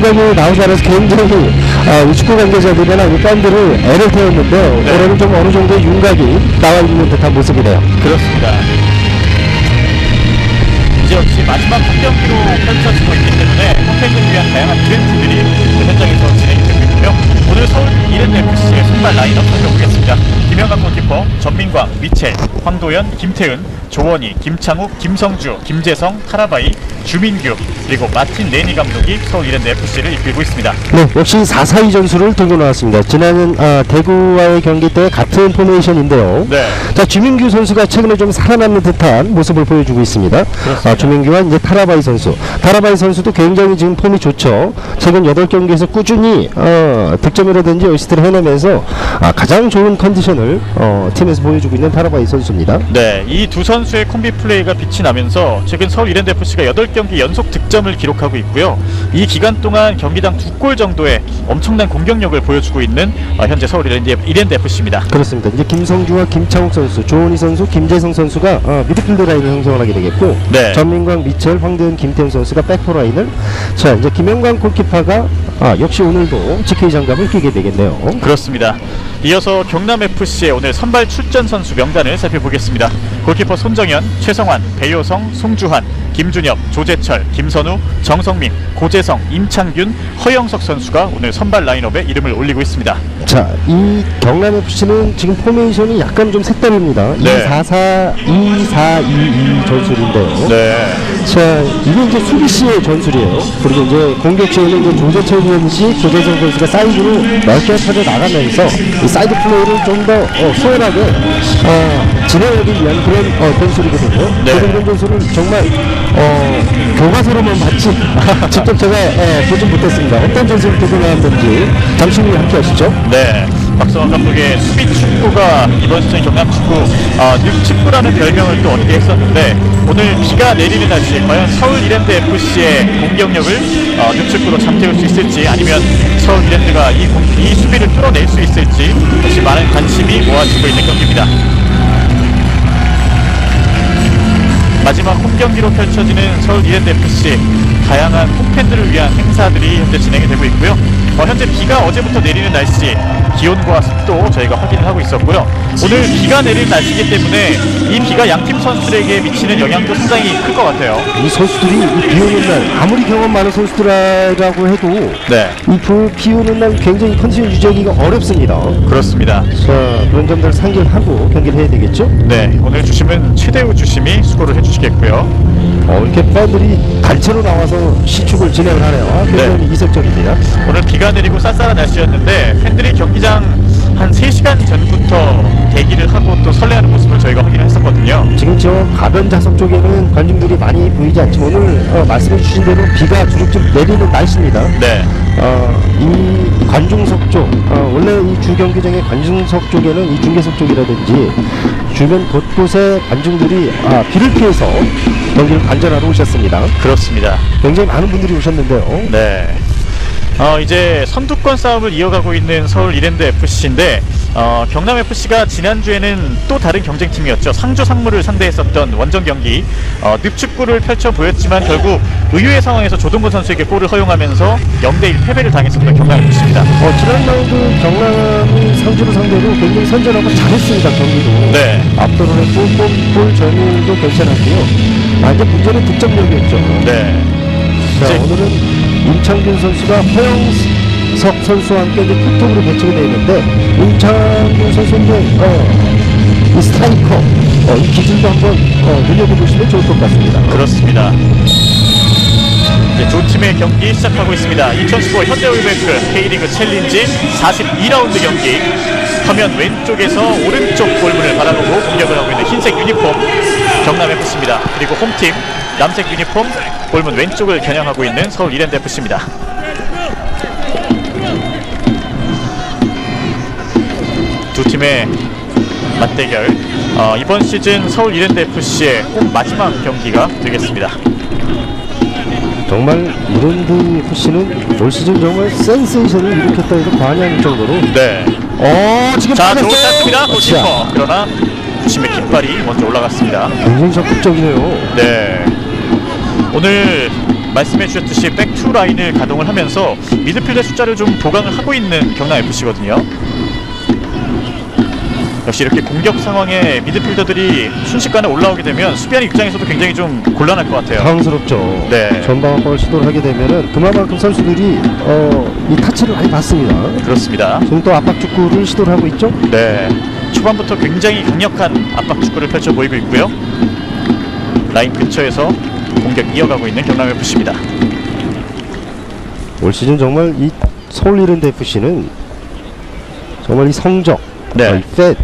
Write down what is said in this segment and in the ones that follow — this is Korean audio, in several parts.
감각이 나오지 않아서 굉장히 이 축구 관계자들이나 이 팬들을 애를 태웠는데 네. 올해는 좀 어느 정도의 윤곽이 나와 있는 듯한 모습이네요. 그렇습니다. 이제 역시 마지막 한 경기로 펼쳐지고 있기 때문에 홈팬들을 위한 다양한 이벤트들이 현장에서 진행되고 있고요. 오늘 서울 이랜드FC의 선발 라인업 살펴보겠습니다. 김영광 골키퍼, 전민광, 미첼, 황도현, 김태은, 조원희, 김창욱, 김성주, 김재성, 타라바이, 주민규, 그리고 마틴 레니 감독이 서울 이랜드FC를 이끌고 있습니다. 네, 역시 4-4-2 전술을 들고 나왔습니다. 지난 대구와의 경기 때 같은 포메이션인데요. 네. 자, 주민규 선수가 최근에 좀 살아남는 듯한 모습을 보여주고 있습니다. 주민규와 이제 타라바이 선수. 타라바이 선수도 굉장히 지금 폼이 좋죠. 최근 8경기에서 꾸준히 득점이라든지 어시스트를 해내면서 가장 좋은 컨디션을 팀에서 보여주고 있는 타라바이 선수입니다. 네, 이 두 선수의 콤비 플레이가 빛이 나면서 최근 서울 이랜드FC가 8경기 연속 득점을 기록하고 있고요. 이 기간 동안 경기당 2골 정도의 엄청난 공격력을 보여주고 있는 현재 서울 이랜드FC입니다. 그렇습니다. 이제 김성주와 김창욱 선수, 조원희 선수, 김재성 선수가 미드필드 라인을 형성을 하게 되겠고, 네. 전민광, 미첼, 황대현, 김태훈 선수가 백포 라인을, 자 이제 김영광 골키퍼가 역시 오늘도 GK 장갑을 끼게 되겠네요. 그렇습니다. 이어서 경남FC의 오늘 선발 출전 선수 명단을 살펴보겠습니다. 골키퍼 손정현, 최성환, 배효성, 송주환, 김준혁, 조재철, 김선우, 정성민, 고재성, 임창균, 허영석 선수가 오늘 선발 라인업에 이름을 올리고 있습니다. 자, 이 경남FC는 지금 포메이션이 약간 좀 색다릅니다. 네. 2-4-4-2-2 전술인데요. 네. 자, 이게 이제 수비시의 전술이에요. 그리고 이제 공격시에는 이제 조재철 선수, 조재성 선수가 사이드로 넓게 퍼져 나가면서 이 사이드 플레이를 좀 더 수월하게 진행하기 위한 그런 전술이거든요. 네. 그런 전술을 정말 교과서로만 봤지 직접 제가 보진 못했습니다. 어떤 전술을 들고 나왔는지 잠시 후에 함께 하시죠. 네. 박성환 감독의 수비 축구가 이번 시즌 경남 축구 늑축구라는 별명을 또 얻게 했었는데, 오늘 비가 내리는 날씨에 과연 서울 이랜드FC의 공격력을 늑축구로 잠재울 수 있을지, 아니면 서울 이랜드가 이 수비를 뚫어낼 수 있을지 역시 많은 관심이 모아지고 있는 경기입니다. 마지막 홈경기로 펼쳐지는 서울 이랜드FC, 다양한 홈팬들을 위한 행사들이 현재 진행이 되고 있고요. 현재 비가 어제부터 내리는 날씨, 기온과 습도 저희가 확인을 하고 있었고요. 오늘 비가 내리는 날씨이기 때문에 이 비가 양팀 선수들에게 미치는 영향도 상당히 클 것 같아요. 이 선수들이 비 오는 날, 아무리 경험 많은 선수들이라고 해도 네, 비 오는 날 굉장히 컨디션 유지하기가 어렵습니다. 그렇습니다. 자, 그런 점들을 상기하고 경기를 해야 되겠죠? 네, 오늘 주심은 최대우 주심이 수고를 해주시겠고요. 이렇게 팬들이 단체로 나와서 시축을 진행을 하네요. 굉장히 이색적입니다. 오늘 비가 내리고 쌀쌀한 날씨였는데 팬들이 경기장 한 3시간 전부터 대기를 하고 또 설레하는 모습을 저희가 확인했었거든요. 지금 저 가변 좌석 쪽에는 관중들이 많이 보이지 않지만 오늘 말씀해 주신 대로 비가 주룩주룩 내리는 날씨입니다. 네. 이 관중석 쪽, 원래 이 주경기장의 관중석 쪽에는 이 중계석 쪽이라든지 주변 곳곳에 관중들이 비를 피해서 경기를 관전하러 오셨습니다. 그렇습니다. 굉장히 많은 분들이 오셨는데요. 네. 이제 선두권 싸움을 이어가고 있는 서울 이랜드FC인데, 경남FC가 지난주에는 또 다른 경쟁팀이었죠. 상주 상무를 상대했었던 원정 경기, 늪축구를 펼쳐 보였지만 결국 의외의 상황에서 조동건 선수에게 골을 허용하면서 0대1 패배를 당했었던 경남FC입니다. 지난 라운드 경남이 상주를 상대로 굉장히 선전하고 잘했습니다. 경기도. 네. 압도를 했고 골 점유도 괜찮았고요. 이제 문제는 득점력이었죠. 네. 자, 이제 오늘은 임창균 선수가 허영석 선수와 함께 이제 풀톱으로 배치가 되어 있는데, 임창균 선수인데 이 스트라이커 이 기준도 한번 눈여겨보시면 좋을 것 같습니다. 그렇습니다. 이제 두 팀의 경기 시작하고 있습니다. 2015 현대오일뱅크 K리그 챌린지 42라운드 경기. 화면 왼쪽에서 오른쪽 골문을 바라보고 공격을 하고 있는 흰색 유니폼 경남FC입니다. 그리고 홈팀 남색 유니폼 골문 왼쪽을 겨냥하고 있는 서울 이랜드FC입니다. 두 팀의 맞대결, 이번 시즌 서울 이랜드FC의 홈 마지막 경기가 되겠습니다. 정말 이랜드FC는 올 시즌 정말 센세이션을 일으켰다 해도 과언이 아닐 정도로. 네. 지금 자, 좋은 빠졌어요. 찬스입니다. 골키퍼. 그러나 주심의 깃발이 먼저 올라갔습니다. 굉장히 적극적이네요. 네. 오늘 말씀해 주셨듯이 백투 라인을 가동을 하면서 미드필더 숫자를 좀 보강을 하고 있는 경남FC거든요. 역시 이렇게 공격 상황에 미드필더들이 순식간에 올라오게 되면 수비하는 입장에서도 굉장히 좀 곤란할 것 같아요. 당황스럽죠. 네. 전방 압박을 시도를 하게 되면은 그만큼 선수들이 이 타치를 많이 받습니다. 그렇습니다. 지금 또 압박 축구를 시도를 하고 있죠. 네. 초반부터 굉장히 강력한 압박 축구를 펼쳐 보이고 있고요. 라인 근처에서 공격 이어가고 있는 경남FC입니다. 올 시즌 정말 이 서울 이랜드 FC는 정말 이 성적, 네. 이 팻,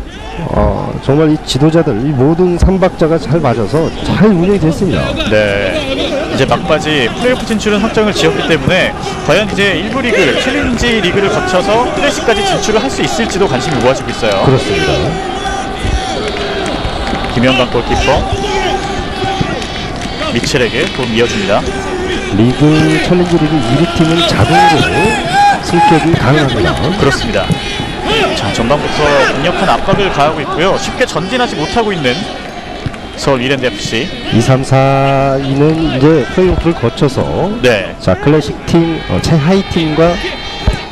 정말 이 지도자들, 이 모든 삼박자가 잘 맞아서 잘 운영이 됐습니다. 네. 이제 막바지 플레이오프 진출은 확정을 지었기 때문에 과연 이제 1부 리그, 챌린지 리그를 거쳐서 클래식까지 진출을 할 수 있을지도 관심이 모아지고 있어요. 그렇습니다. 김영광 골키퍼 미첼에게 돈 이어줍니다. 리그 챌린지 리그 1위 팀은 자동으로 승격이 가능합니다. 그렇습니다. 자, 전반부터 강력한 압박을 가하고 있고요. 쉽게 전진하지 못하고 있는 서울 이랜드 FC. 2, 3, 4위는 이제 플레이오프를 거쳐서 네. 자 클래식 팀, 최하위 팀과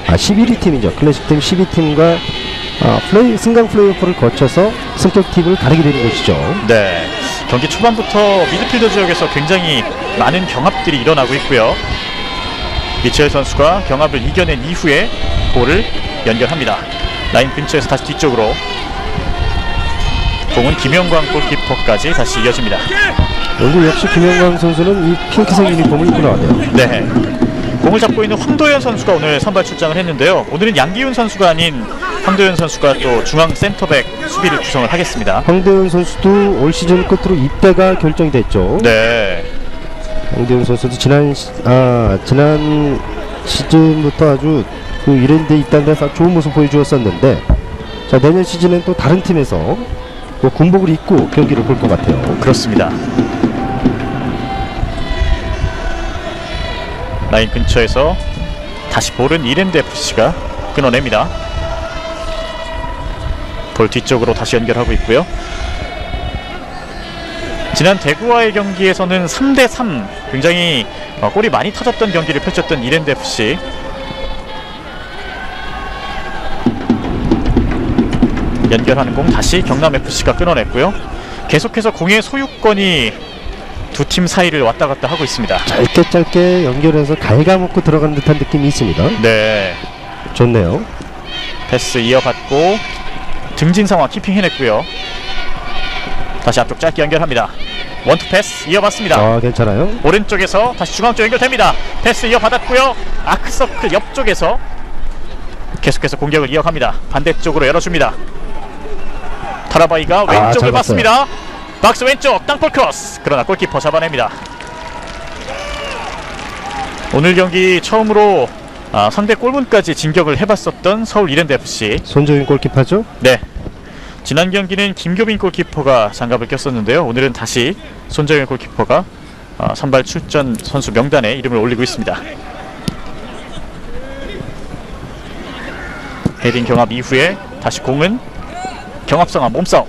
11위 팀이죠. 클래식 팀 12 팀과 승강 플레이오프를 거쳐서 승격 팀을 가리게 되는 것이죠. 네. 경기 초반부터 미드필더 지역에서 굉장히 많은 경합들이 일어나고 있고요. 미첼 선수가 경합을 이겨낸 이후에 볼을 연결합니다. 라인 근처에서 다시 뒤쪽으로 공은 김영광 골키퍼까지 다시 이어집니다. 오늘 역시 김영광 선수는 이 핑크색 유니폼을 입고 나왔네요. 네. 공을 잡고 있는 황도현 선수가 오늘 선발 출장을 했는데요. 오늘은 양기훈 선수가 아닌 황도현 선수가 또 중앙 센터백 수비를 구성을 하겠습니다. 황도현 선수도 올 시즌 끝으로 입대가 결정이 됐죠. 네. 황도현 선수도 지난 시즌부터 아주 그 이랜드에 입단돼서 좋은 모습 보여주었었는데, 자 내년 시즌은 또 다른 팀에서 또 군복을 입고 경기를 볼 것 같아요. 그렇습니다. 라인 근처에서 다시 볼은 이랜드 FC가 끊어냅니다. 볼 뒤쪽으로 다시 연결하고 있고요. 지난 대구와의 경기에서는 3대3 굉장히 골이 많이 터졌던 경기를 펼쳤던 이랜드 FC. 연결하는 공 다시 경남FC가 끊어냈고요. 계속해서 공의 소유권이 두 팀 사이를 왔다 갔다 하고 있습니다. 짧게 연결해서 갉아먹고 들어가는 듯한 느낌이 있습니다. 네. 좋네요. 패스 이어받고 등진 상황 키핑 해냈고요. 다시 앞쪽 짧게 연결합니다. 원투 패스 이어받습니다. 괜찮아요. 오른쪽에서 다시 중앙 쪽 연결됩니다. 패스 이어받았고요. 아크서클 옆쪽에서 계속해서 공격을 이어갑니다. 반대쪽으로 열어줍니다. 타라바이가 왼쪽을 봤습니다. 박스 왼쪽 땅볼 크로스. 그러나 골키퍼 잡아냅니다. 오늘 경기 처음으로 상대 골문까지 진격을 해봤었던 서울 이랜드 FC. 손정인 골키퍼죠? 네. 지난 경기는 김교빈 골키퍼가 장갑을 꼈었는데요. 오늘은 다시 손정인 골키퍼가 선발 출전 선수 명단에 이름을 올리고 있습니다. 헤딩 경합 이후에 다시 공은 경합성한 몸싸움.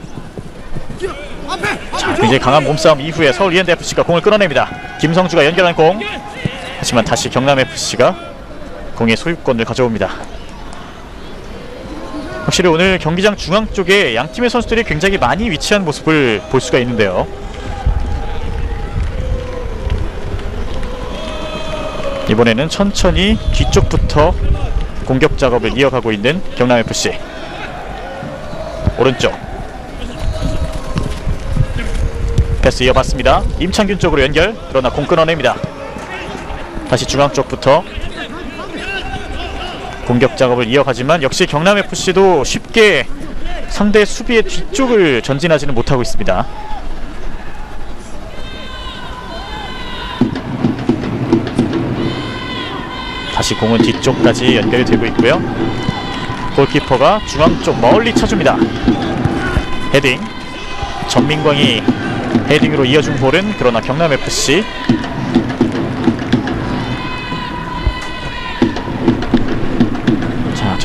자, 굉장히 강한 몸싸움 이후에 서울 이랜드 FC가 공을 끌어냅니다. 김성주가 연결한 공. 하지만 다시 경남FC가 공의 소유권을 가져옵니다. 확실히 오늘 경기장 중앙 쪽에 양 팀의 선수들이 굉장히 많이 위치한 모습을 볼 수가 있는데요. 이번에는 천천히 뒤쪽부터 공격 작업을 이어가고 있는 경남FC. 오른쪽 패스 이어받습니다. 임창균 쪽으로 연결. 그러나 공 끊어냅니다. 다시 중앙 쪽부터 공격 작업을 이어가지만 역시 경남FC도 쉽게 상대 수비의 뒤쪽을 전진하지는 못하고 있습니다. 다시 공은 뒤쪽까지 연결이 되고 있고요. 골키퍼가 중앙 쪽 멀리 쳐줍니다. 헤딩. 전민광이 헤딩으로 이어준 볼은 그러나 경남FC.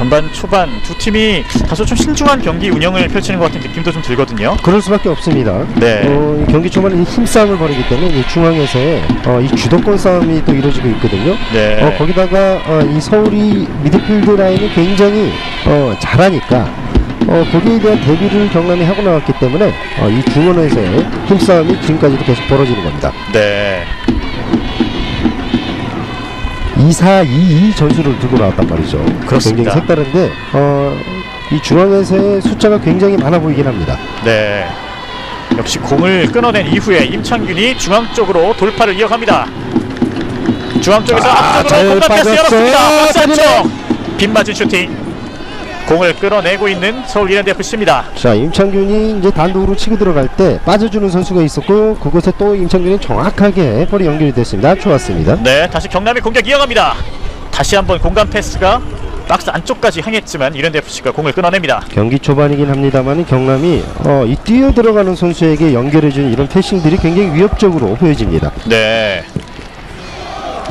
전반 초반 두 팀이 다소 좀 신중한 경기 운영을 펼치는 것 같은 느낌도 좀 들거든요. 그럴 수밖에 없습니다. 네. 이 경기 초반에 이 힘싸움을 벌이기 때문에 이 중앙에서의 이 주도권 싸움이 또 이루어지고 있거든요. 네. 거기다가 이 서울이 미드필드 라인이 굉장히 잘하니까 거기에 대한 대비를 경남이 하고 나왔기 때문에 이 중원에서의 힘싸움이 지금까지도 계속 벌어지는 겁니다. 네. 2-4-2-2 전술을 들고 나왔단 말이죠. 그렇습니다. 굉장히 색다른데 이 중앙에서의 숫자가 굉장히 많아 보이긴 합니다. 네. 역시 공을 끊어낸 이후에 임창균이 중앙 쪽으로 돌파를 이어갑니다. 중앙 쪽에서 앞쪽으로 공간 패스 열었습니다. 박스 안쪽 빗맞은 슈팅. 공을 끌어내고 있는 서울 이랜드FC입니다. 자, 임창균이 이제 단독으로 치고 들어갈 때 빠져주는 선수가 있었고 그곳에 또 임창균이 정확하게 볼이 연결이 됐습니다. 좋았습니다. 네, 다시 경남의 공격 이어갑니다. 다시 한번 공간 패스가 박스 안쪽까지 향했지만 이랜드FC가 공을 끊어냅니다. 경기 초반이긴 합니다만 경남이 이 뛰어 들어가는 선수에게 연결해주는 이런 패싱들이 굉장히 위협적으로 보여집니다. 네.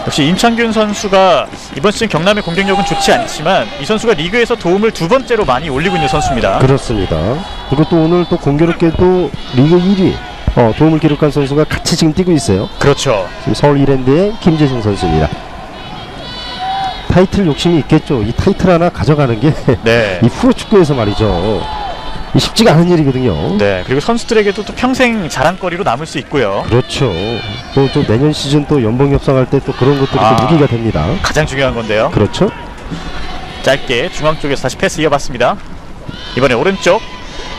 역시 임창균 선수가 이번 시즌 경남의 공격력은 좋지 않지만 이 선수가 리그에서 도움을 두 번째로 많이 올리고 있는 선수입니다. 그렇습니다. 그리고 또 오늘 또 공교롭게도 리그 1위 도움을 기록한 선수가 같이 지금 뛰고 있어요. 그렇죠. 지금 서울 이랜드의 김재승 선수입니다. 타이틀 욕심이 있겠죠. 이 타이틀 하나 가져가는 게 네. 이 프로축구에서 말이죠. 이 쉽지가 않은 일이거든요. 네. 그리고 선수들에게도 또 평생 자랑거리로 남을 수 있고요. 그렇죠. 또 내년 시즌 또 연봉 협상할 때 또 그런 것들이 또 무기가 됩니다. 가장 중요한 건데요. 그렇죠. 짧게 중앙 쪽에서 다시 패스 이어봤습니다. 이번에 오른쪽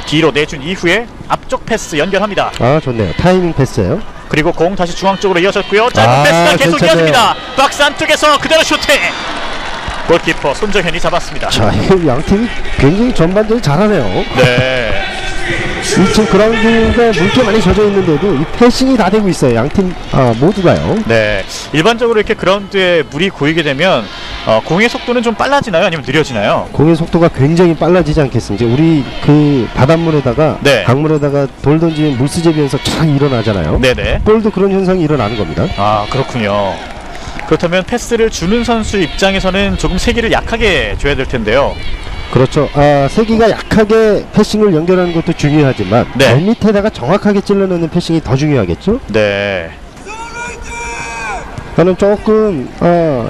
뒤로 내준 이후에 앞쪽 패스 연결합니다. 아, 좋네요. 타이밍 패스예요. 그리고 공 다시 중앙 쪽으로 이어졌고요. 짧은 패스가 계속 괜찮네요. 이어집니다. 박스 안쪽에서 그대로 슈팅. 골키퍼 손정현이 잡았습니다. 자, 이 양 팀이 굉장히 전반적으로 잘하네요. 네. 지금 그라운드가 물게 많이 젖어 있는데도 이 패싱이 다 되고 있어요. 양 팀 모두가요. 네. 일반적으로 이렇게 그라운드에 물이 고이게 되면 공의 속도는 좀 빨라지나요? 아니면 느려지나요? 공의 속도가 굉장히 빨라지지 않겠습니까? 우리 그 바닷물에다가 네. 강물에다가 돌 던지면 물수제비에서 촥 일어나잖아요. 네네. 볼도 그런 현상이 일어나는 겁니다. 아, 그렇군요. 그렇다면 패스를 주는 선수 입장에서는 조금 세기를 약하게 줘야 될 텐데요. 그렇죠. 세기가 약하게 패싱을 연결하는 것도 중요하지만 네. 발 밑에다가 정확하게 찔러넣는 패싱이 더 중요하겠죠. 네. 저는 조금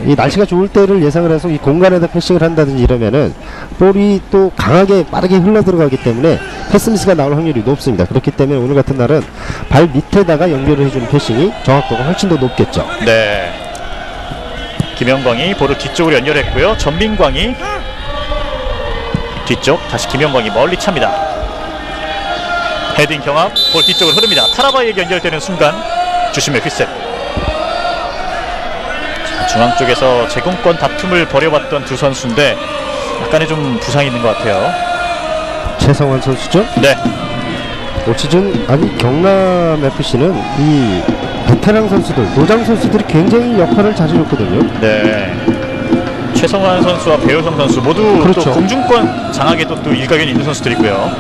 이 날씨가 좋을 때를 예상을 해서 이 공간에다 패싱을 한다든지 이러면은 볼이 또 강하게 빠르게 흘러 들어가기 때문에 패스 미스가 나올 확률이 높습니다. 그렇기 때문에 오늘 같은 날은 발 밑에다가 연결을 해주는 패싱이 정확도가 훨씬 더 높겠죠. 네. 김영광이 볼을 뒤쪽으로 연결했고요. 전민광이 뒤쪽, 다시 김영광이 멀리 찹니다. 헤딩 경합, 볼 뒤쪽으로 흐릅니다. 타라바이에게 연결되는 순간 주심의 휘셋. 중앙 쪽에서 제공권 다툼을 벌여봤던 두 선수인데 약간의 좀 부상이 있는 것 같아요. 최성환 선수죠? 네. 올 시즌 경남 FC는 이 베테랑 선수들, 노장 선수들이 굉장히 역할을 잘해줬거든요. 네. 최성환 선수와 배효성 선수 모두 그렇죠. 또 공중권 장악에도 또 일가견이 있는 선수들이고요.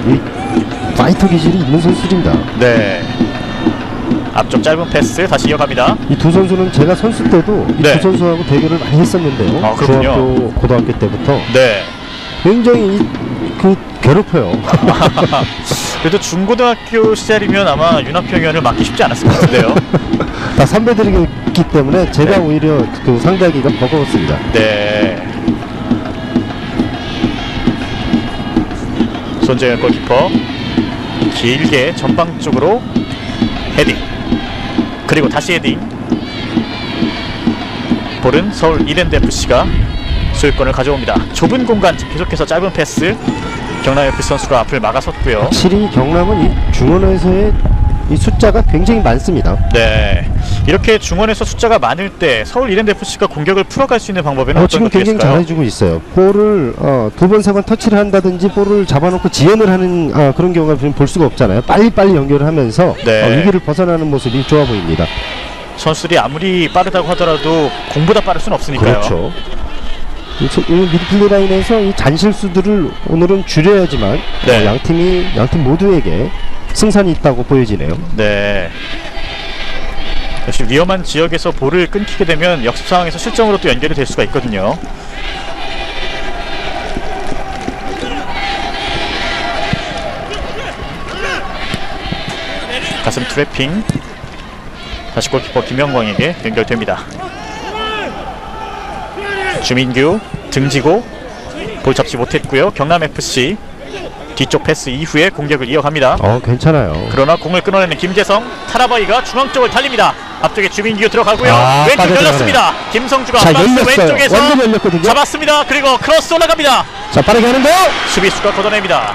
이 파이터 기질이 있는 선수들입니다. 네. 앞쪽 짧은 패스 다시 이어갑니다. 이 두 선수는 제가 선수 때도 이 두 네. 선수하고 대결을 많이 했었는데요. 아, 그렇군요. 중학교, 고등학교 때부터 네. 굉장히 괴롭혀요. 그래도 중고등학교 시절이면 아마 윤학평 의원을 맡기 쉽지 않았을 것 같은데요. 다 선배들이기 때문에 제가 네. 오히려 그 상대하기가 버거웠습니다. 네. 손재현 골키퍼 길게 전방 쪽으로 헤딩, 그리고 다시 헤딩. 볼은 서울 이랜드FC가 소유권을 가져옵니다. 좁은 공간 계속해서 짧은 패스. 경남FC 선수가 앞을 막아섰고요. 확실히 경남은 이 중원에서의 이 숫자가 굉장히 많습니다. 네, 이렇게 중원에서 숫자가 많을 때 서울 이랜드FC가 공격을 풀어갈 수 있는 방법에는 어떤 지금 것들이 굉장히 있을까요? 잘해주고 있어요. 볼을 두 번, 세 번 터치를 한다든지 볼을 잡아놓고 지연을 하는 그런 경우가 지금 볼 수가 없잖아요. 빨리빨리 연결을 하면서 네. 위기를 벗어나는 모습이 좋아 보입니다. 선수들이 아무리 빠르다고 하더라도 공보다 빠를 수는 없으니까요. 그렇죠. 이 미드필드 라인에서 이 잔실수들을 오늘은 줄여야지만 네. 양팀 모두에게 승산이 있다고 보여지네요. 네. 역시 위험한 지역에서 볼을 끊기게 되면 역습 상황에서 실점으로 또 연결이 될 수가 있거든요. 가슴 트래핑. 다시 골키퍼 김영광에게 연결됩니다. 주민규 등지고 볼 잡지 못했고요. 경남FC 뒤쪽 패스 이후에 공격을 이어갑니다. 괜찮아요. 그러나 공을 끊어내는 김재성. 타라바이가 중앙 쪽을 달립니다. 앞쪽에 주민규 들어가고요. 왼쪽 빠져들어가네. 열렸습니다. 김성주가 자, 박스 열렸어요. 왼쪽에서 완전 열렸거든요. 잡았습니다. 그리고 크로스 올라갑니다. 자, 빠르게 하는데요. 수비수가 걷어냅니다.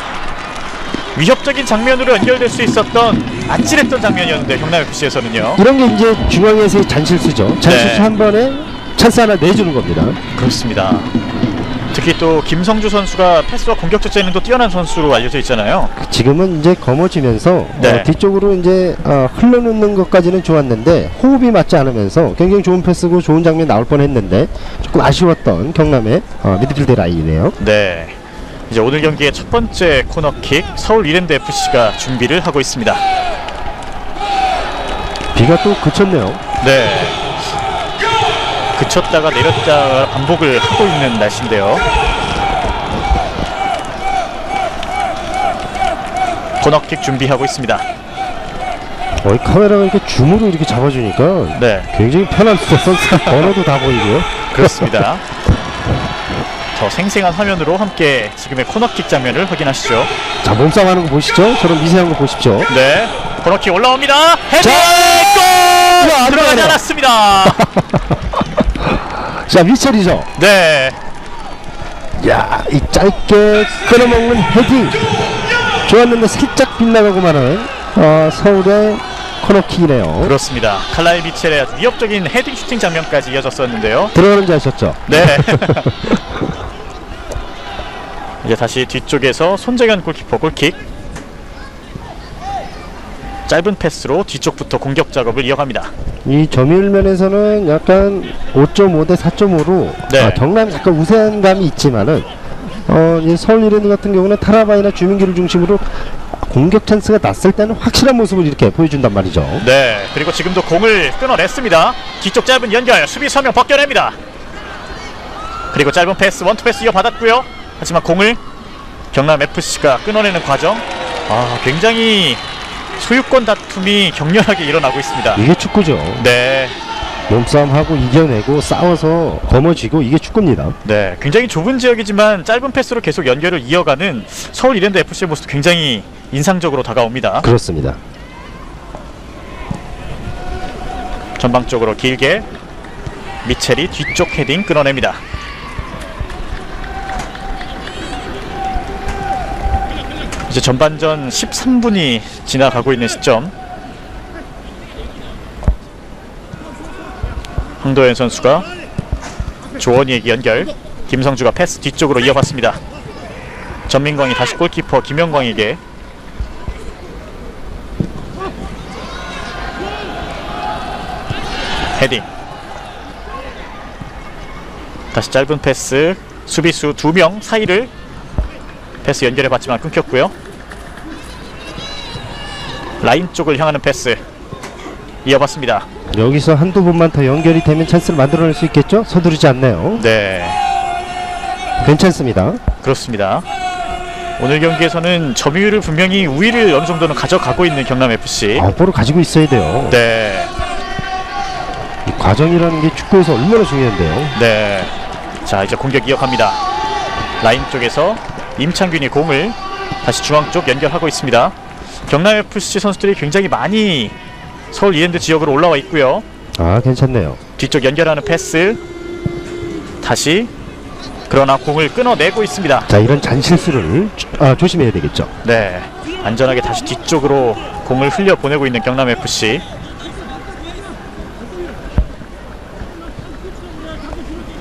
위협적인 장면으로 연결될 수 있었던 아찔했던 장면이었는데 경남FC에서는요. 이런 게 이제 중앙에서의 잔실수죠. 잔실수 네. 한 번에 찬스 하나 내주는 겁니다. 그렇습니다. 특히 또 김성주 선수가 패스와 공격적 재능도 뛰어난 선수로 알려져 있잖아요. 지금은 이제 거머쥐면서 네. 뒤쪽으로 이제 흘러놓는 것까지는 좋았는데 호흡이 맞지 않으면서 굉장히 좋은 패스고 좋은 장면 나올 뻔했는데 조금 아쉬웠던 경남의 미드필드 라인이네요. 네. 이제 오늘 경기의 첫 번째 코너킥 서울 이랜드 FC가 준비를 하고 있습니다. 비가 또 그쳤네요. 네. 그쳤다가 내렸다가 반복을 하고 있는 날씨인데요. 코너킥 준비하고 있습니다. 카메라가 이렇게 줌으로 이렇게 잡아주니까 네. 굉장히 편합니다. 선수 번호도 다 보이고요. 그렇습니다. 더 생생한 화면으로 함께 지금의 코너킥 장면을 확인하시죠. 자, 몸싸움하는 거 보시죠. 저런 미세한 거 보십시오. 네. 코너킥 올라옵니다. 헤딩! 야, 골! 들어가지 들어가네요. 않았습니다. 자, 미첼이죠. 네. 야, 이 짧게 끊어먹는 헤딩 좋았는데 살짝 빗나가고만은 서울의 코너킥이네요. 그렇습니다. 칼라일 미첼의 아주 위협적인 헤딩 슈팅 장면까지 이어졌었는데요. 들어가는지 아셨죠? 네. 이제 다시 뒤쪽에서 손재현 골키퍼 골킥. 짧은 패스로 뒤쪽부터 공격 작업을 이어갑니다. 이 점유율 면에서는 약간 5.5 대 4.5로 네. 경남이 약간 우세한 감이 있지만은 이 서울 이랜드 같은 경우는 타라바이나 주민기를 중심으로 공격 찬스가 났을 때는 확실한 모습을 이렇게 보여준단 말이죠. 네. 그리고 지금도 공을 끊어냈습니다. 뒤쪽 짧은 연결 수비수 한 명 벗겨냅니다. 그리고 짧은 패스 원투 패스 이어받았고요. 하지만 공을 경남FC가 끊어내는 과정, 굉장히 소유권 다툼이 격렬하게 일어나고 있습니다. 이게 축구죠. 네. 몸싸움하고 이겨내고 싸워서 거머쥐고 이게 축구입니다. 네, 굉장히 좁은 지역이지만 짧은 패스로 계속 연결을 이어가는 서울 이랜드 FC의 모습도 굉장히 인상적으로 다가옵니다. 그렇습니다. 전방쪽으로 길게 미첼이 뒤쪽 헤딩 끊어냅니다. 이제 전반전 13분이 지나가고 있는 시점. 황도현 선수가 조원희에게 연결. 김성주가 패스 뒤쪽으로 이어봤습니다. 전민광이 다시 골키퍼 김영광에게. 헤딩. 다시 짧은 패스. 수비수 2명 사이를 패스 연결해봤지만 끊겼고요. 라인 쪽을 향하는 패스 이어봤습니다. 여기서 한두 번만 더 연결이 되면 찬스를 만들어낼 수 있겠죠? 서두르지 않네요. 네, 괜찮습니다. 그렇습니다. 오늘 경기에서는 점유율을 분명히 우위를 어느 정도는 가져가고 있는 경남FC. 볼을 가지고 있어야 돼요. 네, 이 과정이라는 게 축구에서 얼마나 중요한데요. 네. 자, 이제 공격 이어갑니다. 라인 쪽에서 임창균이 공을 다시 중앙 쪽 연결하고 있습니다. 경남FC 선수들이 굉장히 많이 서울 이랜드 지역으로 올라와 있고요. 괜찮네요. 뒤쪽 연결하는 패스 다시, 그러나 공을 끊어내고 있습니다. 자, 이런 잔실수를 조심해야 되겠죠. 네, 안전하게 다시 뒤쪽으로 공을 흘려보내고 있는 경남FC.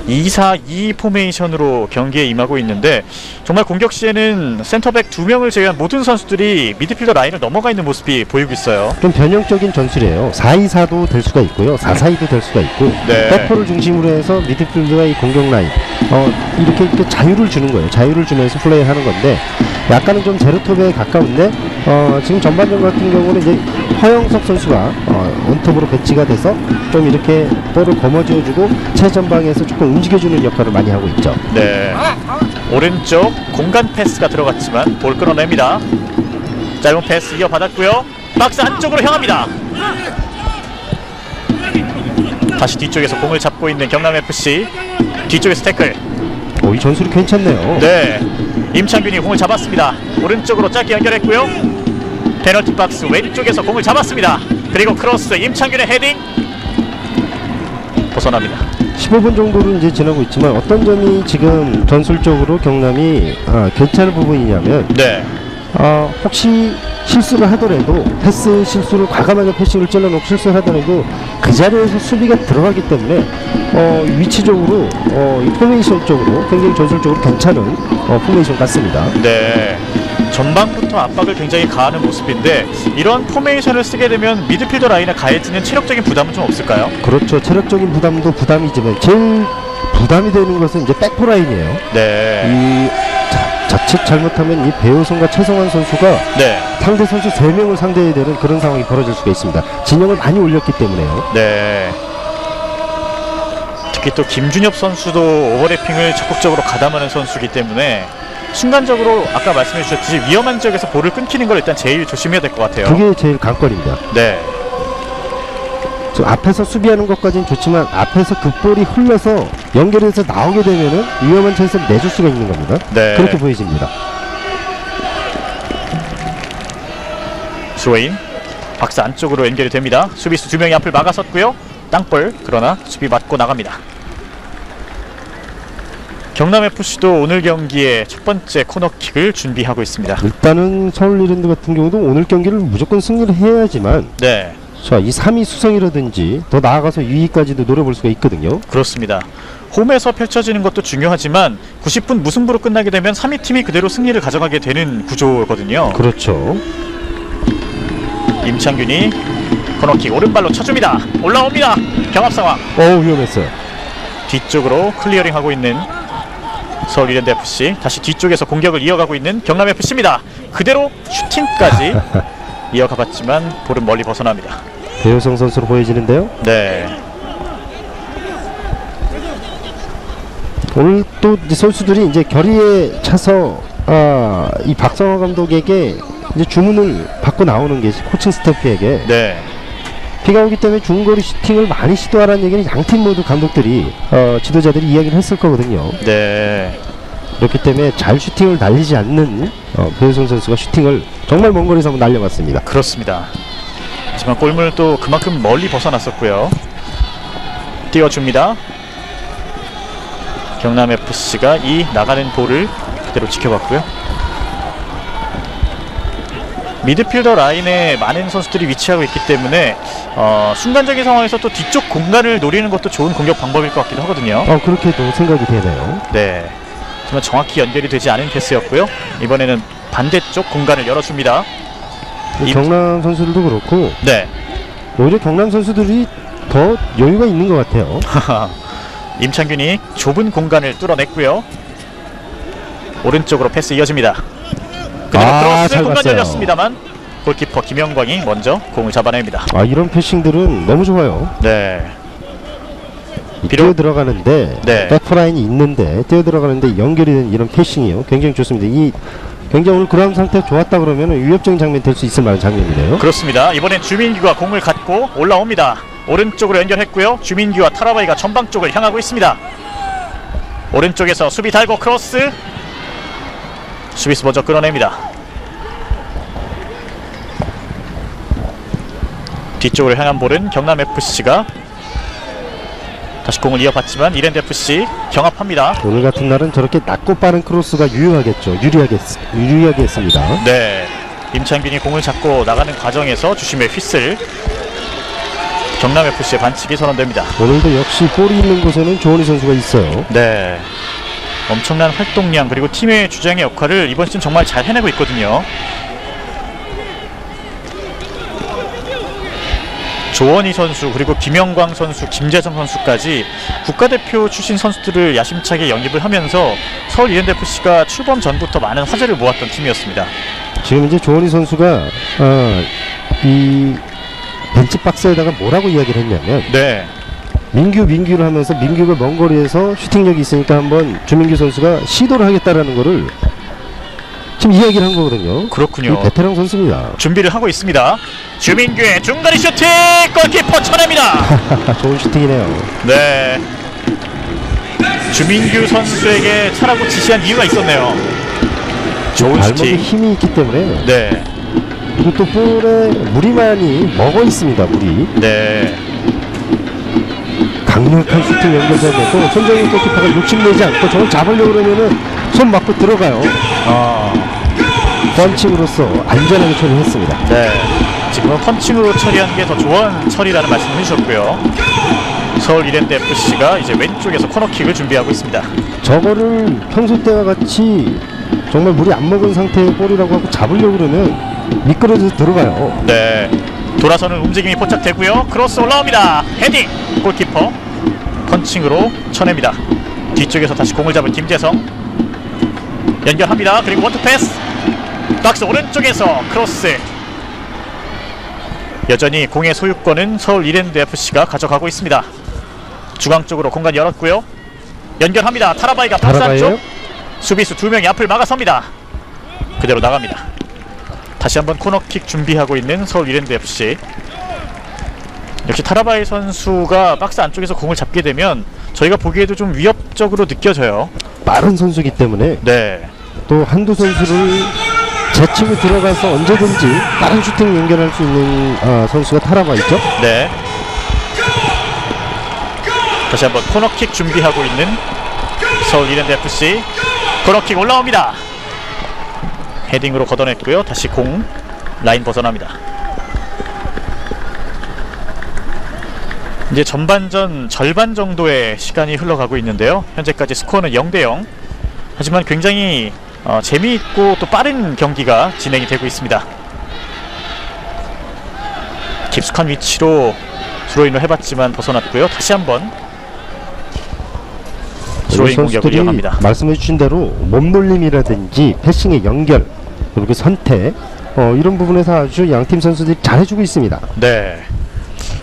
2-4-2 포메이션으로 경기에 임하고 있는데 정말 공격 시에는 센터백 2명을 제외한 모든 선수들이 미드필더 라인을 넘어가 있는 모습이 보이고 있어요. 좀 변형적인 전술이에요. 4-2-4도 될 수가 있고요. 4-4-2도 될 수가 있고 네. 백포를 중심으로 해서 미드필드와의 공격 라인 이렇게 자유를 주는 거예요. 자유를 주면서 플레이하는 건데 약간은 좀 제로톱에 가까운데 지금 전반전 같은 경우는 이제 허영석 선수가 원톱으로 배치가 돼서 좀 이렇게 볼을 거머쥐어주고 최전방에서 조금 움직여주는 역할을 많이 하고 있죠. 네, 오른쪽 공간 패스가 들어갔지만 볼 끊어냅니다. 짧은 패스 이어받았고요. 박스 안쪽으로 향합니다. 다시 뒤쪽에서 공을 잡고 있는 경남FC. 뒤쪽에서 태클. 이 전술이 괜찮네요. 네, 임창균이 공을 잡았습니다. 오른쪽으로 짧게 연결했고요. 페널티 박스 왼쪽에서 공을 잡았습니다. 그리고 크로스, 임창균의 헤딩 벗어납니다. 15분 정도로 이제 지나고 있지만 어떤 점이 지금 전술적으로 경남이 괜찮은 부분이냐면 네, 혹시 실수를 하더라도 패스 실수를 과감하게 패싱을 찔러놓고 실수를 하더라도 그 자리에서 수비가 들어가기 때문에 위치적으로 이 포메이션 쪽으로 굉장히 전술적으로 괜찮은 포메이션 같습니다. 네. 전방부터 압박을 굉장히 가하는 모습인데 이런 포메이션을 쓰게 되면 미드필더 라인에 가해지는 체력적인 부담은 좀 없을까요? 그렇죠. 체력적인 부담도 부담이지만 제일 부담이 되는 것은 이제 백포라인이에요. 네. 이 자칫 잘못하면 이 배우성과 최성환 선수가 네. 상대 선수 3명을 상대해야 되는 그런 상황이 벌어질 수가 있습니다. 진영을 많이 올렸기 때문에요. 네. 특히 또 김준엽 선수도 오버래핑을 적극적으로 가담하는 선수이기 때문에 순간적으로 아까 말씀해 주셨듯이 위험한 지역에서 볼을 끊기는 걸 일단 제일 조심해야 될 것 같아요. 그게 제일 관건입니다. 네. 앞에서 수비하는 것까지는 좋지만 앞에서 그 볼이 흘러서 연결해서 나오게 되면은 위험한 찬스를 내줄 수가 있는 겁니다. 네. 그렇게 보여집니다. 스웨인 박스 안쪽으로 연결이 됩니다. 수비수 2명이 앞을 막아섰고요. 땅볼, 그러나 수비 맞고 나갑니다. 경남FC도 오늘 경기에 첫 번째 코너킥을 준비하고 있습니다. 일단은 서울 이랜드 같은 경우도 오늘 경기를 무조건 승리를 해야지만 네, 자, 이 3위 수성이라든지 더 나아가서 2위까지도 노려볼 수가 있거든요. 그렇습니다. 홈에서 펼쳐지는 것도 중요하지만 90분 무승부로 끝나게 되면 3위 팀이 그대로 승리를 가져가게 되는 구조거든요. 그렇죠. 임창균이 코너킥 오른발로 쳐줍니다. 올라옵니다. 경합 상황. 위험했어요. 뒤쪽으로 클리어링하고 있는 서울 이랜드 FC. 다시 뒤쪽에서 공격을 이어가고 있는 경남 FC입니다. 그대로 슈팅까지 이어가봤지만 볼은 멀리 벗어납니다. 배우성 선수로 보여지는데요. 네. 오늘 또 이제 선수들이 이제 결의에 차서 이 박성화 감독에게 이제 주문을 받고 나오는 게 코칭 스태프에게 네. 비가 오기 때문에 중거리 슈팅을 많이 시도하라는 얘기는 양팀 모두 감독들이 지도자들이 이야기를 했을 거거든요. 네. 그렇기 때문에 잘 슈팅을 날리지 않는 배우성 선수가 슈팅을 정말 먼 거리에서 한번 날려봤습니다. 그렇습니다. 하지만 골문을 또 그만큼 멀리 벗어났었고요. 띄워줍니다. 경남FC가 이 나가는 볼을 그대로 지켜봤고요. 미드필더 라인에 많은 선수들이 위치하고 있기 때문에 순간적인 상황에서 또 뒤쪽 공간을 노리는 것도 좋은 공격 방법일 것 같기도 하거든요. 그렇게도 생각이 되네요. 네. 하지만 정확히 연결이 되지 않은 패스였고요. 이번에는 반대쪽 공간을 열어줍니다. 경남 선수들도 그렇고 네. 오히려 경남 선수들이 더 여유가 있는 것 같아요. 임창균이 좁은 공간을 뚫어냈고요. 오른쪽으로 패스 이어집니다. 그대로 크로스 잘 공간 봤어요. 열렸습니다만 골키퍼 김영광이 먼저 공을 잡아냅니다. 이런 패싱들은 너무 좋아요. 네. 뛰어 들어가는데 네. 백프라인이 있는데 뛰어 들어가는데 연결이 된 이런 패싱이요. 굉장히 좋습니다. 이 굉장히 오늘 그라운드 상태가 좋았다 그러면 위협적인 장면이 될 수 있을 만한 장면이네요. 그렇습니다. 이번엔 주민규가 공을 갖고 올라옵니다. 오른쪽으로 연결했고요. 주민규와 타라바이가 전방 쪽을 향하고 있습니다. 오른쪽에서 수비 달고 크로스. 수비수 먼저 끌어냅니다. 뒤쪽으로 향한 볼은 경남FC가 다시 공을 이어받지만 이랜드FC 경합합니다. 오늘 같은 날은 저렇게 낮고 빠른 크로스가 유리하겠죠. 유리하겠습니다. 네, 임창균이 공을 잡고 나가는 과정에서 주심의 휘슬. 경남FC의 반칙이 선언됩니다. 오늘도 역시 볼이 있는 곳에는 조원희 선수가 있어요. 네, 엄청난 활동량 그리고 팀의 주장의 역할을 이번 시즌 정말 잘 해내고 있거든요. 조원희 선수 그리고 김영광 선수, 김재성 선수까지 국가대표 출신 선수들을 야심차게 영입을 하면서 서울 이랜드FC가 출범 전부터 많은 화제를 모았던 팀이었습니다. 지금 이제 조원희 선수가 이 벤치박스에다가 뭐라고 이야기를 했냐면 네, 민규를 하면서 민규가 먼 거리에서 슈팅력이 있으니까 한번 주민규 선수가 시도를 하겠다라는 거를 지금 이야기를 한 거거든요. 그렇군요. 이 베테랑 선수입니다. 준비를 하고 있습니다. 주민규의 중거리 슈팅 골키퍼 쳐냅니다. 좋은 슈팅이네요. 네. 주민규 선수에게 차라고 지시한 이유가 있었네요. 좋은 발목에 슈팅. 힘이 있기 때문에 네. 그리고 또 볼에 물이 많이 먹어 있습니다. 물이 네. 강력한 슈팅 연결되는데 또 손정인 골키퍼가 욕심내지 않고 저걸 잡으려고 그러면은 손 맞고 들어가요. 펀칭으로서 안전하게 처리했습니다. 네. 지금은 펀칭으로 처리한 게 더 좋은 처리라는 말씀을 해주셨고요. 서울 이랜드 FC가 이제 왼쪽에서 코너킥을 준비하고 있습니다. 저거를 평소 때와 같이 정말 물이 안 먹은 상태의 볼이라고 하고 잡으려고 그러면 미끄러져서 들어가요. 네. 돌아서는 움직임이 포착되고요. 크로스 올라옵니다. 헤딩. 골키퍼 펀칭으로 쳐냅니다. 뒤쪽에서 다시 공을 잡은 김재성 연결합니다. 그리고 원투 패스. 박스 오른쪽에서 크로스. 여전히 공의 소유권은 서울 이랜드 FC가 가져가고 있습니다. 중앙 쪽으로 공간 열었고요. 연결합니다. 타라바이가 박스 안쪽. 수비수 2명이 앞을 막아섭니다. 그대로 나갑니다. 다시 한번 코너킥 준비하고 있는 서울 이랜드 FC. 역시 타라바이 선수가 박스 안쪽에서 공을 잡게 되면 저희가 보기에도 좀 위협적으로 느껴져요. 빠른 선수이기 때문에 네. 또 한두 선수를 제치고 들어가서 언제든지 빠른 슈팅 연결할 수 있는 선수가 타라바이죠. 네. 다시 한번 코너킥 준비하고 있는 서울 이랜드 FC. 코너킥 올라옵니다. 헤딩으로 걷어냈고요. 다시 공 라인 벗어납니다. 이제 전반전 절반 정도의 시간이 흘러가고 있는데요. 현재까지 스코어는 0대0. 하지만 굉장히 재미있고 또 빠른 경기가 진행이 되고 있습니다. 깊숙한 위치로 스로인을 해봤지만 벗어났고요. 다시 한번 스로인 공격을 이어갑니다. 말씀해주신 대로 몸놀림이라든지 패싱의 연결 그리고 선택 이런 부분에서 아주 양팀 선수들이 잘해주고 있습니다. 네.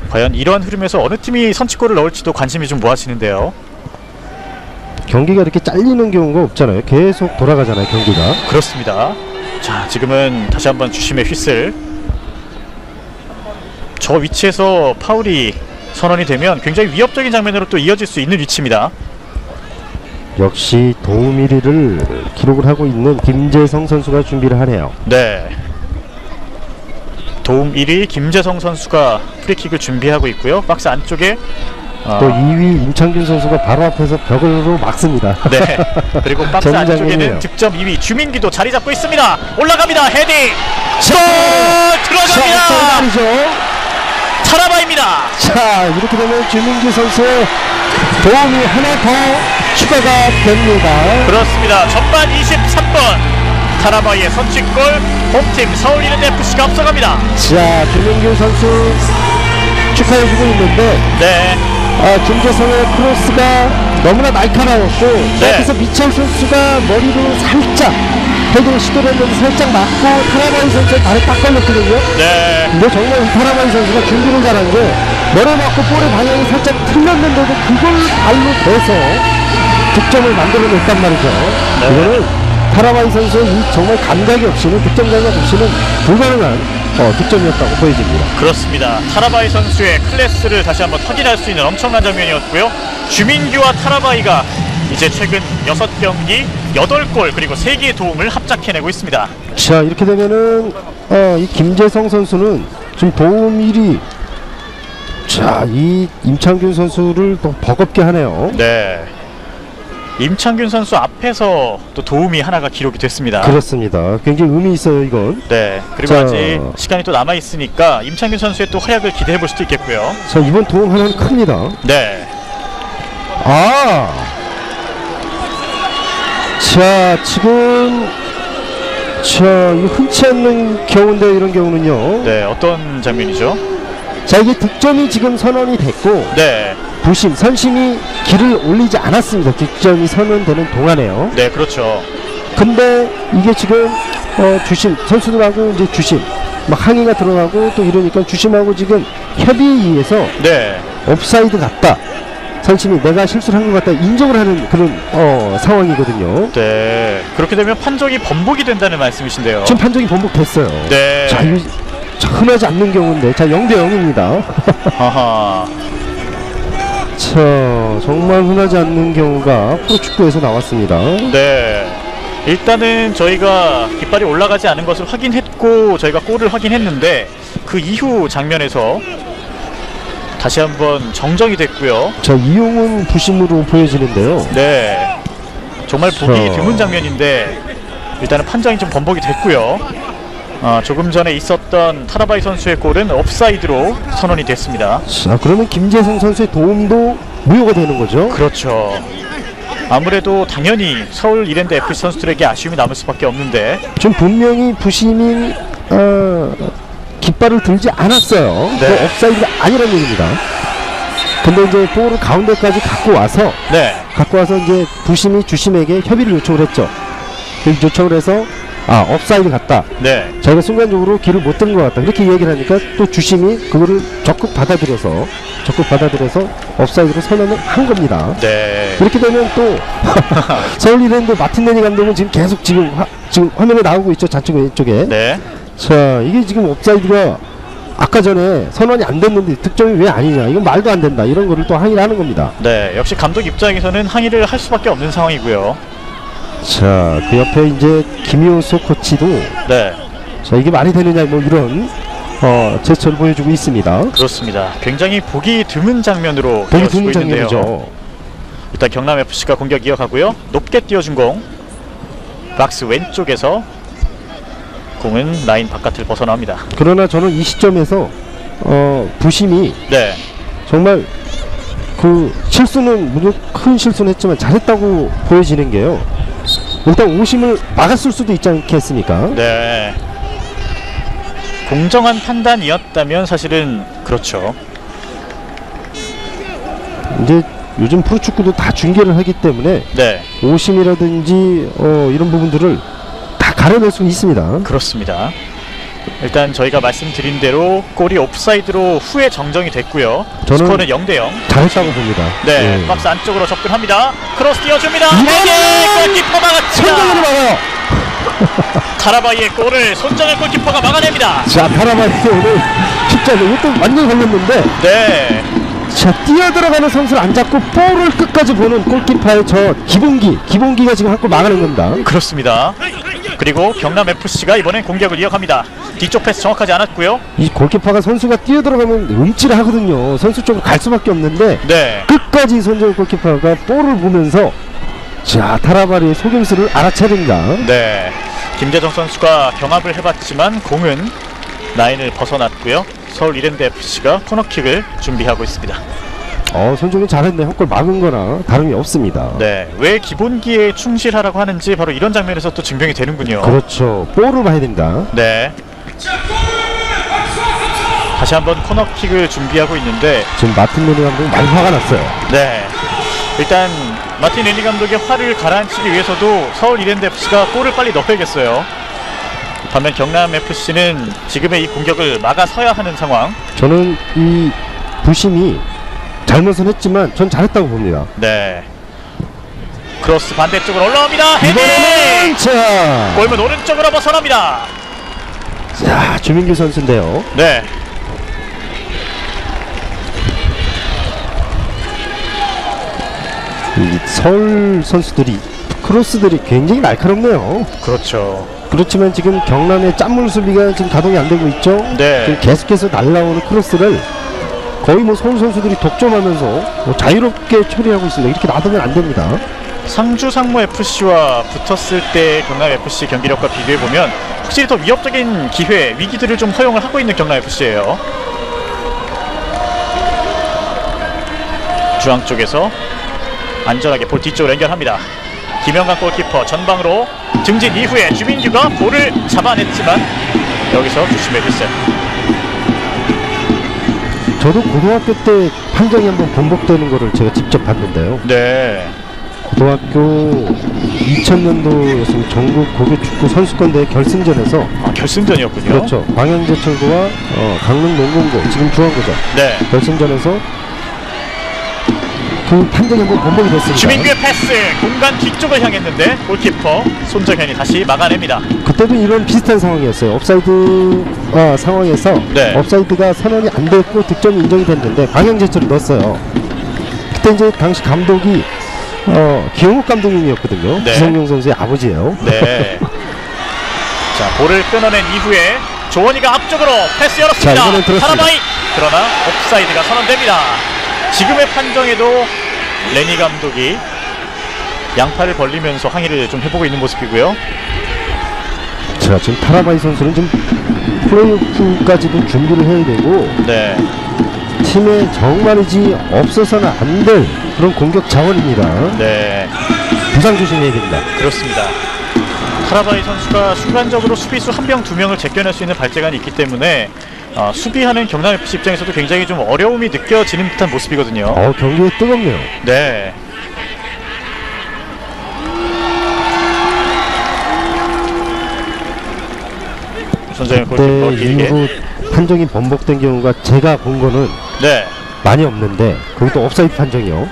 과연 이러한 흐름에서 어느 팀이 선취골을 넣을지도 관심이 좀 모아지는데요. 경기가 이렇게 잘리는 경우가 없잖아요. 계속 돌아가잖아요, 경기가. 그렇습니다. 자, 지금은 다시 한번 주심의 휘슬. 저 위치에서 파울이 선언이 되면 굉장히 위협적인 장면으로 또 이어질 수 있는 위치입니다. 역시 도움 1위를 기록을 하고 있는 김재성 선수가 준비를 하네요. 네. 도움 1위 김재성 선수가 프리킥을 준비하고 있고요. 박스 안쪽에 또 2위 임창균 선수가 바로 앞에서 벽으로 막습니다. 네. 그리고 박스 안쪽에는 득점 2위 주민기도 자리 잡고 있습니다. 올라갑니다. 헤딩. 들어갑니다. 타라바입니다. 자, 이렇게 되면 주민기 선수의 도움이 하나 더 추가가 됩니다. 그렇습니다. 전반 23분 타라바이의 선취골, 홈팀 서울 이랜드 FC가 앞서갑니다. 자, 주민규 선수 축하해주고 있는데 네. 김재성의 크로스가 너무나 날카로웠고 여기서 미첼 선수가 머리로 살짝 헤딩 시도를 했는데 살짝 맞고 타라바이 선수의 발에 딱 걸렸거든요. 네. 근데 정말 이 타라바이 선수가 준비를 잘한 게 머리 맞고 볼의 방향이 살짝 틀렸는데도 그걸 발로 대서 득점을 만들어냈단 말이죠. 네. 이거는 타라바이 선수의 이 정말 감각이 없이는 득점 감각 없이는 불가능한 득점이었다고 보여집니다. 그렇습니다. 타라바이 선수의 클래스를 다시 한번 확인할 수 있는 엄청난 장면이었고요. 주민규와 타라바이가 이제 최근 6경기 8골 그리고 3개의 도움을 합작해내고 있습니다. 자, 이렇게 되면은 이 김재성 선수는 지금 도움 1위. 자, 이 임창균 선수를 또 버겁게 하네요. 네. 임창균 선수 앞에서 또 도움이 하나가 기록이 됐습니다. 그렇습니다. 굉장히 의미 있어요, 이건. 네. 그리고 아직 시간이 또 남아 있으니까 임창균 선수의 또 활약을 기대해 볼 수도 있겠고요. 자, 이번 도움 하나는 큽니다. 네. 자, 지금 이 흔치 않는 경우인데 이런 경우는요. 네, 어떤 장면이죠? 자, 이게 득점이 지금 선언이 됐고 네. 부심, 선심이 길을 올리지 않았습니다. 득점이 선언되는 동안에요. 네, 그렇죠. 근데 이게 지금 주심 선수들하고 이제 주심 막 항의가 들어가고 또 이러니까 주심하고 지금 협의에 의해서 네. 옵사이드 같다. 선심이 내가 실수를 한 것 같다 인정을 하는 그런 상황이거든요. 네. 그렇게 되면 판정이 번복이 된다는 말씀이신데요. 지금 판정이 번복됐어요. 네. 자, 이거 흔하지 않는 경우인데, 자 0대 0입니다. 아하. 자, 정말 흔하지 않는 경우가 프로축구에서 나왔습니다. 네. 일단은 저희가 깃발이 올라가지 않은 것을 확인했고 저희가 골을 확인했는데 그 이후 장면에서 다시 한번 정정이 됐고요. 자, 이용은 부심으로 보여지는데요. 네. 정말 보기 자. 드문 장면인데 일단은 판정이 좀 번복이 됐고요. 조금 전에 있었던 타라바이 선수의 골은 옵사이드로 선언이 됐습니다. 자, 그러면 김재성 선수의 도움도 무효가 되는 거죠? 그렇죠. 아무래도 당연히 서울 이랜드 FC 선수들에게 아쉬움이 남을 수밖에 없는데 좀 분명히 부심이 깃발을 들지 않았어요. 네. 그 옵사이드가 아니란 얘기입니다. 근데 이제 볼을 가운데까지 갖고 와서 이제 부심이 주심에게 협의를 요청을 했죠. 요청을 해서 옵사이드 같다. 네. 자기가 순간적으로 길을 못 든 것 같다. 이렇게 얘기를 하니까 또 주심이 그거를 적극 받아들여서 옵사이드로 선언을 한 겁니다. 네. 이렇게 되면 또 서울 이랜드 마틴 레니 감독은 지금 계속 지금 화면에 나오고 있죠. 좌측 왼쪽에. 네. 자, 이게 지금 옵사이드가 아까 전에 선언이 안 됐는데 득점이 왜 아니냐, 이건 말도 안 된다, 이런 거를 또 항의를 하는 겁니다. 네. 역시 감독 입장에서는 항의를 할 수밖에 없는 상황이고요. 자, 그 옆에 이제 김효소 코치도 네. 자, 이게 말이 되느냐, 뭐 이런 제스처를 보여주고 있습니다. 그렇습니다. 굉장히 보기 드문 장면으로 보기 이어지고 드문 있는데요. 장면이죠. 일단 경남 FC가 공격 이어가고요. 높게 띄워준 공. 박스 왼쪽에서 공은 라인 바깥을 벗어납니다. 그러나 저는 이 시점에서 부심이 네. 정말 그 실수는 물론 큰 실수는 했지만 잘했다고 보여지는 게요. 일단 오심을 막았을 수도 있지 않겠습니까? 네. 공정한 판단이었다면 사실은 그렇죠. 이제 요즘 프로축구도 다 중계를 하기 때문에 네. 오심이라든지 이런 부분들을 다 가려낼 수는 있습니다. 그렇습니다. 일단 저희가 말씀드린 대로 골이 옵사이드로 후에 정정이 됐고요. 저는 스코어는 0대0. 잘했다고 봅니다. 네. 예. 박스 안쪽으로 접근합니다. 크로스 띄워줍니다. 이거는 골키퍼 손정을 막았습니다. 막아요. 타라바이의 골을 손정일 골키퍼가 막아냅니다. 자, 타라바이 오늘 쉽지 않네. 이것도 완전히 걸렸는데, 네. 자, 뛰어들어가는 선수를 안 잡고 볼을 끝까지 보는 골키퍼의 저 기본기가 지금 한 골 막아낸 겁니다. 그렇습니다. 그리고 경남 FC가 이번엔 공격을 이어갑니다. 뒤쪽 패스 정확하지 않았고요. 이 골키퍼가 선수가 뛰어들어가면 움찔을 하거든요. 선수 쪽으로 갈 수밖에 없는데 네. 끝까지 손정일 골키퍼가 볼을 보면서 자, 타라바리의 속임수를 알아차립니다. 네. 김재정 선수가 경합을 해봤지만 공은 라인을 벗어났고요. 서울 이랜드 FC가 코너킥을 준비하고 있습니다. 손정일 잘했네. 한 골 막은 거나 다름이 없습니다. 네. 왜 기본기에 충실하라고 하는지 바로 이런 장면에서 또 증명이 되는군요. 그렇죠. 볼을 봐야 됩니다. 네. 다시 한번 코너킥을 준비하고 있는데 지금 마틴 레니 감독이 많이 화가 났어요. 네. 일단 마틴 레니 감독의 화를 가라앉히기 위해서도 서울 이랜드 FC가 골을 빨리 넣어야겠어요. 반면 경남 FC는 지금의 이 공격을 막아서야 하는 상황. 저는 이 부심이 잘못은 했지만 전 잘했다고 봅니다. 네. 크로스 반대쪽으로 올라옵니다. 이번에는 헤딩! 자, 골문 오른쪽으로 벗어납니다. 자, 주민규 선수인데요. 네. 이 서울 선수들이 크로스들이 굉장히 날카롭네요. 그렇죠. 그렇지만 지금 경남의 짠물 수비가 지금 가동이 안 되고 있죠. 네. 지금 계속해서 날라오는 크로스를 거의 뭐 서울 선수들이 독점하면서 자유롭게 처리하고 있습니다. 이렇게 놔두면 안 됩니다. 상주 상무 FC와 붙었을 때 경남 FC 경기력과 비교해 보면 확실히 더 위협적인 기회, 위기들을 좀 허용을 하고 있는 경남 FC예요. 중앙 쪽에서 안전하게 볼 뒤쪽으로 연결합니다. 김영관 골키퍼 전방으로 증진 이후에 주민규가 볼을 잡아냈지만 여기서 주심의 휘슬. 저도 고등학교 때 판정이 한번 번복되는 거를 제가 직접 봤는데요. 네. 고등학교 2000년도였습니다. 전국 고교축구 선수권대회 결승전에서 결승전이었군요. 그렇죠. 광양제철고와 강릉 농공고, 지금 중앙고죠. 네. 결승전에서 그 판정이 한번 번복이 됐습니다. 주민규의 패스 공간 뒤쪽을 향했는데 골키퍼 손정현이 다시 막아냅니다. 그때도 이런 비슷한 상황이었어요. 옵사이드 상황에서 네. 옵사이드가 선언이 안 됐고 득점이 인정이 됐는데 방향 제초를 넣었어요. 그때 이제 당시 감독이 기영욱 감독님이었거든요. 네. 기성용 선수의 아버지예요. 네. 자, 볼을 끊어낸 이후에 조원이가 앞쪽으로 패스 열었습니다. 자, 이번엔 들었습니다. 타라바이. 그러나 옵사이드가 선언됩니다. 지금의 판정에도 레니 감독이 양팔을 벌리면서 항의를 좀 해보고 있는 모습이고요. 자, 지금 타라바이 선수는 좀 플레이오프까지도 준비를 해야 되고 네. 팀에 정말이지 없어서는 안 될 그런 공격 자원입니다. 네. 부상 조심해야 됩니다. 그렇습니다. 타라바이 선수가 순간적으로 수비수 1명, 2명을 제껴낼 수 있는 발재간이 있기 때문에 수비하는 경남FC 입장에서도 굉장히 좀 어려움이 느껴지는 듯한 모습이거든요. 경기가 뜨겁네요. 네. 손정현 골키퍼 그때 길게. 이후 판정이 번복된 경우가 제가 본 거는 네. 많이 없는데 그것도 옵사이드 판정이요.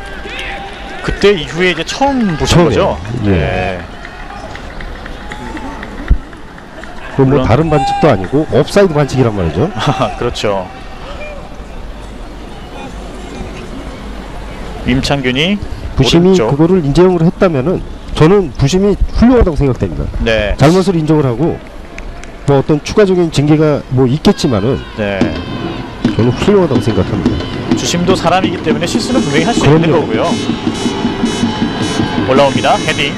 그때 이후에 이제 처음 보신 처음이에요. 거죠? 예. 네. 그뭐 물론- 다른 반칙도 아니고 옵사이드 반칙이란 말이죠. 그렇죠. 임창균이 부심이 오른쪽. 그거를 인정을 했다면은 저는 부심이 훌륭하다고 생각됩니다. 네. 잘못을 인정을 하고 뭐 어떤 추가적인 징계가 뭐 있겠지만은 네. 저는 훌륭하다고 생각합니다. 주심도 사람이기 때문에 실수는 분명히 할 수 있는 그럼요. 거고요. 올라옵니다. 헤딩.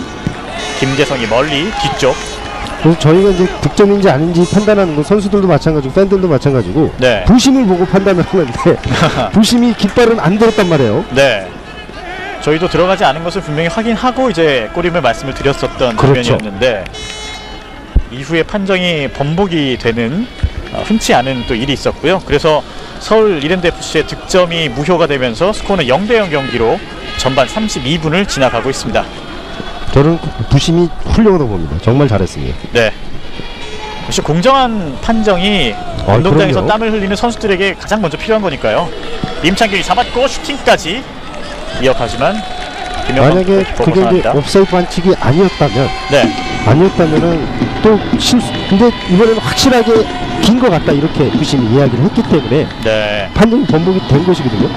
김재성이 멀리 뒤쪽. 그래서 저희가 이제 득점인지 아닌지 판단하는 건 선수들도 마찬가지고 팬들도 마찬가지고 네. 부심을 보고 판단을 하는데 부심이 깃발은 안 들었단 말이에요. 네. 저희도 들어가지 않은 것을 분명히 확인하고 이제 꼬림을 말씀을 드렸었던 그렇죠. 장면이었는데 이후에 판정이 번복이 되는 흔치 않은 또 일이 있었고요. 그래서 서울 이랜드FC의 득점이 무효가 되면서 스코어는 0대0 경기로 전반 32분을 지나가고 있습니다. 저는 부심이 훌륭하다고 봅니다. 정말 잘했습니다. 네. 역시 공정한 판정이 운동장에서 그럼요. 땀을 흘리는 선수들에게 가장 먼저 필요한 거니까요. 임창균이 잡았고 슈팅까지 이어가지만 김영환 만약에 골키퍼 그게 이제 벗어납니다. 옵사이드 반칙이 아니었다면 네. 또 실수. 근데 이번에는 확실하게 긴 것 같다 이렇게 부심이 이야기를 했기 때문에 네. 판정이 번복이 된 것이거든요.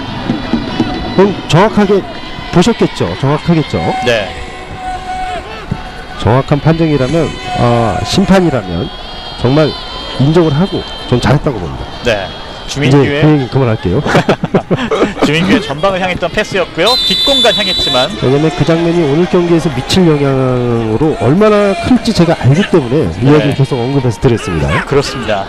그럼 정확하게 보셨겠죠. 정확하겠죠. 네. 정확한 판정이라면 심판이라면 정말 인정을 하고 전 잘했다고 봅니다. 네. 이제 주민규의 그 얘기 그만할게요. 주민규의 전방을 향했던 패스였고요. 뒷공간 향했지만 왜냐면 그 장면이 오늘 경기에서 미칠 영향으로 얼마나 클지 제가 알기 때문에 이 이야기를 계속 언급해서 드렸습니다. 그렇습니다.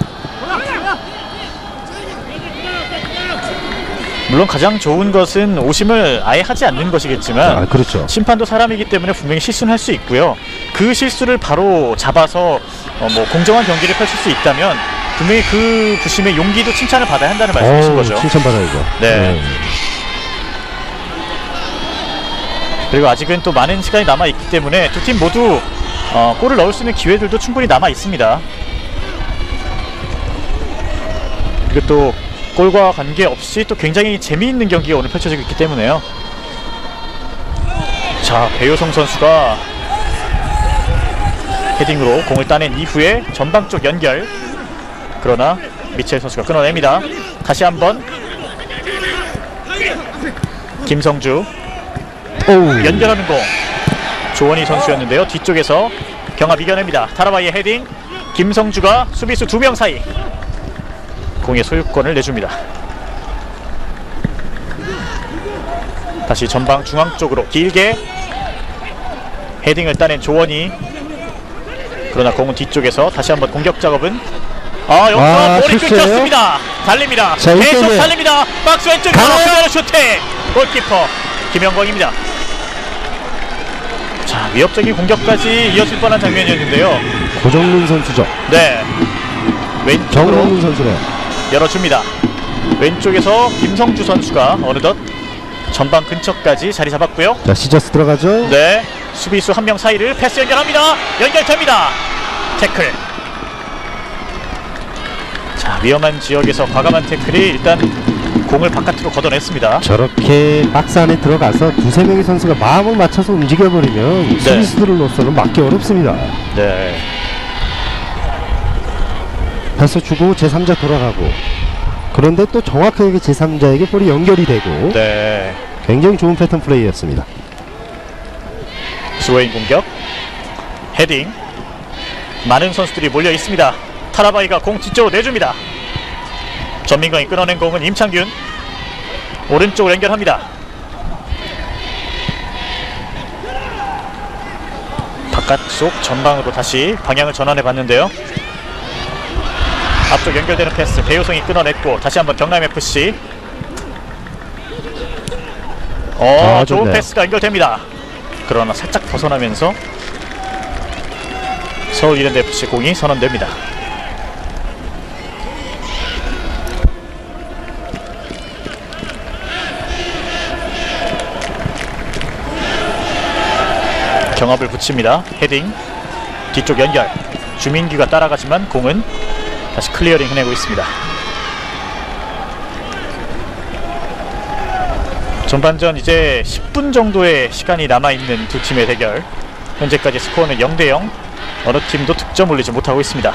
물론 가장 좋은 것은 오심을 아예 하지 않는 것이겠지만 그렇죠. 심판도 사람이기 때문에 분명히 실수는 할 수 있고요. 그 실수를 바로 잡아서 뭐 공정한 경기를 펼칠 수 있다면 분명히 그 부심의 용기도 칭찬을 받아야 한다는 말씀이신 거죠. 칭찬받아야죠. 네. 그리고 아직은 또 많은 시간이 남아 있기 때문에 두 팀 모두 골을 넣을 수 있는 기회들도 충분히 남아 있습니다. 그리고 또 골과 관계없이 또 굉장히 재미있는 경기가 오늘 펼쳐지고 있기 때문에요. 자, 배효성 선수가 헤딩으로 공을 따낸 이후에 전방 쪽 연결. 그러나 미첼 선수가 끊어냅니다. 다시 한번 김성주 연결하는 공. 조원희 선수였는데요. 뒤쪽에서 경합 이겨냅니다. 타라바이의 헤딩. 김성주가 수비수 2명 사이 공의 소유권을 내줍니다. 다시 전방 중앙 쪽으로 길게 헤딩을 따낸 조원희. 그러나 공은 뒤쪽에서 다시 한번 공격 작업은 여기서 볼이 실수예요? 끊겼습니다. 달립니다. 자, 계속 이때는 달립니다. 박스 왼쪽 바로 슈팅. 골키퍼 김영광입니다. 자, 위협적인 공격까지 이어질 뻔한 장면이었는데요. 고정민 선수죠. 네, 왼쪽으로 정성민 선수네. 열어줍니다. 왼쪽에서 김성주 선수가 어느덧 전방 근처까지 자리 잡았고요. 자, 시저스 들어가죠. 네, 수비수 1명 사이를 패스 연결합니다. 연결됩니다. 태클. 자, 위험한 지역에서 과감한 태클이 일단 공을 바깥으로 걷어냈습니다. 저렇게 박스 안에 들어가서 두세 명의 선수가 마음을 맞춰서 움직여버리면 수비수들로서는 막기 어렵습니다. 네. 패스 주고 제3자 돌아가고, 그런데 또 정확하게 제3자에게 볼이 연결이 되고, 네. 굉장히 좋은 패턴 플레이였습니다. 스웨인 공격, 헤딩. 많은 선수들이 몰려 있습니다. 타라바이가 공 뒤쪽으로 내줍니다. 전민광이 끊어낸 공은 임창균, 오른쪽으로 연결합니다. 바깥쪽 전방으로 다시 방향을 전환해 봤는데요. 앞쪽 연결되는 패스 배효성이 끊어냈고, 다시 한번 경남FC. 좋은 좋네요. 패스가 연결됩니다. 그러나 살짝 벗어나면서 서울 이랜드FC 공이 선언됩니다. 경합을 붙입니다. 헤딩, 뒤쪽 연결. 주민규가 따라가지만 공은 다시 클리어링 해내고 있습니다. 전반전 이제 10분 정도의 시간이 남아있는 두 팀의 대결. 현재까지 스코어는 0대0. 어느 팀도 득점 올리지 못하고 있습니다.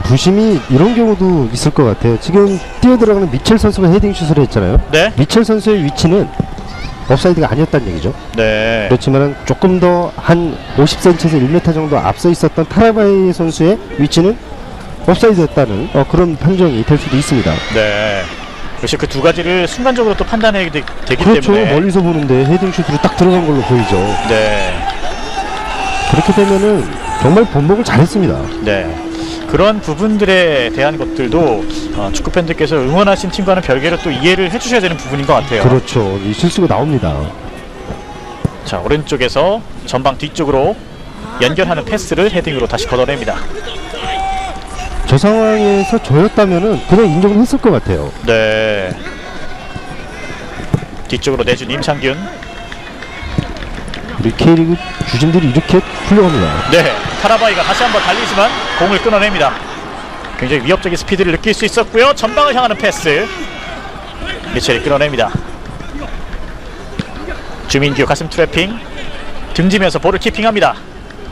부심이 이런 경우도 있을 것 같아요. 지금 뛰어들어가는 미첼 선수가 헤딩 슛을 했잖아요. 네. 미첼 선수의 위치는 옵사이드가 아니었다는 얘기죠. 네. 그렇지만 조금 더 한 50cm에서 1m 정도 앞서 있었던 타라바이 선수의 위치는 옵사이드였다는 그런 판정이 될 수도 있습니다. 네. 역시 그 두 가지를 순간적으로 또 판단해야 되기 그렇죠. 때문에. 멀리서 보는데 헤딩 슛으로 딱 들어간 걸로 보이죠. 네. 그렇게 되면은 정말 번복을 잘했습니다. 네. 그런 부분들에 대한 것들도 축구 팬들께서 응원하신 팀과는 별개로 또 이해를 해주셔야 되는 부분인 것 같아요. 그렇죠. 이 실수가 나옵니다. 자, 오른쪽에서 전방 뒤쪽으로 연결하는 패스를 헤딩으로 다시 걷어냅니다. 저 상황에서 저였다면은 그냥 인정을 했을 것 같아요. 네. 뒤쪽으로 내준 임창균. 우리 K리그 주진들이 이렇게 훌륭합니다. 네. 타라바이가 다시 한번 달리지만 공을 끊어냅니다. 굉장히 위협적인 스피드를 느낄 수 있었고요. 전방을 향하는 패스. 미첼이 끊어냅니다. 주민규 가슴 트래핑. 등지면서 볼을 키핑합니다.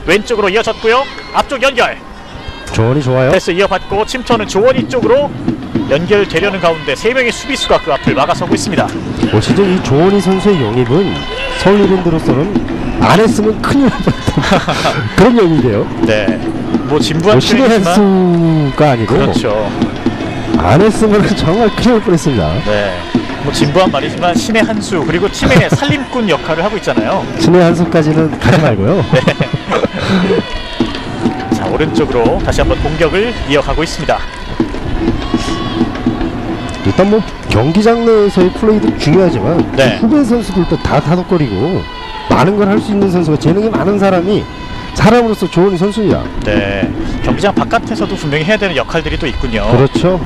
왼쪽으로 이어졌고요. 앞쪽 연결. 조언이 좋아요. 패스 이어받고 침투하는 조원희 쪽으로 연결되려는 가운데 세 명의 수비수가 그 앞을 막아서고 있습니다. 올 시즌 이 조원희 선수의 영입은 서울 이랜드로서는 안 했으면 큰일 날 뻔했다. 그런 영입이에요. 네. 뭐 진부한 신의 한 표현이지만 수가 아니고 그렇죠. 안 했으면 정말 큰일 날 뻔했습니다. 네. 뭐 진부한 말이지만 신의 한 수, 그리고 팀의 살림꾼 역할을 하고 있잖아요. 신의 한 수까지는 가지 말고요. 네. 자, 오른쪽으로 다시 한번 공격을 이어가고 있습니다. 일단 뭐 경기장 내에서의 플레이도 중요하지만 네. 후배 선수들도 다 다독거리고 많은 걸 할 수 있는 선수가, 재능이 많은 사람이 사람으로서 좋은 선수입니다. 네. 경기장 바깥에서도 분명히 해야 되는 역할들이 또 있군요. 그렇죠.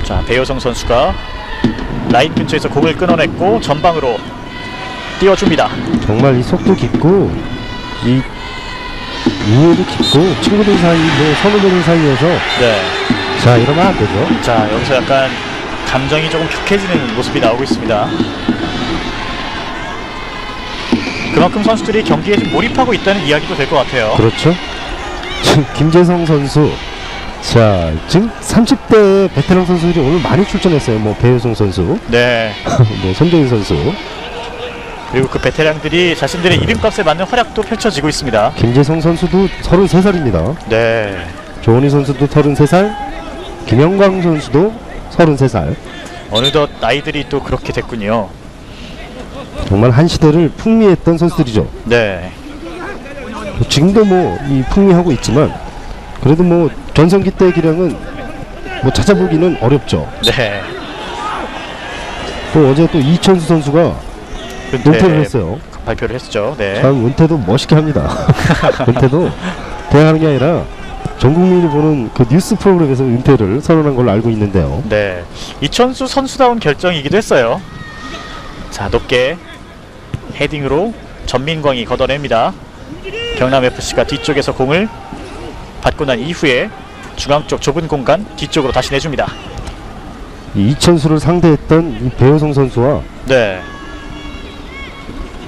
자, 배효성 선수가 라인 근처에서 공을 끊어냈고 전방으로 띄워줍니다. 정말 이 속도 깊고 이 이해도 깊고 친구들 사이, 뭐 선후배들 사이에서 네. 자, 이러면 안 되죠. 자, 여기서 약간 감정이 조금 격해지는 모습이 나오고 있습니다. 그만큼 선수들이 경기에 좀 몰입하고 있다는 이야기도 될 것 같아요. 그렇죠. 지금 김재성 선수, 자, 지금 30대 베테랑 선수들이 오늘 많이 출전했어요. 뭐 배효성 선수, 네. 뭐 손정인 선수, 그리고 그 베테랑들이 자신들의 이름값에 맞는 활약도 펼쳐지고 있습니다. 김재성 선수도 33살입니다. 네. 조원희 선수도 33살, 김영광 선수도 33살. 어느덧 나이들이 또 그렇게 됐군요. 정말 한 시대를 풍미했던 선수들이죠. 네. 지금도 뭐 이 풍미하고 있지만 그래도 뭐 전성기 때 기량은 뭐 찾아보기는 어렵죠. 네. 또 어제 또 이천수 선수가 은퇴를 했어요. 발표를 했죠. 네. 참 은퇴도 멋있게 합니다. 은퇴도 그냥 하는 게 아니라 전 국민이 보는 그 뉴스 프로그램에서 은퇴를 선언한 걸로 알고 있는데요. 네. 이천수 선수다운 결정이기도 했어요. 자, 높게 헤딩으로 전민광이 걷어냅니다. 경남FC가 뒤쪽에서 공을 받고 난 이후에 중앙 쪽 좁은 공간 뒤쪽으로 다시 내줍니다. 이 이천수를 상대했던 이 배효성 선수와 네.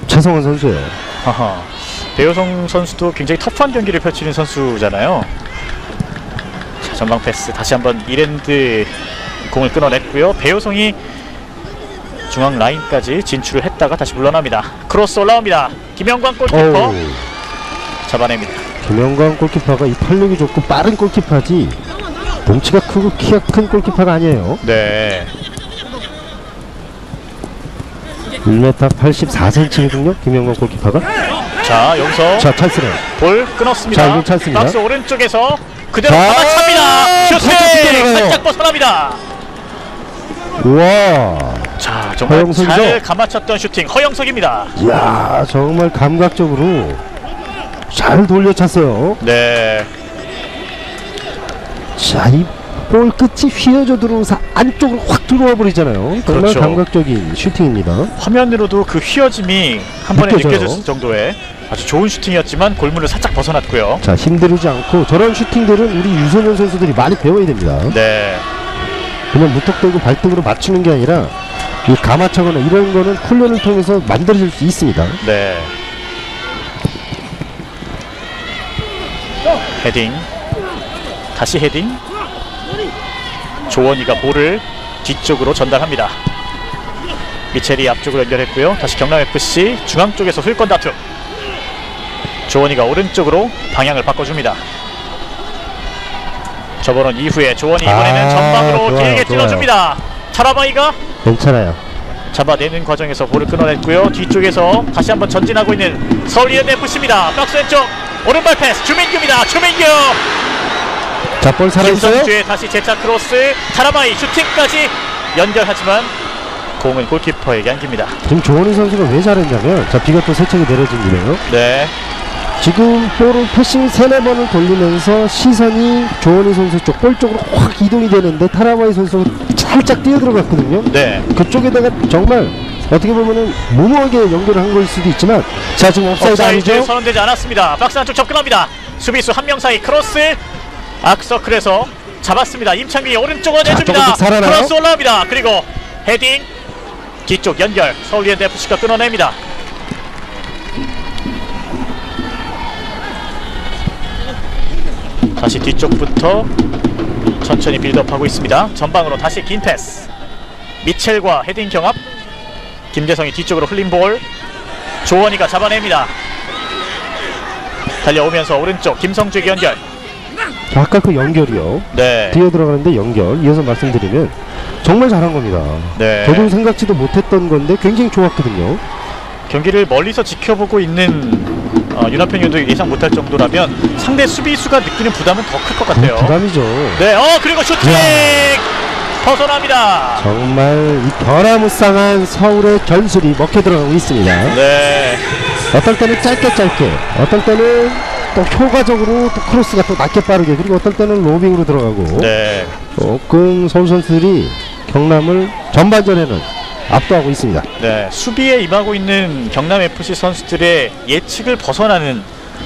최성원 선수예요. 하하. 배효성 선수도 굉장히 터프한 경기를 펼치는 선수잖아요. 자, 전방 패스 다시 한번 이랜드 공을 끊어냈고요. 배효성이 중앙 라인까지 진출을 했다가 다시 물러납니다. 크로스 올라옵니다. 김영광 골키퍼 어우, 잡아냅니다. 김영광 골키퍼가 이 탄력이 좋고 빠른 골키퍼지 덩치가 크고 키가 큰 골키퍼가 아니에요. 네. 1m 84cm거든요. 김영광 골키퍼가. 자, 여기서 자, 찰스네. 볼 끊었습니다. 자, 이거 찼습니다. 박스 오른쪽에서 그대로 자, 받아찹니다. 슈팅! 살짝 빗나가요. 살짝 벗어납니다. 우와. 자, 정말 허영석이죠? 잘 감아쳤던 슈팅 허영석입니다. 이야, 정말 감각적으로 잘 돌려찼어요. 네. 자, 이 볼 끝이 휘어져 들어오면서 안쪽으로 확 들어와 버리잖아요. 정말 그렇죠. 감각적인 슈팅입니다. 화면으로도 그 휘어짐이 한 번에 느껴져요. 느껴질 정도의 아주 좋은 슈팅이었지만 골문을 살짝 벗어났고요. 자, 힘들지 않고 저런 슈팅들은 우리 유소년 선수들이 많이 배워야 됩니다. 네. 그냥 무턱대고 발등으로 맞추는 게 아니라 이 감아차거나 이런 거는 훈련을 통해서 만들어질 수 있습니다. 네. 헤딩. 다시 헤딩. 조원이가 볼을 뒤쪽으로 전달합니다. 미첼이 앞쪽으로 연결했고요. 다시 경남FC 중앙 쪽에서 소유권 다툼. 조원이가 오른쪽으로 방향을 바꿔줍니다. 접어놓은 이후에 조원이 이번에는 전방으로 좋아요, 길게 좋아요. 찔러줍니다. 차라바이가 괜찮아요. 잡아내는 과정에서 볼을 끊어냈고요. 뒤쪽에서 다시 한번 전진하고 있는 서울 ENFC입니다. 박스 왼쪽 오른발 패스 주민규입니다. 주민규 자, 볼 살아있어요? 김성주의 다시 재차 크로스 타라바이 슈팅까지 연결하지만 공은 골키퍼에게 안깁니다. 지금 조원희 선수가 왜 잘했냐면, 자, 비가 또 세척이 내려진대요. 네. 지금 볼을 패싱 3-4번을 돌리면서 시선이 조원희 선수 쪽 볼 쪽으로 확 이동이 되는데 타라바이 선수가 살짝 뛰어들어갔거든요. 네. 그쪽에다가 정말 어떻게 보면은 무모하게 연결을 한 걸 수도 있지만, 자, 지금 옵사이드 업사이드 아니죠? 선언되지 않았습니다. 박스 안쪽 접근합니다. 수비수 한 명 사이 크로스 아크서클에서 잡았습니다. 임창빈이 오른쪽으로 내줍니다. 조금씩 살아나요? 크로스 올라옵니다. 그리고 헤딩 뒤쪽 연결 서울 ENFC가 끊어냅니다. 다시 뒤쪽부터 천천히 빌드업하고 있습니다. 전방으로 다시 긴 패스 미첼과 헤딩 경합. 김재성이 뒤쪽으로 흘린 볼 조원이가 잡아냅니다. 달려오면서 오른쪽 김성주에게 연결. 아까 그 연결이요. 네. 뛰어 들어가는데 연결. 이어서 말씀드리면 정말 잘한 겁니다. 네. 저도 생각지도 못했던 건데 굉장히 좋았거든요. 경기를 멀리서 지켜보고 있는 윤하평 위원도 예상 못할 정도라면 상대 수비수가 느끼는 부담은 더 클 것 같아요. 부담이죠. 네. 그리고 슈팅 벗어납니다. 정말 이 변화무쌍한 서울의 전술이 먹혀 들어가고 있습니다. 네. 어떨 때는 짧게 어떨 때는 또 효과적으로 또 크로스가 또 낮게 빠르게, 그리고 어떨 때는 로빙으로 들어가고. 네. 조금 서울 선수들이 경남을 전반전에는 압도하고 있습니다. 네. 수비에 임하고 있는 경남FC 선수들의 예측을 벗어나는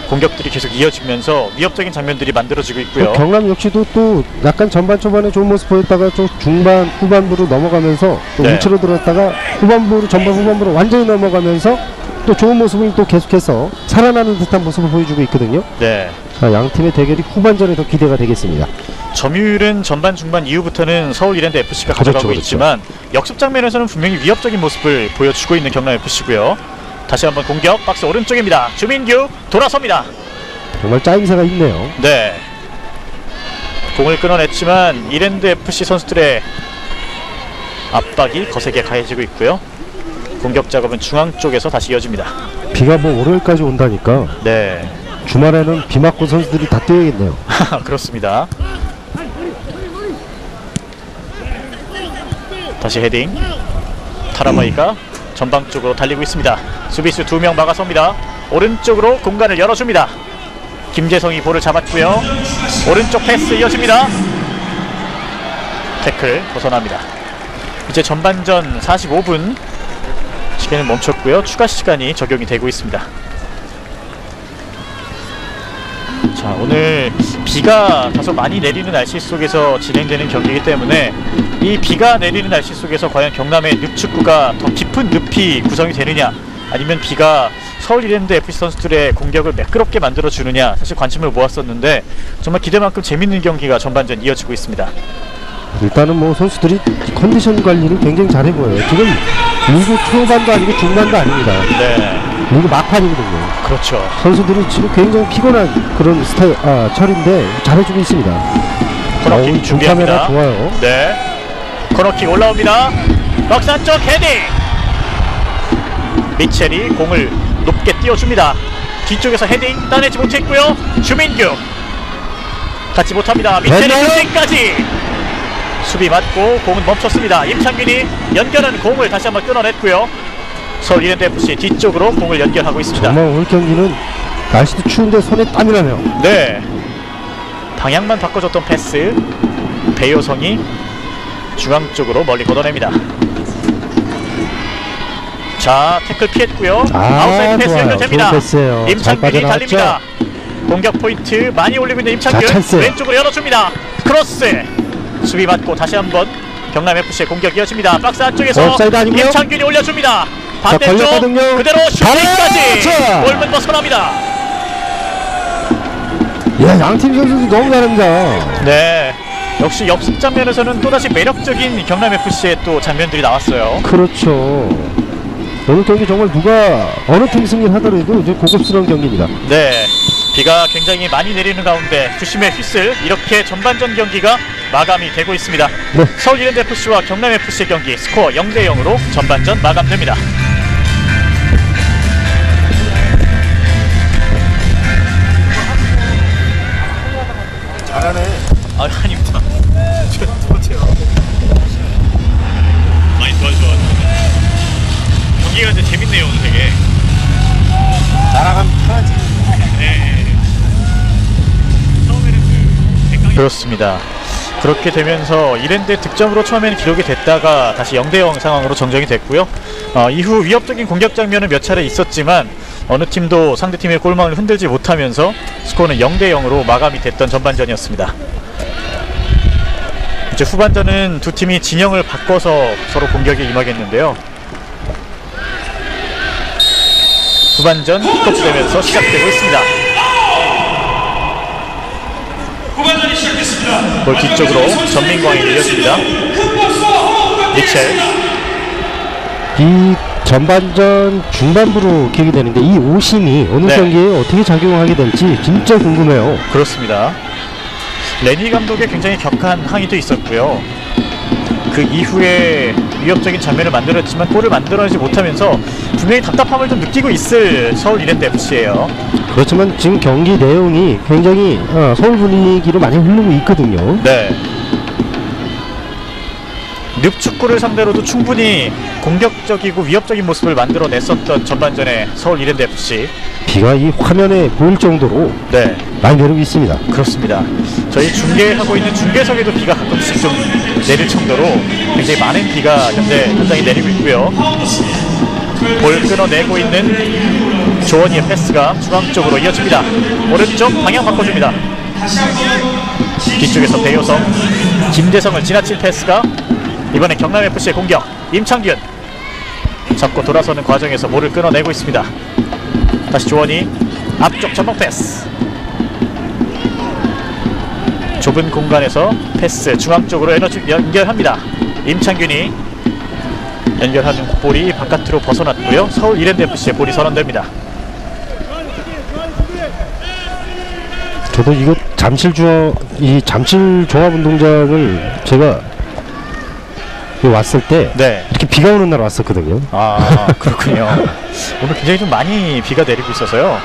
공격들이 계속 이어지면서 위협적인 장면들이 만들어지고 있고요. 경남 역시도 또 약간 전반 초반에 좋은 모습 보였다가 좀 중반 후반부로 넘어가면서 또 네. 우측으로 들었다가 전반 후반부로 완전히 넘어가면서 또 좋은 모습을 또 계속해서 살아나는 듯한 모습을 보여주고 있거든요. 네. 자, 양 팀의 대결이 후반전에 더 기대가 되겠습니다. 점유율은 전반 중반 이후부터는 서울 ENFC가 가져가고 그렇죠. 있지만 역습 장면에서는 분명히 위협적인 모습을 보여주고 있는 경남FC고요. 다시 한번 공격 박스 오른쪽입니다. 주민규 돌아섭니다. 정말 짜임새가 있네요. 네. 공을 끊어냈지만 이랜드FC 선수들의 압박이 거세게 가해지고 있고요. 공격 작업은 중앙 쪽에서 다시 이어집니다. 비가 뭐 월요일까지 온다니까 네. 주말에는 비 맞고 선수들이 다 뛰어야겠네요. 그렇습니다. 다시 헤딩. 타라바이가 전방 쪽으로 달리고 있습니다. 수비수 2명 막아섭니다. 오른쪽으로 공간을 열어줍니다. 김재성이 볼을 잡았고요. 오른쪽 패스 이어집니다. 태클 벗어납니다. 이제 전반전 45분 시간은 멈췄고요. 추가 시간이 적용이 되고 있습니다. 자, 오늘 비가 다소 많이 내리는 날씨 속에서 진행되는 경기이기 때문에 이 비가 내리는 날씨 속에서 과연 경남의 늪축구가 더 깊은 늪이 구성이 되느냐, 아니면 비가 서울 이랜드 FC 선수들의 공격을 매끄럽게 만들어주느냐, 사실 관심을 모았었는데 정말 기대만큼 재밌는 경기가 전반전 이어지고 있습니다. 일단은 뭐 선수들이 컨디션 관리를 굉장히 잘해 보여요. 지금 리그 초반도 아니고 중반도 아닙니다. 네, 리그 막판이거든요. 그렇죠. 선수들이 지금 굉장히 피곤한 그런 철인데 잘해주고 있습니다. 코너킥 준비합니다. 중카메라 좋아요. 네, 코너킥 올라옵니다. 박스 안쪽 헤딩. 미첼이 공을 높게 띄워줍니다. 뒤쪽에서 헤딩 따내지 못했고요. 주민규 갖지 못합니다. 미첼이 슈팅까지. 수비 맞고 공은 멈췄습니다. 임창균이 연결한 공을 다시 한번 끊어냈고요. 서울 이랜드 FC 뒤쪽으로 공을 연결하고 있습니다. 정말 오늘 경기는 날씨도 추운데 손에 땀이 나네요. 네, 방향만 바꿔줬던 패스, 배효성이 중앙 쪽으로 멀리 걷어냅니다. 자, 태클 피했고요. 아웃사이드 패스 연결됩니다. 좋은 패스예요. 임창균이 달립니다. 공격 포인트 많이 올리고 있는 임창균. 왼쪽으로 열어줍니다. 크로스. 수비 맞고 다시 한번 경남FC의 공격 이어집니다. 박스 안쪽에서 임창균이 올려줍니다. 반대쪽 그대로 슈팅까지. 골문 벗어납니다. 야, 양팀 선수들 너무 잘합니다. 네, 역시 역습 장면에서는 또다시 매력적인 경남FC의 또 장면들이 나왔어요. 그렇죠. 오늘 경기 정말 누가 어느 팀 승리하더라도 이제 고급스러운 경기입니다. 네, 비가 굉장히 많이 내리는 가운데 주심의 휘슬, 이렇게 전반전 경기가 마감이 되고 있습니다. 네. 서울 이랜드 FC와 경남 FC의 경기 스코어 0대0으로 전반전 마감됩니다. 잘하네. 아닙니다. 많이 도와줘. 경기가 이제 재밌네요, 오늘 되게. 날아가면 편하지. 네. 처음에는 그렇습니다. 그렇게 되면서 이랜드 득점으로 처음에는 기록이 됐다가 다시 0대0 상황으로 정정이 됐고요. 이후 위협적인 공격 장면은 몇 차례 있었지만 어느 팀도 상대팀의 골망을 흔들지 못하면서 스코어는 0대0으로 마감이 됐던 전반전이었습니다. 이제 후반전은 두 팀이 진영을 바꿔서 서로 공격에 임하겠는데요. 후반전 킥오프되면서 시작되고 있습니다. 후반전이 시작됐습니다. 볼 뒤쪽으로 전민광이 밀렸습니다. 미첼. 이 전반전 중반부로 기억이 되는데 이 오심이 오늘 네. 경기에 어떻게 작용하게 될지 진짜 궁금해요. 그렇습니다. 레니 감독의 굉장히 격한 항의도 있었고요. 그 이후에 위협적인 장면을 만들었지만 골을 만들어내지 못하면서 분명히 답답함을 좀 느끼고 있을 서울 이랜드 FC예요. 그렇지만 지금 경기 내용이 굉장히 서울 분위기로 많이 흐르고 있거든요. 네. 늪축구를 상대로도 충분히 공격적이고 위협적인 모습을 만들어냈었던 전반전의 서울 이랜드 FC. 비가 이 화면에 보일 정도로 네, 많이 내리고 있습니다. 그렇습니다. 저희 중계하고 있는 중계석에도 비가 가끔씩 좀 내릴 정도로 굉장히 많은 비가 현장에 내리고 있고요. 볼 끊어내고 있는 조원희의 패스가 중앙 쪽으로 이어집니다. 오른쪽 방향 바꿔줍니다. 뒤쪽에서 배효성, 김대성을 지나친 패스가 이번에 경남FC의 공격. 임창균 잡고 돌아서는 과정에서 볼을 끊어내고 있습니다. 다시 조원희 앞쪽 전방 패스. 좁은 공간에서 패스 중앙 쪽으로 에너지 연결합니다. 임창균이 연결하는 볼이 바깥으로 벗어났고요. 서울 이랜드 FC의 볼이 선언됩니다. 저도 이거 잠실 종합운동장을 제가 왔을 때 네. 이렇게 비가 오는 날 왔었거든요. 아, 그렇군요. 오늘 굉장히 좀 많이 비가 내리고 있어서요.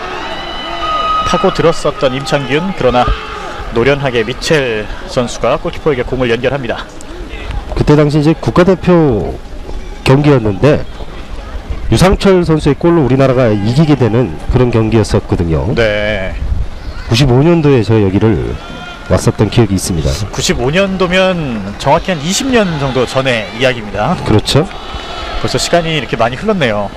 파고 들었었던 임창균, 그러나 노련하게 미첼 선수가 골키퍼에게 공을 연결합니다. 그때 당시 이제 국가대표 경기였는데 유상철 선수의 골로 우리나라가 이기게 되는 그런 경기였었거든요. 네. 95년도에 저 여기를 왔었던 기억이 있습니다. 95년도면 정확히 한 20년 정도 전의 이야기입니다. 그렇죠. 벌써 시간이 이렇게 많이 흘렀네요.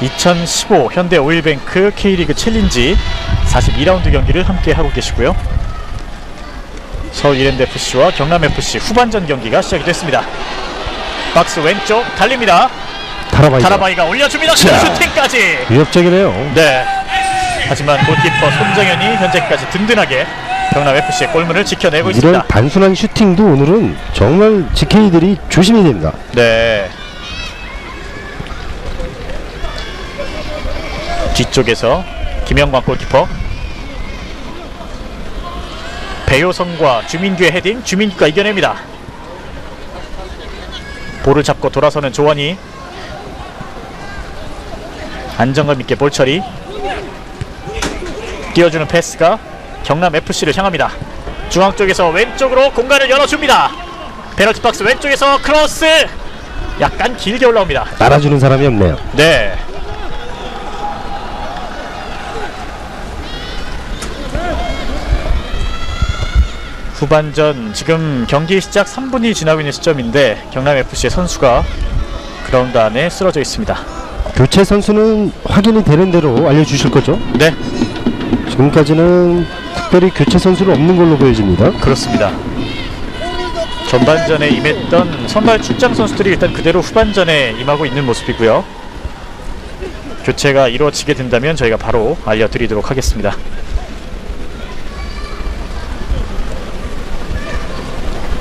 2015 현대 오일뱅크 K리그 챌린지 42라운드 경기를 함께 하고 계시고요. 서울 이랜드FC와 경남FC 후반전 경기가 시작이 됐습니다. 박스 왼쪽 달립니다. 타라바이가 올려줍니다. 슈팅까지. 위협적이네요. 네. 하지만 골키퍼 손정현이 현재까지 든든하게 경남FC의 골문을 지켜내고 이런 있습니다. 단순한 슈팅도 오늘은 정말 GK들이 조심해야 됩니다. 네. 뒤쪽에서 김영광 골키퍼, 배효성과 주민규의 헤딩, 주민규가 이겨냅니다. 볼을 잡고 돌아서는 조원희, 안정감 있게 볼 처리, 띄워주는 패스가 경남FC를 향합니다. 중앙 쪽에서 왼쪽으로 공간을 열어줍니다. 페널티 박스 왼쪽에서 크로스, 약간 길게 올라옵니다. 따라주는 사람이 없네요. 네. 후반전 지금 경기 시작 3분이 지나고 있는 시점인데 경남FC의 선수가 그라운드 안에 쓰러져 있습니다. 교체 선수는 확인이 되는 대로 알려주실 거죠? 네, 지금까지는 특별히 교체 선수는 없는 걸로 보여집니다. 그렇습니다. 전반전에 임했던 선발 출장 선수들이 일단 그대로 후반전에 임하고 있는 모습이고요. 교체가 이루어지게 된다면 저희가 바로 알려드리도록 하겠습니다.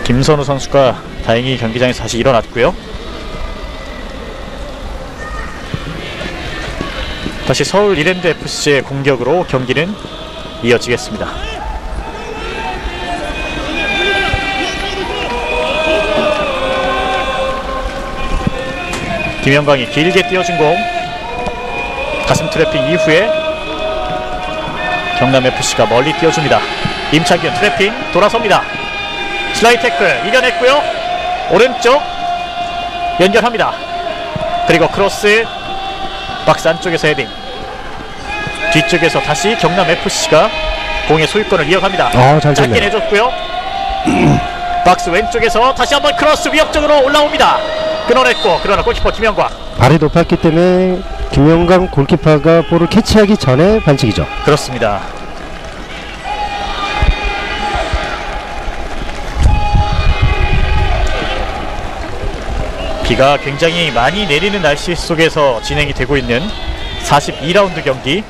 김선우 선수가 다행히 경기장에서 다시 일어났고요. 다시 서울 이랜드FC의 공격으로 경기는 이어지겠습니다. 김영광이 길게 띄워준 공, 가슴 트래핑 이후에 경남FC가 멀리 띄워줍니다. 임창균 트래핑 돌아섭니다. 슬라이드 태클 이겨냈고요. 오른쪽 연결합니다. 그리고 크로스, 박스 안쪽에서 헤딩, 뒤쪽에서 다시 경남FC가 공의 소유권을 이어갑니다. 잘 짧게 됐네요. 내줬고요. 박스 왼쪽에서 다시 한번 크로스 위협적으로 올라옵니다. 끊어냈고, 그러나 골키퍼 김영광, 발이 높았기 때문에 김영광 골키퍼가 볼을 캐치하기 전에 반칙이죠. 그렇습니다. 비가 굉장히 많이 내리는 날씨 속에서 진행이 되고 있는 42라운드 경기,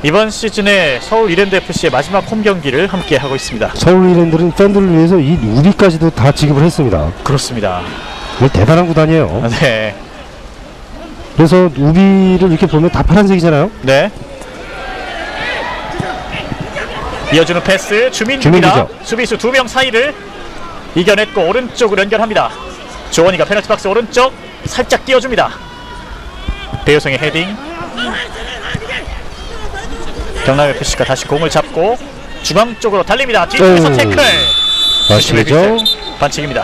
이번 시즌에 서울 이랜드FC의 마지막 홈 경기를 함께 하고 있습니다. 서울 이랜드는 팬들을 위해서 이 우비까지도 다 지급을 했습니다. 그렇습니다. 정말 대단한 구단이에요. 네. 그래서 우비를 이렇게 보면 다 파란색이잖아요. 네. 이어주는 패스 주민규입니다. 주민규죠. 수비수 2명 사이를 이겨냈고 오른쪽으로 연결합니다. 조원희가 페널티 박스 오른쪽 살짝 띄워줍니다. 배효성의 헤딩, 경남FC가 다시 공을 잡고 중앙 쪽으로 달립니다. 뒤쪽에서 태클, 아시죠? 반칙입니다.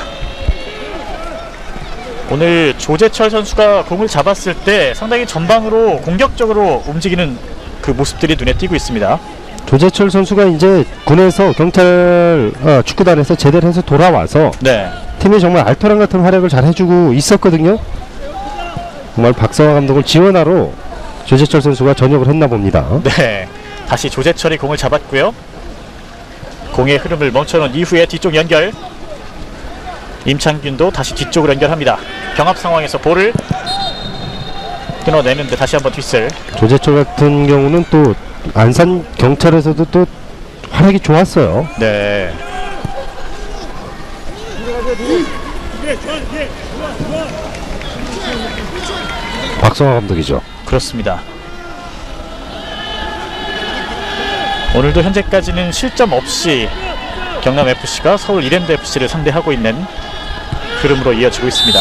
오늘 조재철 선수가 공을 잡았을 때 상당히 전방으로 공격적으로 움직이는 그 모습들이 눈에 띄고 있습니다. 조재철 선수가 이제 군에서 경찰 축구단에서 제대를 해서 돌아와서 네. 팀이 정말 알토란 같은 활약을 잘 해주고 있었거든요. 정말 박성화 감독을 지원하러 조재철 선수가 전역을 했나 봅니다. 네. 다시 조재철이 공을 잡았고요. 공의 흐름을 멈춰놓은 이후에 뒤쪽 연결, 임창균도 다시 뒤쪽으로 연결합니다. 경합 상황에서 볼을 끊어내는데 다시 한번 뒷슬. 조재철 같은 경우는 또 안산 경찰에서도 또 활약이 좋았어요. 네. 박성화 감독이죠. 그렇습니다. 오늘도 현재까지는 실점 없이 경남FC가 서울 이랜드FC를 상대하고 있는 흐름으로 이어지고 있습니다.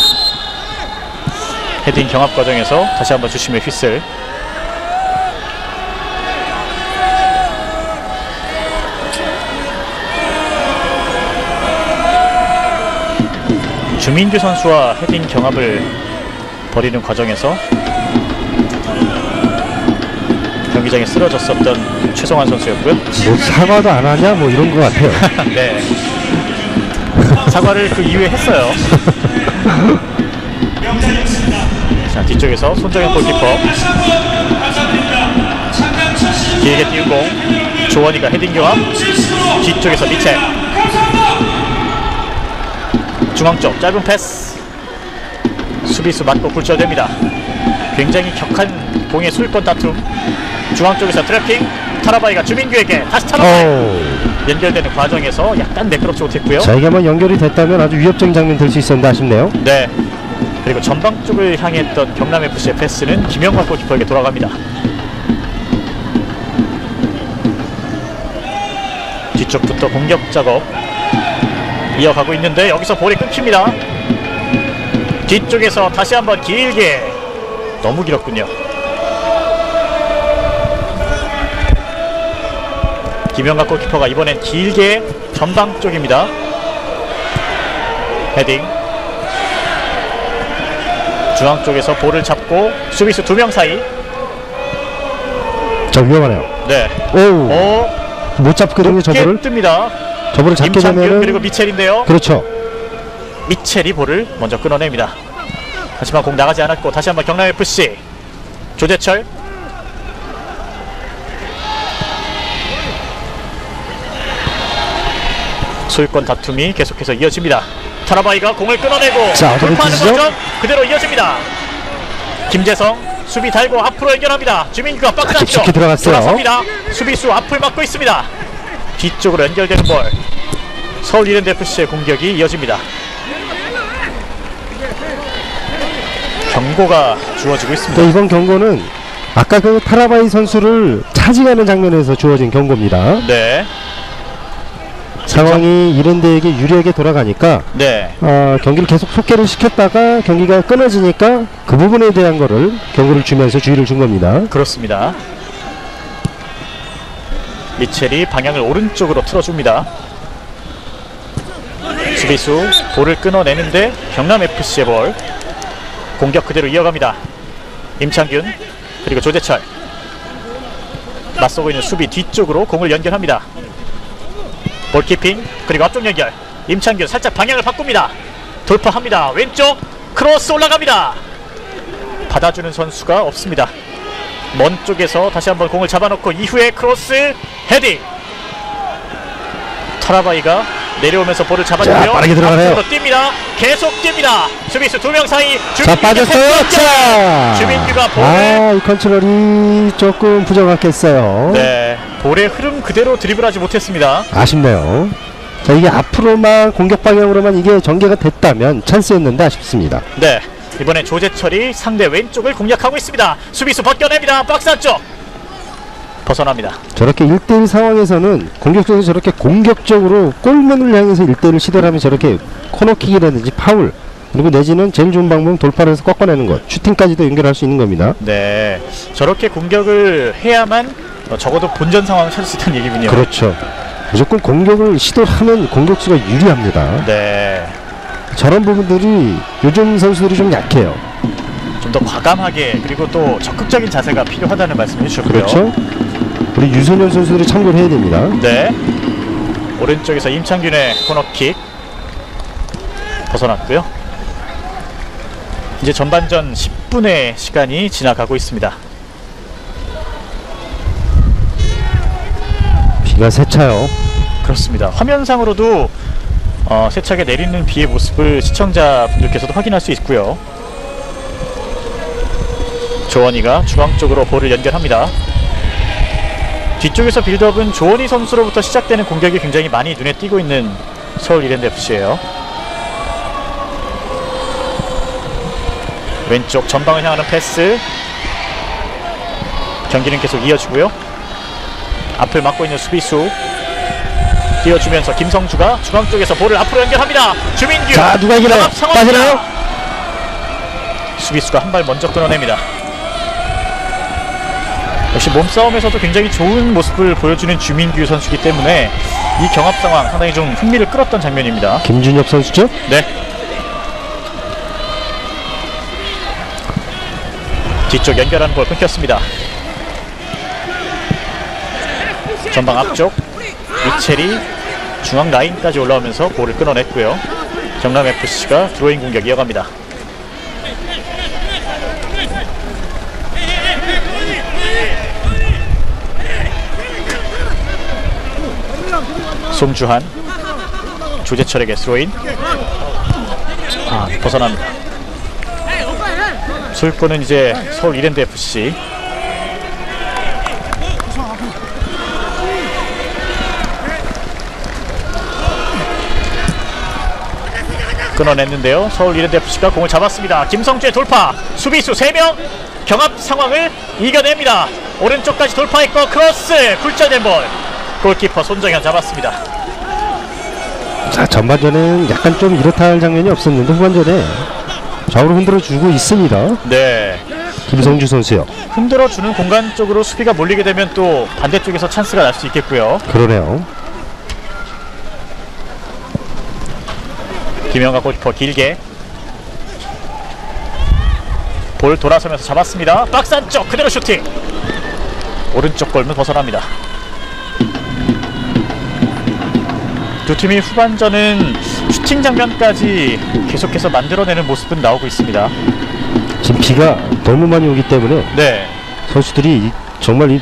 헤딩 경합 과정에서 다시 한번 주심의 휘슬. 주민규 선수와 헤딩 경합을 벌이는 과정에서 경기장에 쓰러졌었던 최성환 선수였고요. 뭐 사과도 안 하냐 뭐 이런 것 같아요. 네. 사과를 그 이후에 했어요. 자, 뒤쪽에서 손정현 골키퍼 길게 띄운 공, 조원이가 헤딩 교환. 뒤쪽에서 미첼. 중앙 쪽 짧은 패스. 수비수 맞고 굴절됩니다. 굉장히 격한 공의 소유권 다툼. 중앙 쪽에서 트래핑. 타라바이가 주민규에게 다시 타라바이. 연결되는 과정에서 약간 매끄럽지 못했고요. 자, 이게 한번 연결이 됐다면 아주 위협적인 장면 될 수 있었는데 아쉽네요. 네. 그리고 전방 쪽을 향했던 경남FC의 패스는 김영광 골키퍼에게 돌아갑니다. 뒤쪽부터 공격 작업 이어가고 있는데 여기서 볼이 끊깁니다. 뒤쪽에서 다시 한번 길게. 너무 길었군요. 김영각 골키퍼가 이번엔 길게 전방 쪽입니다. 헤딩. 중앙 쪽에서 볼을 잡고 수비수 2명 사이. 자, 위험하네요. 네. 못 잡거든요, 저거를. 뜹니다. 저거를 잡게 임창균 되면은. 그리고 미첼인데요. 그렇죠. 미첼이 볼을 먼저 끊어냅니다. 하지만 공 나가지 않았고 다시 한번 경남FC 조재철. 소유권 다툼이 계속해서 이어집니다. 타라바이가 공을 끊어내고 자, 어떻게 돌파하는 되시죠? 과정 그대로 이어집니다. 김재성 수비 달고 앞으로 연결합니다. 주민규가 박스 안쪽 깊숙이 들어갔어요. 돌아섭니다. 수비수 앞을 막고 있습니다. 뒤쪽으로 연결되는 볼. 서울 이랜드FC의 공격이 이어집니다. 경고가 주어지고 있습니다. 네, 이번 경고는 아까 그 타라바이 선수를 차징하는 장면에서 주어진 경고입니다. 네. 상황이 이랜드에게 유리하게 돌아가니까 네. 경기를 계속 속개를 시켰다가 경기가 끊어지니까 그 부분에 대한 거를 경고를 주면서 주의를 준 겁니다. 그렇습니다. 미첼이 방향을 오른쪽으로 틀어줍니다. 수비수 볼을 끊어내는데 경남FC의 볼. 공격 그대로 이어갑니다. 임창균 그리고 조재철. 맞서고 있는 수비 뒤쪽으로 공을 연결합니다. 볼키핑 그리고 앞쪽 연결. 임창균 살짝 방향을 바꿉니다. 돌파합니다. 왼쪽 크로스 올라갑니다. 받아주는 선수가 없습니다. 먼 쪽에서 다시 한번 공을 잡아놓고 이후에 크로스 헤딩. 타라바이가 내려오면서 볼을 잡아주고요. 자, 빠르게 들어가네요. 앞쪽으로 뜁니다. 계속 뜁니다. 수비수 2명 사이. 자, 빠졌어요. 자, 주민규가 볼을 이 컨트롤이 조금 부정확했어요. 네, 볼의 흐름 그대로 드리블하지 못했습니다. 아쉽네요. 자, 이게 앞으로만 공격 방향으로만 이게 전개가 됐다면 찬스였는데 아쉽습니다. 네, 이번엔 조재철이 상대 왼쪽을 공략하고 있습니다. 수비수 벗겨냅니다. 박스 안쪽 벗어납니다. 저렇게 1대1 상황에서는 공격적으로 저렇게 공격적으로 골문을 향해서 1대1을 시도를 하면 저렇게 코너킥이라든지 파울 그리고 내지는 제일 좋은 방법은 돌파를 해서 꺾어내는 것, 슈팅까지도 연결할 수 있는 겁니다. 네, 저렇게 공격을 해야만 적어도 본전 상황을 찾을 수 있다는 얘기군요. 그렇죠. 무조건 공격을 시도를 하면 공격수가 유리합니다. 네, 저런 부분들이 요즘 선수들이 좀 약해요. 좀 더 과감하게 그리고 또 적극적인 자세가 필요하다는 말씀 해주셨고요. 그렇죠. 우리 유소년 선수들이 참고를 해야 됩니다. 네, 오른쪽에서 임창균의 코너킥 벗어났고요. 이제 전반전 10분의 시간이 지나가고 있습니다. 비가 세차요. 그렇습니다. 화면상으로도 세차게 내리는 비의 모습을 시청자분들께서도 확인할 수 있고요. 조원이가 중앙 쪽으로 볼을 연결합니다. 뒤쪽에서 빌드업은 조원이 선수로부터 시작되는 공격이 굉장히 많이 눈에 띄고 있는 서울 이랜드FC예요. 왼쪽 전방을 향하는 패스. 경기는 계속 이어지고요. 앞을 막고 있는 수비수 띄워주면서 김성주가 중앙 쪽에서 볼을 앞으로 연결합니다. 주민규. 자, 누가 이기나요? 빠지나요? 수비수가 한 발 먼저 끊어냅니다. 역시 몸싸움에서도 굉장히 좋은 모습을 보여주는 주민규 선수이기 때문에 이 경합 상황 상당히 좀 흥미를 끌었던 장면입니다. 김준엽 선수죠? 네. 뒤쪽 연결하는 볼 끊겼습니다. 전방 앞쪽 미첼이 중앙 라인까지 올라오면서 볼을 끊어냈고요. 경남FC가 드로잉 공격 이어갑니다. 송주한, 조재철에게 스로인. 벗어납니다. 소유권은 이제 서울 이랜드 FC. 끊어냈는데요. 서울 이랜드 FC가 공을 잡았습니다. 김성주의 돌파, 수비수 3명 경합 상황을 이겨냅니다. 오른쪽까지 돌파했고 크로스, 굴절된 볼. 골키퍼 손정현 잡았습니다. 자, 전반전엔 약간 좀 이렇다 할 장면이 없었는데 후반전에 좌우로 흔들어주고 있습니다. 네, 김성주 선수요. 흔들어주는 공간 쪽으로 수비가 몰리게 되면 또 반대쪽에서 찬스가 날 수 있겠고요. 그러네요. 김영각 골키퍼 길게 볼 돌아서면서 잡았습니다. 박스 안쪽 그대로 슈팅. 오른쪽 골문 벗어납니다. 두 팀이 후반전은 슈팅 장면까지 계속해서 만들어내는 모습은 나오고 있습니다. 지금 비가 너무 많이 오기 때문에 네, 선수들이 정말 이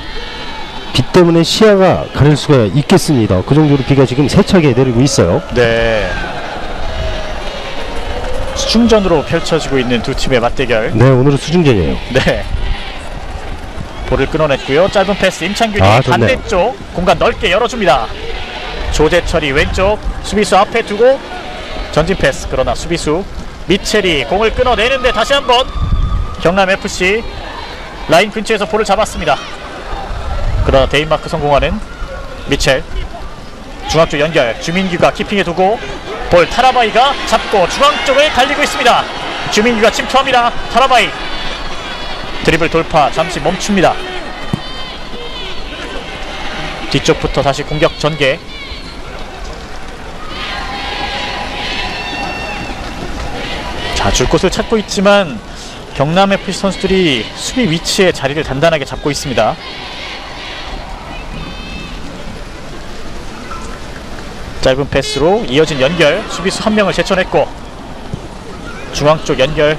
비 때문에 시야가 가릴 수가 있겠습니다. 그 정도로 비가 지금 세차게 내리고 있어요. 네. 수중전으로 펼쳐지고 있는 두 팀의 맞대결. 네, 오늘은 수중전이에요. 네. 볼을 끊어냈고요. 짧은 패스 임창균이 좋네요. 반대쪽 공간 넓게 열어줍니다. 조재철이 왼쪽 수비수 앞에 두고 전진 패스. 그러나 수비수 미첼이 공을 끊어내는데 다시 한번 경남FC 라인 근처에서 볼을 잡았습니다. 그러나 데인마크 성공하는 미첼. 중앙쪽 연결, 주민규가 키핑에 두고 볼 타라바이가 잡고 중앙 쪽을 달리고 있습니다. 주민규가 침투합니다. 타라바이 드리블 돌파, 잠시 멈춥니다. 뒤쪽부터 다시 공격 전개. 자, 줄 곳을 찾고 있지만 경남FC 선수들이 수비 위치에 자리를 단단하게 잡고 있습니다. 짧은 패스로 이어진 연결, 수비수 한 명을 제쳐냈고 중앙 쪽 연결.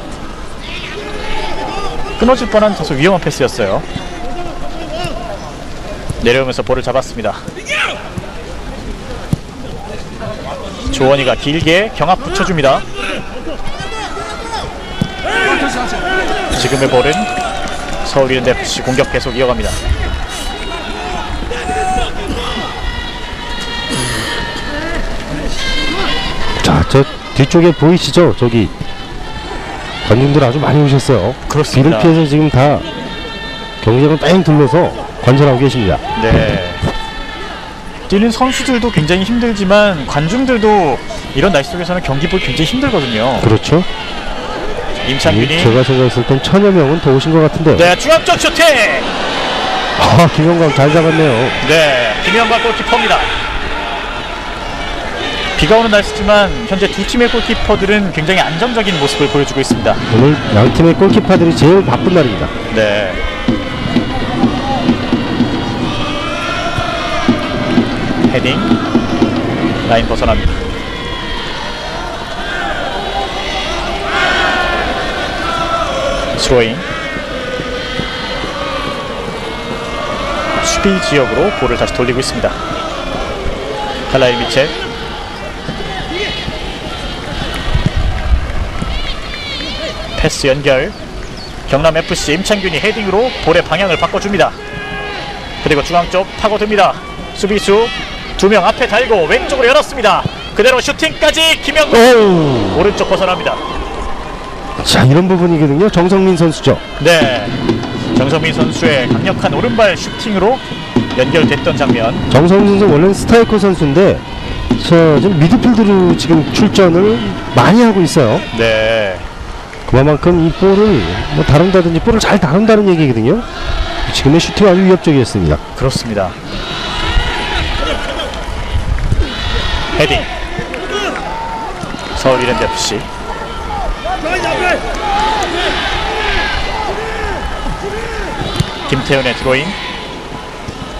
끊어질 뻔한 다소 위험한 패스였어요. 내려오면서 볼을 잡았습니다. 조원이가 길게 경합 붙여줍니다. 지금의 볼은 서울 이랜드 FC 공격 계속 이어갑니다. 자, 저 뒤쪽에 보이시죠? 저기 관중들 아주 많이 오셨어요. 그렇습니다. 비를 피해서 지금 다 경기장을 뺑 둘러서 관전하고 계십니다. 네. 뛰는 선수들도 굉장히 힘들지만 관중들도 이런 날씨 속에서는 경기 보기 굉장히 힘들거든요. 그렇죠. 임창균이 제가 생각했을 땐 1000여 명은 더 오신 것 같은데요. 네, 중앙쪽 슈팅. 김영광 잘 잡았네요. 네, 김영각 골키퍼입니다. 비가 오는 날씨지만 현재 두 팀의 골키퍼들은 굉장히 안정적인 모습을 보여주고 있습니다. 오늘 양 팀의 골키퍼들이 제일 바쁜 날입니다. 네. 헤딩 라인 벗어납니다. 스로잉. 수비 지역으로 볼을 다시 돌리고 있습니다. 칼라일 미첼. 패스 연결. 경남FC 임창균이 헤딩으로 볼의 방향을 바꿔줍니다. 그리고 중앙 쪽 파고듭니다. 수비수 2명 앞에 달고 왼쪽으로 열었습니다. 그대로 슈팅까지 김영국. 오른쪽 벗어납니다. 자, 이런 부분이거든요. 정성민 선수죠. 네, 정성민 선수의 강력한 오른발 슈팅으로 연결됐던 장면. 정성민 선수 원래는 스트라이커 선수인데 지금 미드필드로 지금 출전을 많이 하고 있어요. 네, 그만큼 이 볼을 뭐 다룬다든지 볼을 잘 다룬다는 얘기거든요. 지금의 슈팅 아주 위협적이었습니다. 그렇습니다. 헤딩. 서울 이랜드 FC. 김태훈의 드로잉.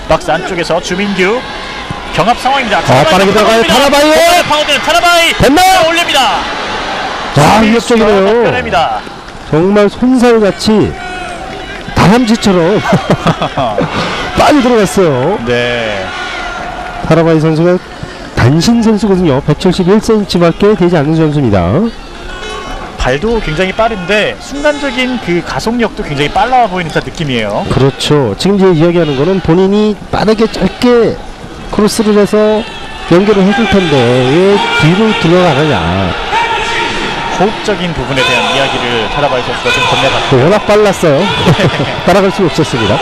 박스 안쪽에서 주민규. 경합 상황입니다. 빠르게 들어가요. 타라바이. 파고드는 타라바이. 됐나요? 올립니다. 자, 위협적이네요. 빼냅니다. 정말 손살같이 다람쥐처럼 빨리 들어갔어요. 네. 타라바이 선수가 단신 선수거든요. 171cm밖에 되지 않는 선수입니다. 발도 굉장히 빠른데 순간적인 그 가속력도 굉장히 빨라 보이는 듯한 느낌이에요. 그렇죠. 지금 이제 이야기하는 거는 본인이 빠르게 짧게 크로스를 해서 연결을 해줄 텐데 왜 뒤로 들어가느냐. 호흡적인 부분에 대한 이야기를 타라바이 선수가 좀 건네봤고 워낙 빨랐어요. 따라갈 수 없었습니다.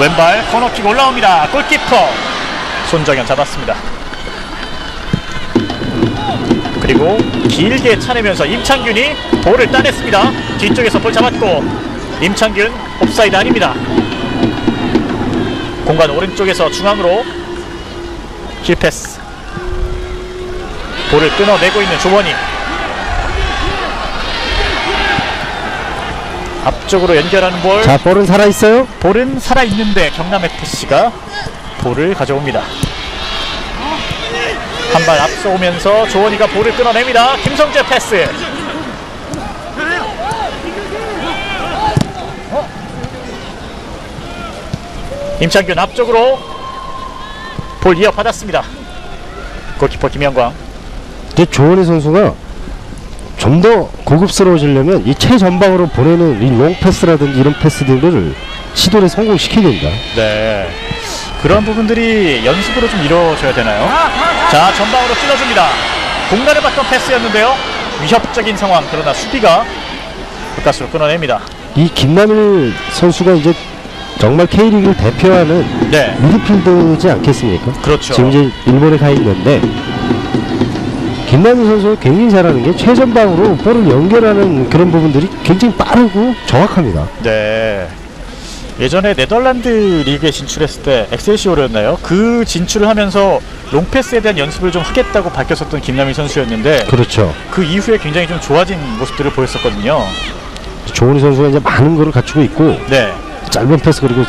왼발 코너킥 올라옵니다. 골키퍼 손정현 잡았습니다. 그리고 길게 차내면서 임창균이 볼을 따냈습니다. 뒤쪽에서 볼 잡았고 임창균 옵사이드 아닙니다. 공간 오른쪽에서 중앙으로 킬패스 볼을 끊어내고 있는 조원희 앞쪽으로 연결하는 볼. 자, 볼은 살아있어요. 볼은 살아있는데 경남FC가 볼을 가져옵니다. 한 발 앞서오면서 조원희가 볼을 끊어냅니다. 김성재 패스. 임창균 앞쪽으로 볼 이어받았습니다. 골키퍼 김영광. 이제 조원희 선수가 좀 더 고급스러워지려면 이 최전방으로 보내는 이 롱패스라든지 이런 패스들을 시도를 성공시켜야 됩니다. 네, 그런 부분들이 연습으로 좀 이루어져야 되나요? 자, 전방으로 찔러줍니다. 공간을 받던 패스였는데요. 위협적인 상황. 그러나 수비가 가까스로 끊어냅니다. 이 김남일 선수가 이제 정말 K리그를 대표하는 네, 미드필더지 않겠습니까? 그렇죠. 지금 이제 일본에 가 있는데 김남일 선수가 굉장히 잘하는 게 최전방으로 볼을 연결하는 그런 부분들이 굉장히 빠르고 정확합니다. 네, 예전에 네덜란드 리그에 진출했을 때 엑셀시오르였나요? 그 진출을 하면서 롱패스에 대한 연습을 좀 하겠다고 밝혔었던 김남일 선수였는데 그렇죠. 그 이후에 굉장히 좀 좋아진 모습들을 보였었거든요. 조원희 선수가 이제 많은 거를 갖추고 있고 네, 짧은 패스 그리고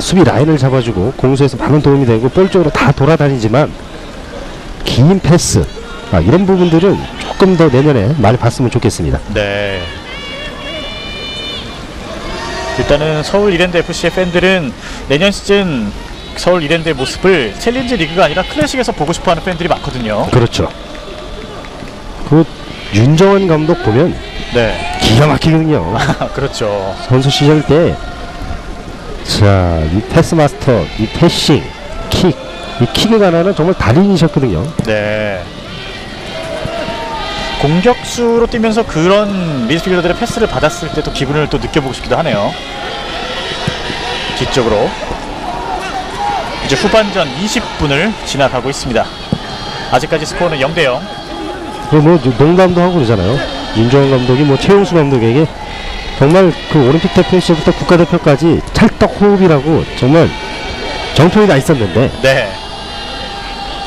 수비 라인을 잡아주고 공수에서 많은 도움이 되고 볼 쪽으로 다 돌아다니지만 긴 패스 이런 부분들은 조금 더 내년에 많이 봤으면 좋겠습니다. 네. 일단은 서울 이랜드 FC의 팬들은 내년 시즌 서울 이랜드의 모습을 챌린지 리그가 아니라 클래식에서 보고 싶어하는 팬들이 많거든요. 그렇죠. 그 윤정환 감독 보면 네, 기가 막히거든요. 그렇죠. 선수 시절 때 자, 이 패스 마스터, 이 패싱, 킥, 이 킥에 관한은 정말 달인이셨거든요. 네. 공격수로 뛰면서 그런 미드필더들의 패스를 받았을 때 또 기분을 또 느껴보고 싶기도 하네요. 뒤쪽으로 이제 후반전 20분을 지나가고 있습니다. 아직까지 스코어는 0대0. 뭐 농담도 하고 그러잖아요. 윤정환 감독이 뭐 최용수 감독에게 정말 그 올림픽 대표 시절부터 국가대표까지 찰떡 호흡이라고 정말 정통이 다 있었는데 네,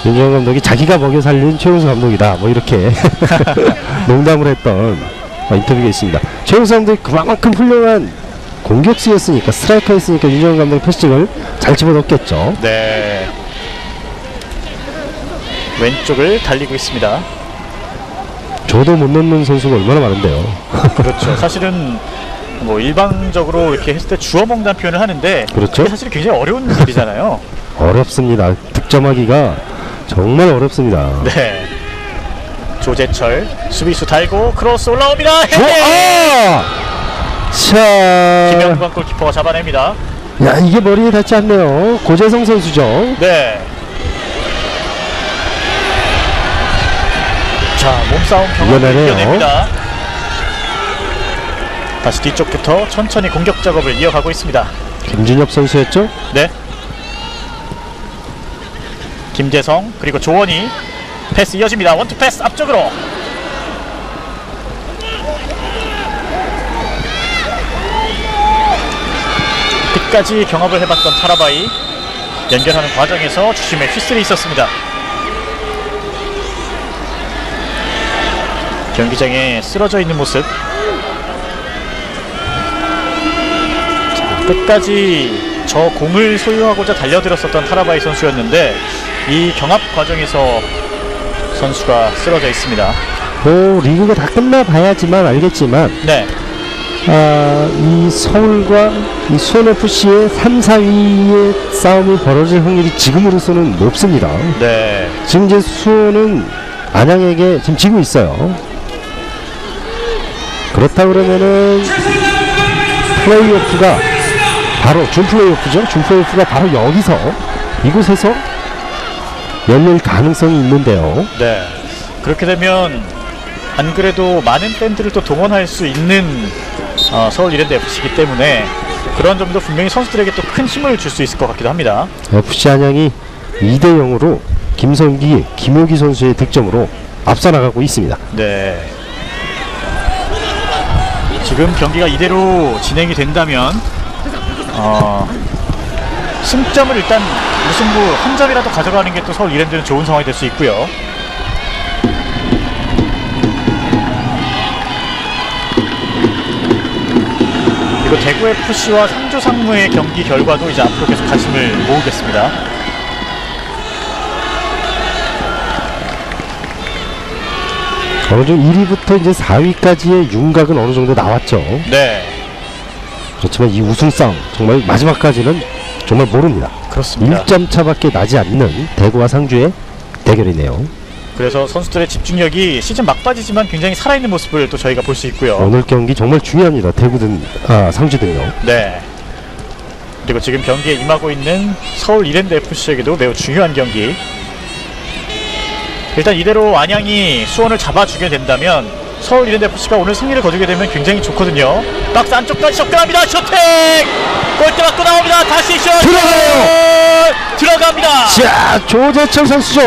윤정환 감독이 자기가 먹여 살린 최용수 감독이다 뭐 이렇게 농담을 했던 인터뷰가 있습니다. 최용수 감독이 그만큼 훌륭한 공격수였으니까 스트라이커였으니까 윤정환 감독의 패싱을 잘 집어넣겠죠. 네. 왼쪽을 달리고 있습니다. 저도 못 넣는 선수가 얼마나 많은데요. 그렇죠. 사실은 뭐 일방적으로 이렇게 했을 때 주워 먹는 표현을 하는데 그렇죠. 그게 사실 굉장히 어려운 일이잖아요. 어렵습니다. 득점하기가 정말 어렵습니다. 네. 조재철 수비수 달고 크로스 올라옵니다. 자, 김영광 골키퍼가 잡아냅니다. 야, 이게 머리에 닿지 않네요. 고재성 선수죠. 네. 자, 몸싸움 경험을 이겨내네요. 이겨냅니다. 다시 뒤쪽부터 천천히 공격 작업을 이어가고 있습니다. 김준엽 선수였죠? 네. 김재성 그리고 조원희 패스 이어집니다. 원투 패스 앞쪽으로. 끝까지 경합을 해봤던 타라바이 연결하는 과정에서 주심의 휘슬이 있었습니다. 경기장에 쓰러져 있는 모습. 자, 끝까지 저 공을 소유하고자 달려들었었던 타라바이 선수였는데 이 경합 과정에서 선수가 쓰러져 있습니다. 리그가 다 끝나봐야지만 알겠지만 네, 이 서울과 이 수원FC의 3, 4위의 싸움이 벌어질 확률이 지금으로서는 높습니다. 네. 지금 이제 수원은 안양에게 지금 지고 있어요. 그렇다 그러면은 플레이오프가 바로 준 플레이오프죠. 준 플레이오프가 바로 여기서 이곳에서 열릴 가능성이 있는데요. 네. 그렇게 되면 안 그래도 많은 팬들을 또 동원할 수 있는 서울 이랜드 FC이기 때문에 그런 점도 분명히 선수들에게 또 큰 힘을 줄 수 있을 것 같기도 합니다. FC 안양이 2대 0으로 김성기, 김효기 선수의 득점으로 앞서 나가고 있습니다. 네. 지금 경기가 이대로 진행이 된다면 승점을 일단 무승부 한 점이라도 가져가는 게 또 서울 이랜드는 좋은 상황이 될 수 있고요. 그리고 대구 FC와 상주 상무의 경기 결과도 이제 앞으로 계속 관심을 모으겠습니다. 어느 정도 1위부터 이제 4위까지의 윤곽은 어느 정도 나왔죠. 네, 그렇지만 이 우승 싸움 정말 마지막까지는 정말 모릅니다. 그렇습니다. 1점 차밖에 나지 않는 대구와 상주의 대결이네요. 그래서 선수들의 집중력이 시즌 막바지지만 굉장히 살아있는 모습을 또 저희가 볼 수 있고요. 오늘 경기 정말 중요합니다. 대구든 상주든요. 네. 그리고 지금 경기에 임하고 있는 서울 이랜드 FC에게도 매우 중요한 경기. 일단 이대로 안양이 수원을 잡아주게 된다면 서울 이랜드 FC가 오늘 승리를 거두게 되면 굉장히 좋거든요. 박스 안쪽까지 접근합니다. 슈팅! 골대 맞고 나옵니다. 다시 슛! 들어가요! 들어갑니다. 자, 조재철 선수죠.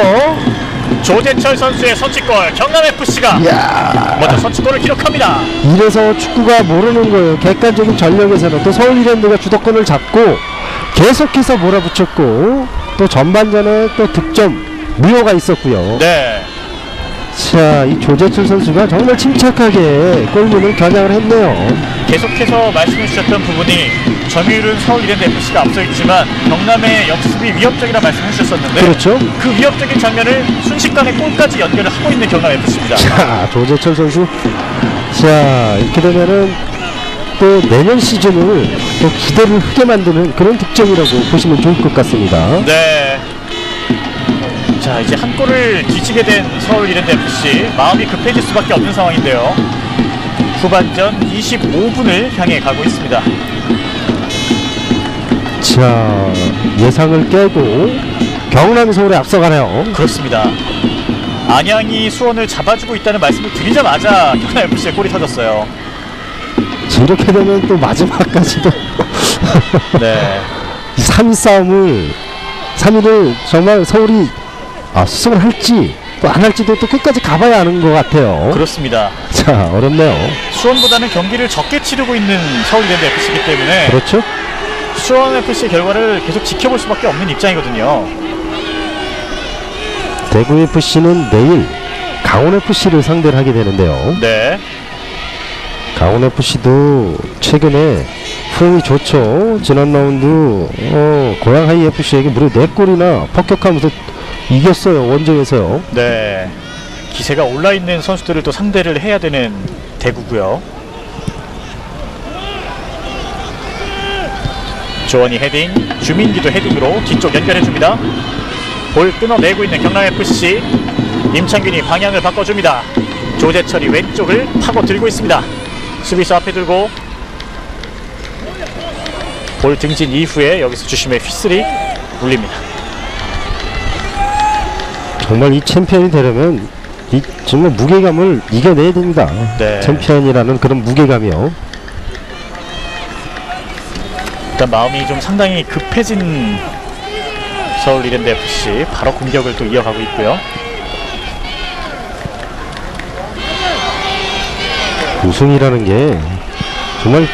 조재철 선수의 선취골, 경남FC가 먼저 선취골을 기록합니다. 이래서 축구가 모르는 거예요. 객관적인 전력에서는 또 서울 이랜드가 주도권을 잡고 계속해서 몰아붙였고 또 전반전에 또 득점 무효가 있었고요. 네. 자, 이 조재철 선수가 정말 침착하게 골문을 겨냥을 했네요. 계속해서 말씀해 주셨던 부분이 점유율은 서울 이랜드 FC가 앞서 있지만 경남의 역습이 위협적이라 말씀해 주셨었는데 그렇죠. 그 위협적인 장면을 순식간에 골까지 연결을 하고 있는 경남 FC입니다. 자, 조재철 선수. 자, 이렇게 되면은 또 내년 시즌을 또 기대를 하게 만드는 그런 득점이라고 보시면 좋을 것 같습니다. 네. 자, 이제 한 골을 뒤지게 된 서울 이랜드 FC, 마음이 급해질 수밖에 없는 상황인데요. 후반전 25분을 향해 가고 있습니다. 자, 예상을 깨고 경남이 서울에 앞서가네요. 그렇습니다. 안양이 수원을 잡아주고 있다는 말씀을 드리자마자 경남 FC의 골이 터졌어요. 이렇게 되면 또 마지막까지도 네. 3위 싸움을 3위를 정말 서울이 수승을 할지 또 안 할지도 또 끝까지 가봐야 하는 것 같아요. 그렇습니다. 자, 어렵네요. 수원보다는 경기를 적게 치르고 있는 서울 이랜드 FC이기 때문에 그렇죠? 수원 FC의 결과를 계속 지켜볼 수밖에 없는 입장이거든요. 대구 FC는 내일 강원 FC를 상대를 하게 되는데요. 네. 강원 FC도 최근에 흐름이 좋죠. 지난 라운드 고양 하이 FC에게 무려 4골이나 폭격하면서 이겼어요. 원정에서요. 네. 기세가 올라있는 선수들을 또 상대를 해야 되는 대구고요. 조원이 헤딩, 주민기도 헤딩으로 뒤쪽 연결해줍니다. 볼 끊어내고 있는 경남FC, 임창균이 방향을 바꿔줍니다. 조재철이 왼쪽을 파고 들고 있습니다. 수비수 앞에 들고 볼 등진 이후에 여기서 주심의 휘슬이 울립니다. 정말 이 챔피언이 되려면 이 정말 무게감을 이겨내야 됩니다. 네. 챔피언이라는 그런 무게감이요. 일단 마음이 좀 상당히 급해진 서울 이랜드 FC, 바로 공격을 또 이어가고 있고요. 우승이라는 게 정말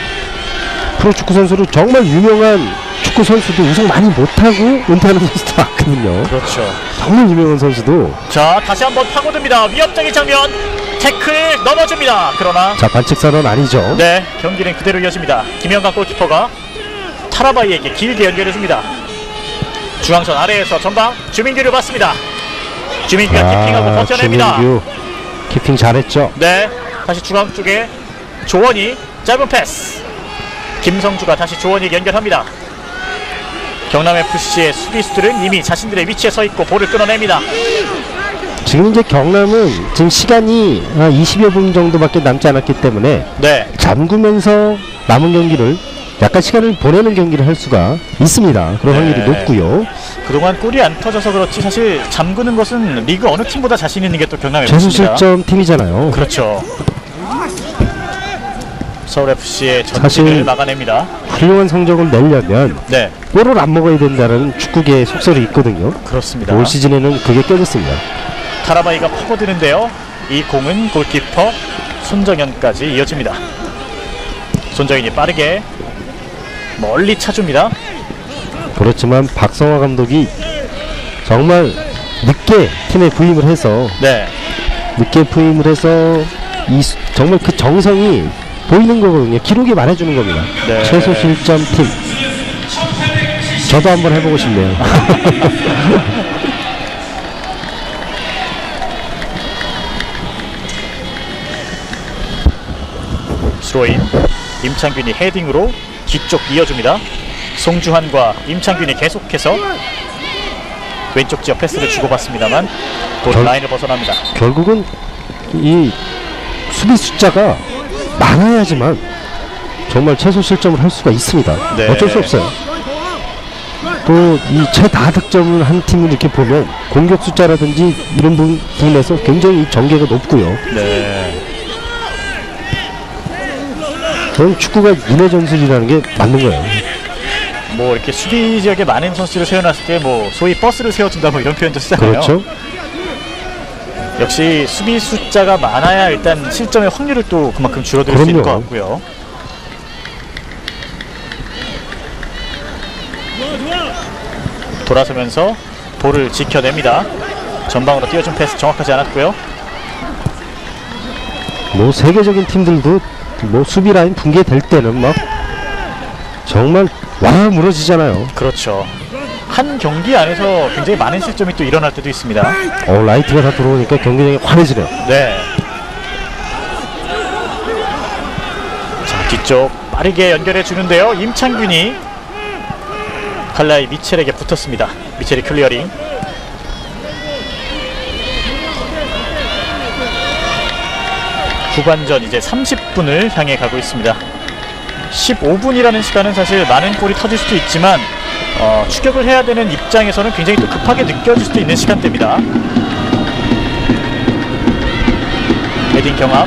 프로축구 선수로 정말 유명한 축구 선수도 우승 많이 못하고 은퇴하는 선수도 많거든요. 그렇죠. 정말 유명한 선수도. 자, 다시 한번 파고듭니다. 위협적인 장면, 태클 넘어줍니다. 그러나 자, 반칙선언 아니죠. 네, 경기는 그대로 이어집니다. 김영광 골키퍼가 타라바이에게 길게 연결해줍니다. 중앙선 아래에서 전방 주민규를 받습니다. 주민규가 키핑하고 버텨냅니다. 주민규 키핑 잘했죠. 네, 다시 중앙 쪽에 조원이 짧은 패스. 김성주가 다시 조원이에게 연결합니다. 경남FC의 수비수들은 이미 자신들의 위치에 서 있고 볼을 끊어냅니다. 지금 이제 경남은 지금 시간이 20여 분 정도밖에 남지 않았기 때문에 네, 잠그면서 남은 경기를 약간 시간을 보내는 경기를 할 수가 있습니다. 그런 네. 확률이 높고요. 그동안 골이 안 터져서 그렇지 사실 잠그는 것은 리그 어느 팀보다 자신 있는 게 또 경남FC입니다. 최소실점 팀이잖아요. 그렇죠. 서울FC의 전진을 사실 막아냅니다. 훌륭한 성적을 내려면 네, 골을 안 먹어야 된다는 축구계의 속설이 있거든요. 그렇습니다. 올 시즌에는 그게 깨졌습니다. 타라바이가 파고드는데요. 이 공은 골키퍼 손정현까지 이어집니다. 손정현이 빠르게 멀리 차줍니다. 그렇지만 박성화 감독이 정말 늦게 팀에 부임을 해서 네, 정말 그 정성이 보이는 거거든요. 기록이 말해주는 겁니다. 네. 최소 실점 팀. 저도 한번 해보고 싶네요. 스로인. 임창균이 헤딩으로 뒤쪽 이어줍니다. 송주환과 임창균이 계속해서 왼쪽 지역 패스를 주고받습니다만 곧 라인을 벗어납니다. 결국은 이 수비 숫자가 많아야지만 정말 최소 실점을 할 수가 있습니다. 네. 어쩔 수 없어요. 또 이 최다득점을 한 팀을 이렇게 보면 공격 숫자라든지 이런 부분에서 굉장히 전개가 높고요. 네, 저는 축구가 인해 전술이라는 게 맞는 거예요. 뭐 이렇게 수비 지역에 많은 선수를 세워놨을 때 뭐 소위 버스를 세워준다 뭐 이런 표현도 쓰잖아요. 그렇죠. 역시 수비 숫자가 많아야 일단 실점의 확률을 또 그만큼 줄어들 수 있는 것 그럼요. 같고요. 돌아서면서 볼을 지켜냅니다. 전방으로 띄워준 패스 정확하지 않았고요. 뭐 세계적인 팀들도 뭐 수비 라인 붕괴될 때는 막 정말 와 무너지잖아요. 그렇죠. 한 경기 안에서 굉장히 많은 실점이 또 일어날 때도 있습니다. 라이트가 다 들어오니까 경기장이 환해지네요. 네. 자, 뒤쪽 빠르게 연결해 주는데요. 임창균이 칼라이 미첼에게 붙었습니다. 미첼이 클리어링. 후반전 이제 30분을 향해 가고 있습니다. 15분이라는 시간은 사실 많은 골이 터질 수도 있지만 추격을 해야 되는 입장에서는 굉장히 또 급하게 느껴질 수도 있는 시간대입니다. 헤딩 경합.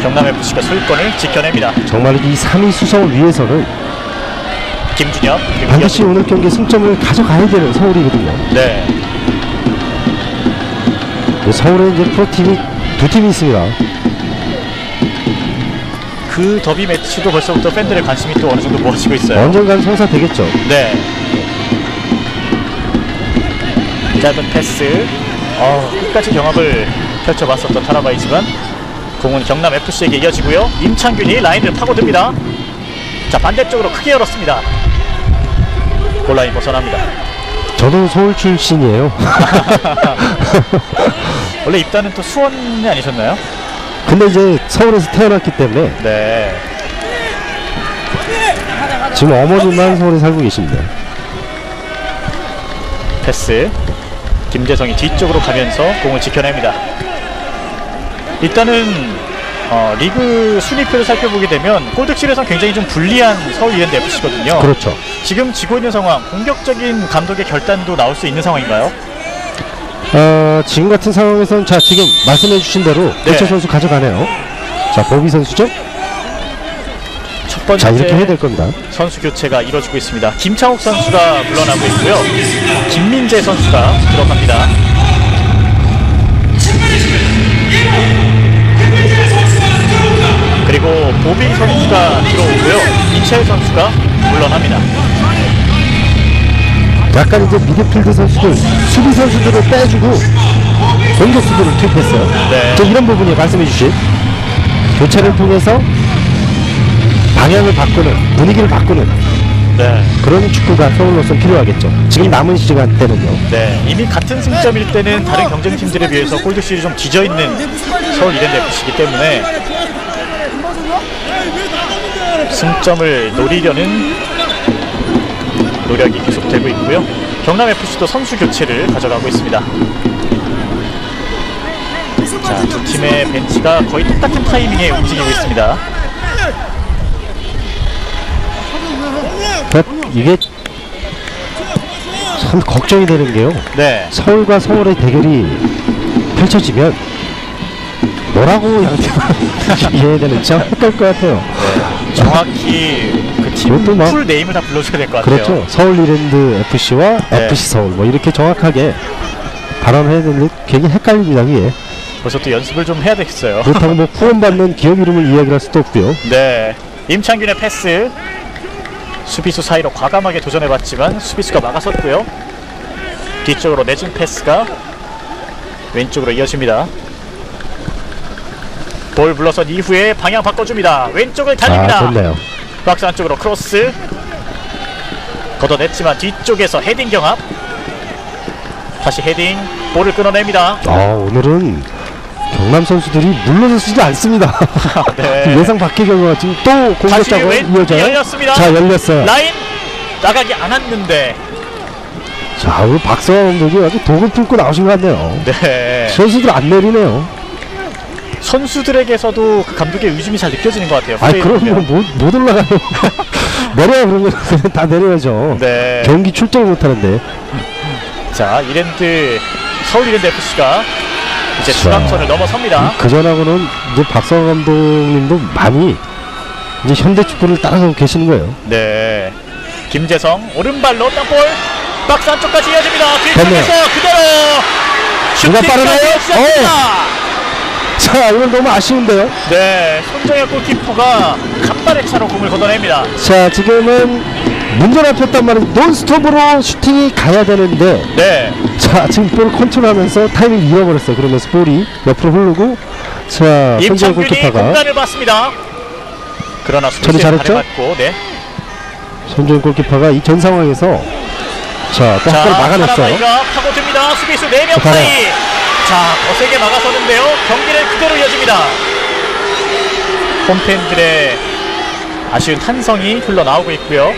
경남FC가 소유권을 지켜냅니다. 정말 이 3위 수성을 위해서는 김준혁 그리고 반드시 오늘 경기 승점을 가져가야 되는 서울이거든요. 네, 서울에 이제 프로팀이 두 팀이 있습니다. 그 더비 매치도 벌써부터 팬들의 관심이 또 어느 정도 모아지고 있어요. 언젠간 성사되겠죠. 네. 짧은 패스. 끝까지 경합을 펼쳐봤었던 타라바이지만 공은 경남FC에게 이어지고요. 임창균이 라인을 파고듭니다. 자, 반대쪽으로 크게 열었습니다. 골라인 벗어납니다. 저도 서울 출신이에요. 원래 입단은 또 수원이 아니셨나요? 근데 이제 서울에서 태어났기 때문에 네. 지금 어머니만 서울에 살고 계십니다. 패스. 김재성이 뒤쪽으로 가면서 공을 지켜냅니다. 일단은 리그 순위표를 살펴보게 되면 골득실에서 굉장히 좀 불리한 서울 이랜드FC거든요. 그렇죠. 지금 지고 있는 상황, 공격적인 감독의 결단도 나올 수 있는 상황인가요? 지금 같은 상황에서는 자 지금 말씀해주신 대로 네. 교체 선수 가져가네요. 자 보비 선수죠. 첫 번째 자 이렇게 해야 될 겁니다. 선수 교체가 이루어지고 있습니다. 김창욱 선수가 물러나고 있고요. 김민재 선수가 들어갑니다. 그리고 보비 선수가 들어오고요. 이채일 선수가 물러납니다. 약간 이제 미드필드 선수들, 수비 선수들을 빼주고 공격수들을 투입했어요. 네. 저 이런 부분이 말씀해주신 교체를 통해서 방향을 바꾸는, 분위기를 바꾸는 네. 그런 축구가 서울로서는 필요하겠죠. 지금 남은 시간 때는요. 네, 이미 같은 승점일 때는 다른 경쟁팀들에 비해서 골득실이 좀 뒤져있는 서울 이랜드FC이기 때문에 승점을 노리려는 노력이 계속되고 있고요. 경남FC도 선수 교체를 가져가고 있습니다. 자, 두 팀의 벤치가 거의 똑같은 타이밍에 움직이고 있습니다. 이게 참 걱정이 되는 게요. 네. 서울과 서울의 대결이 펼쳐지면 뭐라고 양팀을 이해해야 되는지 참 헷갈릴 것 같아요. 네. 정확히 그 팀 그것도 막- 풀 네임을 다 불러줘야 될 것 같아요. 그렇죠. 서울 이랜드 FC와 네. FC 서울 뭐 이렇게 정확하게 발언해야 되는데 굉장히 헷갈립니다. 그게. 벌써 또 연습을 좀 해야 되겠어요. 그렇다고 뭐 후원받는 기업 이름을 이야기할 수도 없고요. 네. 임창균의 패스. 수비수 사이로 과감하게 도전해봤지만 수비수가 막아섰고요. 뒤쪽으로 내준 패스가 왼쪽으로 이어집니다. 볼 물러선 이후에 방향 바꿔줍니다. 왼쪽을 달립니다. 좋네요. 박스 안쪽으로 크로스 걷어냈지만 뒤쪽에서 헤딩 경합. 다시 헤딩. 볼을 끊어냅니다. 오늘은 경남 선수들이 물러서지 않습니다. 네. 예상 밖의 경우가 지금 또 다시 공격자가 왼 이어져요. 열렸습니다. 자, 열렸어요. 라인 나가지 않았는데. 자, 오늘 박성환 감독이 아주 독을 품고 나오신 것 같네요. 네. 선수들 안 내리네요. 선수들에게서도 그 감독의 의심이 잘 느껴지는 것 같아요. 아, 플레이를 그럼 보면. 못 올라가요. 내려야 그러면 그냥 다 내려야죠. 네. 경기 출전을 못 하는데. 자, 서울 이랜드 FC가 이제 자. 중앙선을 넘어섭니다. 그 전하고는 이제 박성환 감독님도 많이 이제 현대 축구를 따라가고 계시는 거예요. 네. 김재성 오른발로 땅볼 박스 안쪽까지 이어집니다. 됐네요. 뒤쪽에서 그대로 누가 빠르나요? 슈팅까지 시작합니다. 자, 이건 너무 아쉬운데요. 네, 손정혁 골키퍼가 간발의 차로 공을 걷어냅니다. 자, 지금은 문제가 폈단 말이에요. 논스톱으로 슈팅이 가야 되는데, 네, 자, 지금 볼 컨트롤하면서 타이밍 잃어버렸어요. 그러면서 볼이 옆으로 흐르고, 자, 손정 임창균이 골키퍼가 공간을 봤습니다. 그러나 처리 수비수에 잘했죠? 맞고, 네. 손정 골키퍼가 이 전 상황에서 자, 또 한 골을 막아냈어요. 사라바이가 파고듭니다. 수비수 4명 가라. 사이. 자, 거세게 막아서는데요. 경기는 그대로 이어집니다. 홈팬들의 아쉬운 탄성이 흘러나오고 있고요.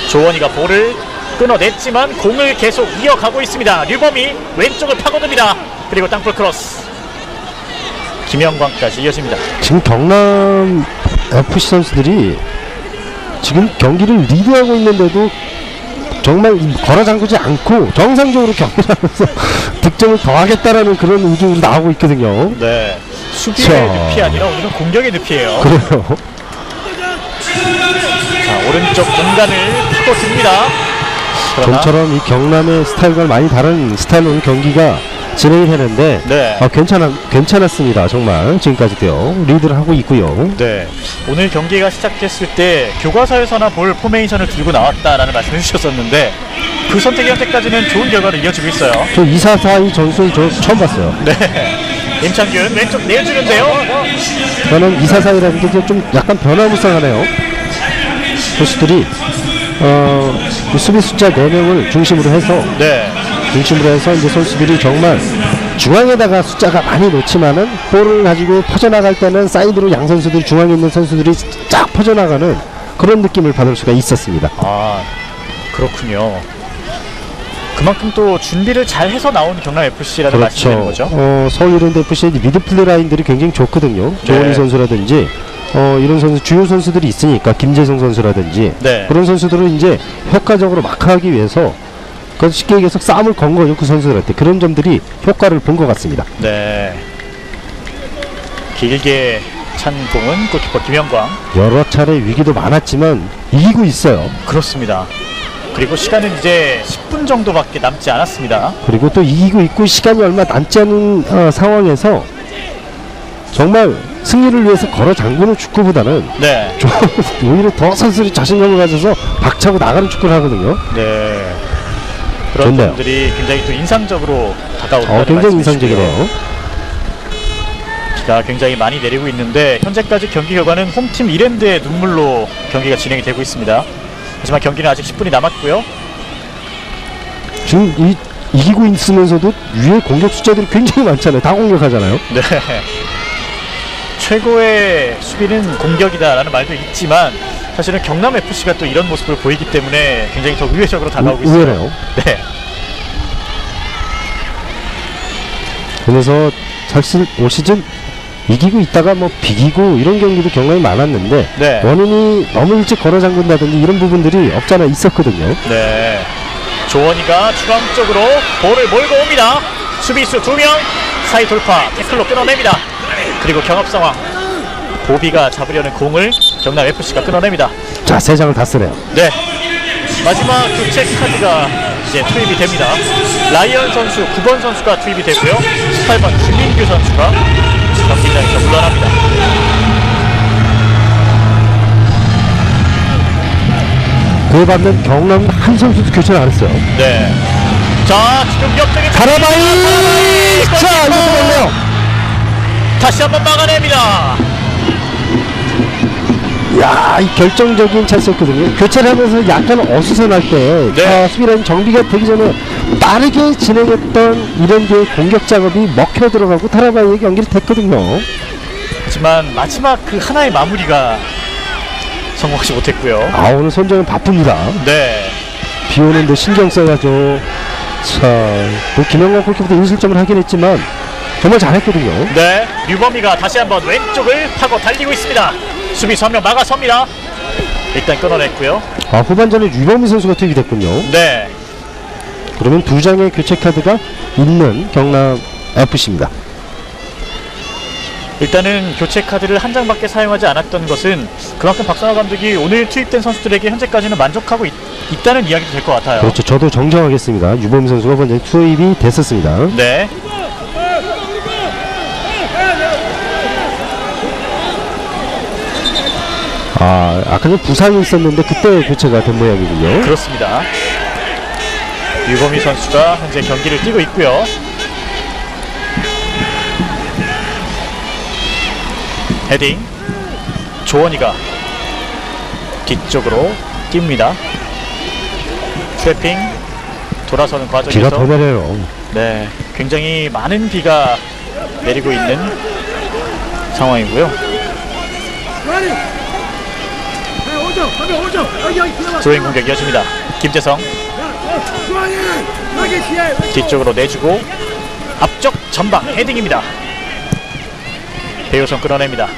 조원이가 볼을 끊어냈지만 공을 계속 이어가고 있습니다. 류범이 왼쪽을 파고듭니다. 그리고 땅볼 크로스. 김영광까지 이어집니다. 지금 경남 FC 선수들이 지금 경기를 리드하고 있는데도 정말 걸어 잠그지 않고 정상적으로 경기를 하면서 득점을 더하겠다라는 그런 의중으로 나오고 있거든요. 네. 수비의 자. 늪이 아니라 오늘은 공격의 늪이에요. 그래요. 자, 오른쪽 공간을 파고듭니다. 그러나 좀처럼 이 경남의 스타일과 많이 다른 스타일로 경기가 진행이 되는데 네. 괜찮았습니다. 정말 지금까지도요. 리드를 하고 있고요. 네. 오늘 경기가 시작됐을 때 교과서에서나 볼 포메이션을 들고 나왔다라는 말씀을 해주셨었는데 그 선택이 현재까지는 좋은 결과를 이어지고 있어요. 저 2-4-4의 전술 저 처음 봤어요. 네. 임창균 왼쪽 내주는데요. 저는 2-4-4이라는 게 좀 약간 변화무쌍하네요. 선수들이 이 수비 숫자 4명을 중심으로 해서 네. 이제 선수들이 정말 중앙에다가 숫자가 많이 놓지만은 볼을 가지고 퍼져나갈 때는 사이드로 양 선수들 중앙에 있는 선수들이 쫙 퍼져나가는 그런 느낌을 받을 수가 있었습니다. 아, 그렇군요. 그만큼 또 준비를 잘 해서 나온 경남 FC라는 말씀이신 그렇죠. 거죠? 서울 이랜드 FC의 미드필드 라인들이 굉장히 좋거든요. 네. 조원희 선수라든지 이런 선수 주요 선수들이 있으니까 김재성 선수라든지 네. 그런 선수들은 이제 효과적으로 마크하기 위해서 그 쉽게 얘기해서 싸움을 건 거죠. 그 선수들한테 그런 점들이 효과를 본 것 같습니다. 네. 길게 찬 공은 골키퍼 김영광. 여러 차례 위기도 많았지만 이기고 있어요. 그렇습니다. 그리고 시간은 이제 10분 정도밖에 남지 않았습니다. 그리고 또 이기고 있고 시간이 얼마 남지 않은 상황에서 정말 승리를 위해서 걸어 잠그는 축구보다는 네. 좀 오히려 더 선수들이 자신감을 가져서 박차고 나가는 축구를 하거든요. 네. 그런 좋네요. 점들이 굉장히 또 인상적으로 다가온다는 굉장히 말씀이시고요. 인상적이네요. 비가 굉장히 많이 내리고 있는데 현재까지 경기 결과는 홈팀 이랜드의 눈물로 경기가 진행이 되고 있습니다. 하지만 경기는 아직 10분이 남았고요. 지금 이기고 있으면서도 위에 공격 숫자들이 굉장히 많잖아요. 다 공격하잖아요. 네. 최고의 수비는 공격이다라는 말도 있지만 사실은 경남FC가 또 이런 모습을 보이기 때문에 굉장히 더 의외적으로 다가오고 있어요. 의외네요. 네. 그래서 사실 올 시즌 이기고 있다가 뭐 비기고 이런 경기도 경험이 많았는데 네. 원인이 너무 일찍 걸어 잠근다든지 이런 부분들이 없잖아 있었거든요. 네. 조원이가 중앙 쪽으로 볼을 몰고 옵니다. 수비수 2명 사이 돌파 태클로 끊어냅니다. 그리고 경합 상황 보비가 잡으려는 공을 경남FC가 끊어냅니다. 자, 3장을 다 쓰네요. 네. 마지막 교체 카드가 이제 투입이 됩니다. 라이언 선수 9번 선수가 투입이 되고요. 18번 김민규 선수가 경기장에서 물러납니다. 그에 받는 경남 한 선수도 교체를 안 했어요. 네. 자, 지금 역적이 가라바이! 자, 이거 들어갔네요. 다시 한번 막아냅니다. 야, 이 결정적인 찬스였거든요. 교체를 하면서 약간 어수선할 때 네. 수비라인 정비가 되기 전에 빠르게 진행했던 이랜드의 공격 작업이 먹혀 들어가고 타라바이의 경기를 됐거든요. 하지만 마지막 그 하나의 마무리가 성공하지 못했고요. 아, 오늘 손정은 바쁩니다. 네. 비 오는데 신경 써야죠. 자, 뭐 김영광 골키퍼도 인실점을 하긴 했지만 정말 잘했거든요. 네. 유범이가 다시 한번 왼쪽을 파고 달리고 있습니다. 수비수 한 명 막아섭니다. 일단 끊어냈고요. 아, 후반전에 유범희 선수가 투입이 됐군요. 네. 그러면 2장의 교체 카드가 있는 경남 FC입니다. 일단은 교체 카드를 한 장밖에 사용하지 않았던 것은 그만큼 박상호 감독이 오늘 투입된 선수들에게 현재까지는 만족하고 있다는 이야기도 될 것 같아요. 그렇죠. 저도 정정하겠습니다. 유범희 선수가 먼저 투입이 됐었습니다. 네. 아, 아까 전 부상이 있었는데 그때 교체가 된 모양이군요. 그렇습니다. 유범희 선수가 현재 경기를 뛰고 있고요. 헤딩. 조원이가 뒤쪽으로 뜁니다. 트래핑 돌아서는 비가 과정에서 더 내려요. 네, 굉장히 많은 비가 내리고 있는 상황이고요. 드로잉 공격 이어집니다. 김재성 뒤쪽으로 내주고 앞쪽 전방 헤딩입니다. 배우성 끌어냅니다.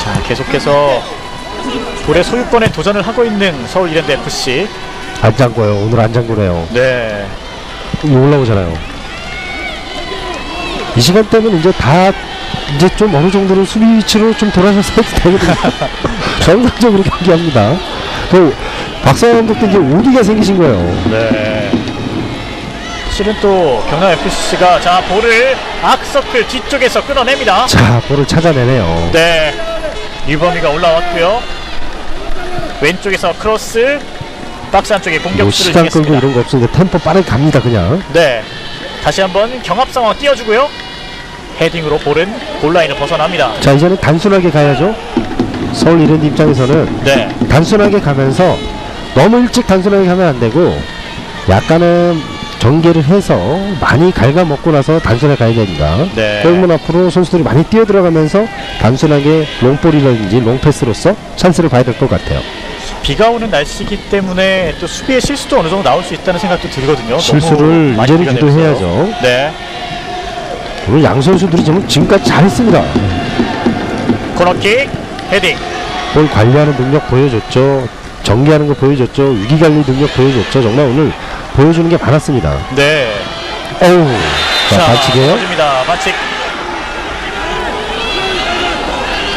자, 계속해서 볼의 소유권에 도전을 하고 있는 서울 이랜드 FC. 안 잠궈요. 오늘 안 잠그네요. 네. 이거 올라오잖아요. 이 시간대면 이제 다 이제 좀 어느 정도는 수비 위치로 좀 돌아서서 해도 되거든요. 정상적으로 경기합니다. 그 박상호 감독도 이제 오기가 생기신 거예요. 네. 실은 또 경남 FC가 자 볼을 아크서클 뒤쪽에서 끊어냅니다. 자, 볼을 찾아내네요. 네. 유범이가 올라왔고요. 왼쪽에서 크로스 박스 안쪽에 뭐 공격수를 시간 끌고 주겠습니다. 이런 거 없으니까 템포 빠르게 갑니다 그냥. 네. 다시 한번 경합 상황 띄워주고요. 헤딩으로 볼은 골라인을 벗어납니다. 자, 이제는 단순하게 가야죠. 서울 이랜드 입장에서는 네. 단순하게 가면서 너무 일찍 단순하게 가면 안 되고 약간은 전개를 해서 많이 갉아먹고 나서 단순하게 가야 됩니다. 네. 골문 앞으로 선수들이 많이 뛰어들어가면서 단순하게 롱볼이라든지 롱패스로서 찬스를 봐야 될 것 같아요. 비가 오는 날씨이기 때문에 또 수비의 실수도 어느 정도 나올 수 있다는 생각도 들거든요. 실수를 너무 많이 이제는 비가 내려서요. 유도해야죠. 네. 오늘 양 선수들이 지금까지 잘했습니다. 코너킥 헤딩. 볼 관리하는 능력 보여줬죠. 전개하는 거 보여줬죠. 위기관리 능력 보여줬죠. 정말 오늘 보여주는 게 많았습니다. 네. 어우, 자, 반칙이에요. 터집니다. 반칙.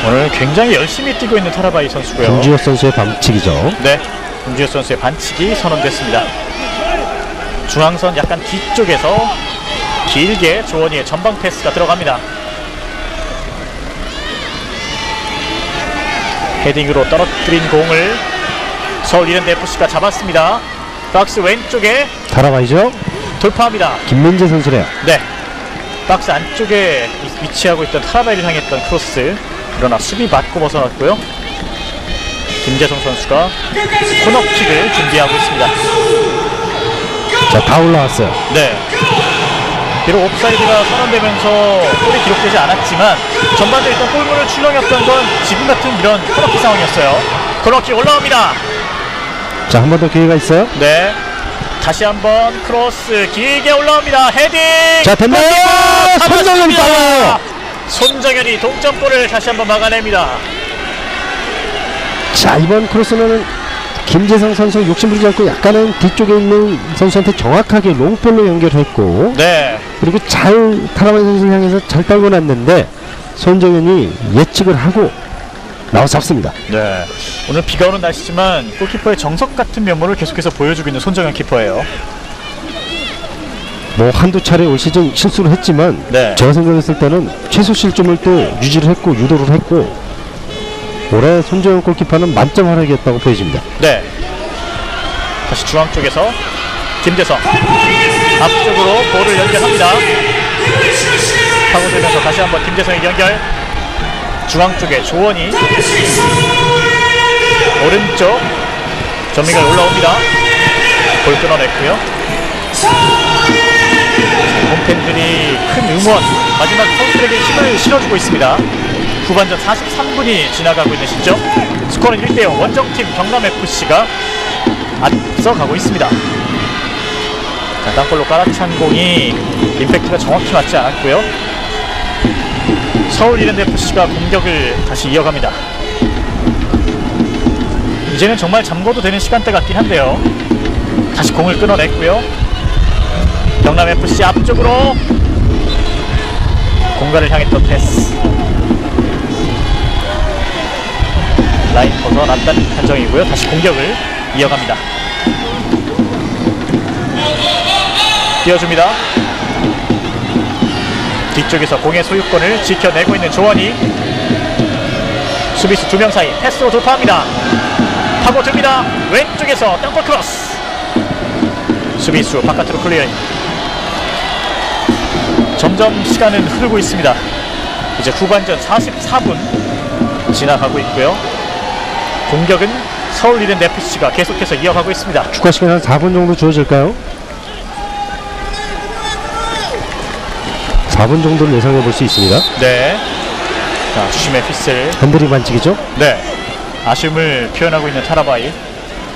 오늘 굉장히 열심히 뛰고 있는 타라바이 선수고요. 김주혁 선수의 반칙이죠. 네. 김주혁 선수의 반칙이 선언됐습니다. 중앙선 약간 뒤쪽에서 길게 조원희의 전방 패스가 들어갑니다. 헤딩으로 떨어뜨린 공을 서울 이랜드 FC가 잡았습니다. 박스 왼쪽에 달아가야죠. 돌파합니다. 김민재 선수래요. 네. 박스 안쪽에 위치하고 있던 타라바이를 향했던 크로스. 그러나 수비 맞고 벗어났고요. 김재성 선수가 코너킥을 준비하고 있습니다. 자, 다 올라왔어요. 네. 비록 옵사이드가 선언되면서 골이 기록되지 않았지만 전반적으로 일단 골문을 출렁였던 건 지금 같은 이런 코너킥 상황이었어요. 코너킥 올라옵니다. 자, 한 번 더 기회가 있어요. 네, 다시 한번 크로스 길게 올라옵니다. 헤딩. 자, 됐나요? 손정현이 빨라요. 손정현이 동점골을 다시 한번 막아냅니다. 자, 이번 크로스는 김재성 선수 욕심부리지 않고 약간은 뒤쪽에 있는 선수한테 정확하게 롱볼로 연결했고, 네, 그리고 잘 타라바이 선수를 향해서 잘 떨고 났는데 손정현이 예측을 하고 나와 잡습니다. 네. 오늘 비가 오는 날씨지만 골키퍼의 정석 같은 면모를 계속해서 보여주고 있는 손정현 키퍼예요. 뭐 한두 차례 올 시즌 실수를 했지만 네. 제가 생각했을 때는 최소 실점을 또 유지를 했고 유도를 했고, 올해 손정현 골키퍼는 만점 활약이었다고 보여집니다. 네. 다시 중앙 쪽에서 김재성 앞쪽으로 볼을 연결합니다. 파고들면서 다시 한번 김재성의 연결. 중앙 쪽에 조원이 오른쪽 전미가 올라옵니다. 볼 끊어냈고요. 홈팬들이 큰 응원, 마지막 선수들에게 힘을 실어주고 있습니다. 후반전 43분이 지나가고 있는 시점. 스코어는 1대0. 원정팀 경남FC가 앞서가고 있습니다. 자, 땅볼로 깔아찬 공이 임팩트가 정확히 맞지 않았고요. 서울 이랜드FC가 공격을 다시 이어갑니다. 이제는 정말 잠궈도 되는 시간대 같긴 한데요. 다시 공을 끊어냈고요. 경남FC 앞쪽으로 공간을 향했던 패스. 라인 벗어났다는 판정이고요. 다시 공격을 이어갑니다. 띄워줍니다. 뒤쪽에서 공의 소유권을 지켜내고 있는 조원이, 수비수 2명 사이 패스로 돌파합니다. 파고듭니다. 왼쪽에서 땅볼 크로스. 수비수 바깥으로 클리어잉. 점점 시간은 흐르고 있습니다. 이제 후반전 44분 지나가고 있고요. 공격은 서울 이랜드FC가 계속해서 이어가고 있습니다. 추가 시간 한 4분 정도 주어질까요? 4분 정도를 예상해 볼 수 있습니다. 네. 자, 주심의 휘슬. 핸들이 반칙이죠? 네. 아쉬움을 표현하고 있는 타라바이.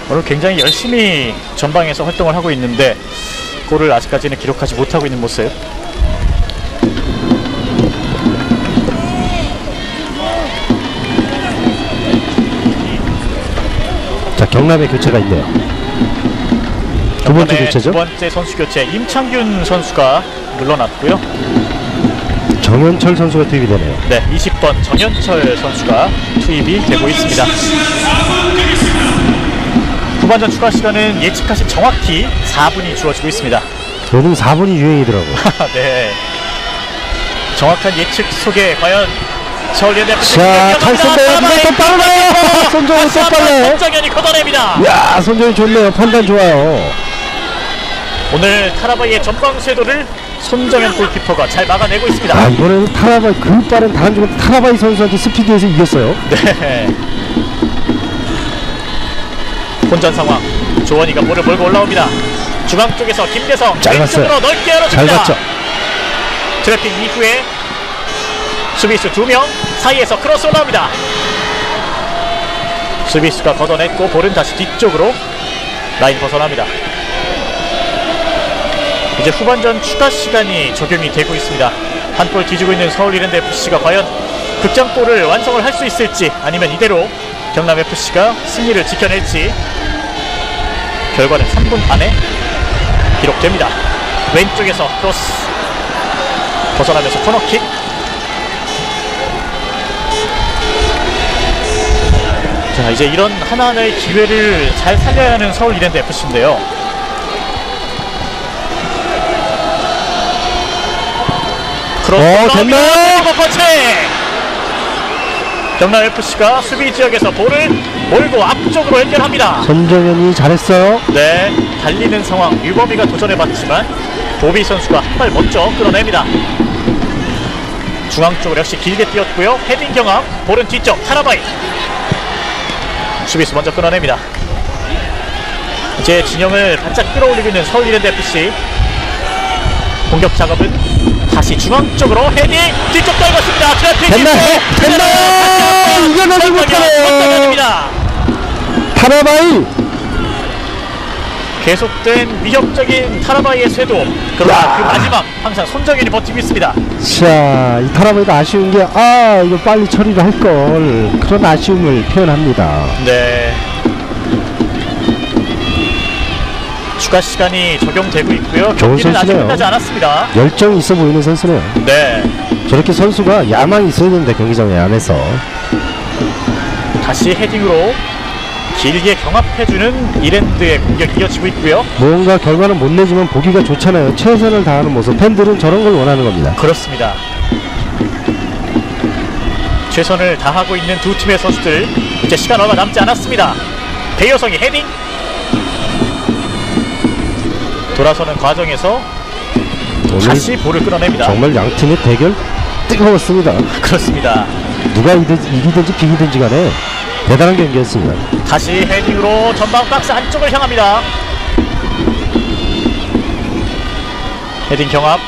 오늘 굉장히 열심히 전방에서 활동을 하고 있는데 골을 아직까지는 기록하지 못하고 있는 모습. 자, 경남의 교체가 있네요. 두 번째 교체죠? 두 번째 선수 교체 임창균 선수가 물러났고요. 정현철 선수가 투입이 되네요. 네, 20번 정현철 선수가 투입이 되고 있습니다. 후반전 추가 시간은 예측하신 정확히 4분이 주어지고 있습니다. 요즘 4분이 유행이더라고요. 네. 정확한 예측 속에 과연 서울 이랜드FC 자, 잘 쏜대요. 누가 또 빠르나요? 손정현 또 빨라요. 손정현이 걷어냅니다. 이야, 손정현 좋네요. 판단 좋아요. 오늘 타라바이의 전방 쇄도를 손정현 골키퍼가 잘 막아내고 있습니다. 아, 이번에는 타라바이, 그 빠른 다른 중에 타라바이 선수한테 스피드에서 이겼어요. 네. 혼전 상황. 조원이가 볼을 몰고 올라옵니다. 중앙 쪽에서 김대성 잘 왼쪽으로 봤어요. 넓게 열어줍니다. 잘 봤죠. 트래핑 이후에 수비수 2명 사이에서 크로스 올라옵니다. 수비수가 걷어냈고 볼은 다시 뒤쪽으로 라인 벗어납니다. 이제 후반전 추가 시간이 적용이 되고 있습니다. 한 골 뒤지고 있는 서울 이랜드FC가 과연 극장골을 완성을 할 수 있을지, 아니면 이대로 경남FC가 승리를 지켜낼지. 결과는 3분 안에 기록됩니다. 왼쪽에서 크로스 벗어나면서 코너킥. 자, 이제 이런 하나하나의 기회를 잘 살려야 하는 서울 이랜드FC인데요. 크로스 됐나요? 펀치! 경남FC가 수비 지역에서 볼을 몰고 앞쪽으로 연결합니다. 손정현이 잘했어요. 네, 달리는 상황 유범이가 도전해봤지만 보비 선수가 한 발 먼저 끌어냅니다. 중앙 쪽으로 역시 길게 뛰었고요. 헤딩 경합. 볼은 뒤쪽 타라바이. 수비수 먼저 끊어냅니다. 이제 진영을 바짝 끌어올리고 있는 서울 이랜드FC. 공격 작업은 다시 중앙 쪽으로 헤딩 뒤쪽 떨궜습니다. 됐나? 이거 넣지 못하네요. 타라바이. 계속된 위협적인 타라바이의 쇄도. 그러나 그 마지막 항상 손정현이 버티고 있습니다. 자, 이 타라바이가 아쉬운 게 이거 빨리 처리를 할 걸, 그런 아쉬움을 표현합니다. 네. 추가 시간이 적용되고 있고요. 경기는 아직 선수네요. 끝나지 않았습니다. 열정이 있어 보이는 선수네요. 네. 저렇게 선수가 야망이 있어야 되는데, 경기장 안에서. 다시 헤딩으로 길게 경합해주는 이랜드의 공격이 이어지고 있고요. 뭔가 결과는 못 내지만 보기가 좋잖아요. 최선을 다하는 모습. 팬들은 저런 걸 원하는 겁니다. 그렇습니다. 최선을 다하고 있는 두 팀의 선수들. 이제 시간 얼마 남지 않았습니다. 배여성이 헤딩. 돌아서는 과정에서 오늘 다시 볼을 끌어냅니다. 정말 양 팀의 대결 뜨거웠습니다. 그렇습니다. 누가 이기든지 비기든지 간에 대단한 경기였습니다. 다시 헤딩으로 전방 박스 안쪽을 향합니다. 헤딩 경합.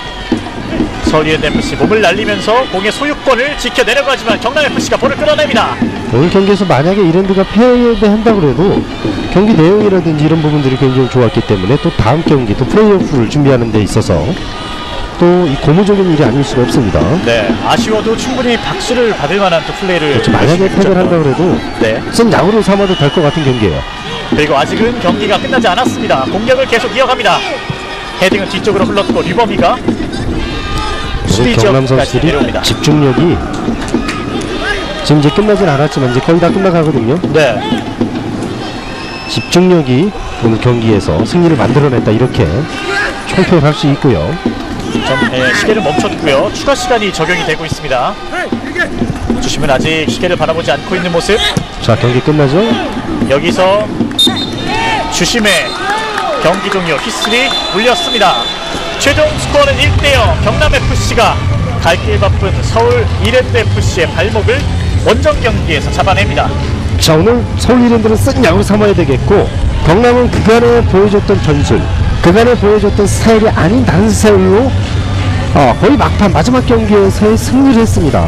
서울이랜드FC 몸을 날리면서 공의 소유권을 지켜내려고 하지만 경남FC가 볼을 끌어냅니다. 오늘 경기에서 만약에 이랜드가 패배한다고 해도 경기 내용이라든지 이런 부분들이 굉장히 좋았기 때문에 또 다음 경기 또 플레이오프를 준비하는 데 있어서 또 이 고무적인 일이 아닐 수가 없습니다. 네, 아쉬워도 충분히 박수를 받을 만한 또 플레이를 그렇죠. 만약에 패배를 한다고 해도 네. 센 야구를 삼아도 될 것 같은 경기예요. 그리고 아직은 경기가 끝나지 않았습니다. 공격을 계속 이어갑니다. 헤딩은 뒤쪽으로 흘렀고 류범이가 수비 경남 지역까지 선수들이 내려옵니다. 집중력이 지금 이제 끝나진 않았지만 이제 거의 다 끝나가거든요. 네, 집중력이 오늘 경기에서 승리를 만들어냈다, 이렇게 총평할 수 있고요. 시계를 멈췄고요. 추가 시간이 적용이 되고 있습니다. 주심은 아직 시계를 바라보지 않고 있는 모습. 자, 경기 끝나죠? 여기서 주심의 경기 종료 휘슬이 울렸습니다. 최종 스코어는 1대0. 경남FC가 갈 길 바쁜 서울 이랜드FC의 발목을 원정 경기에서 잡아냅니다. 자, 오늘 서울 이랜드는 센 야구 삼아야 되겠고, 경남은 그간에 보여줬던 전술, 그간에 보여줬던 스타일이 아닌 다른 스타일로 거의 막판 마지막 경기에서의 승리를 했습니다.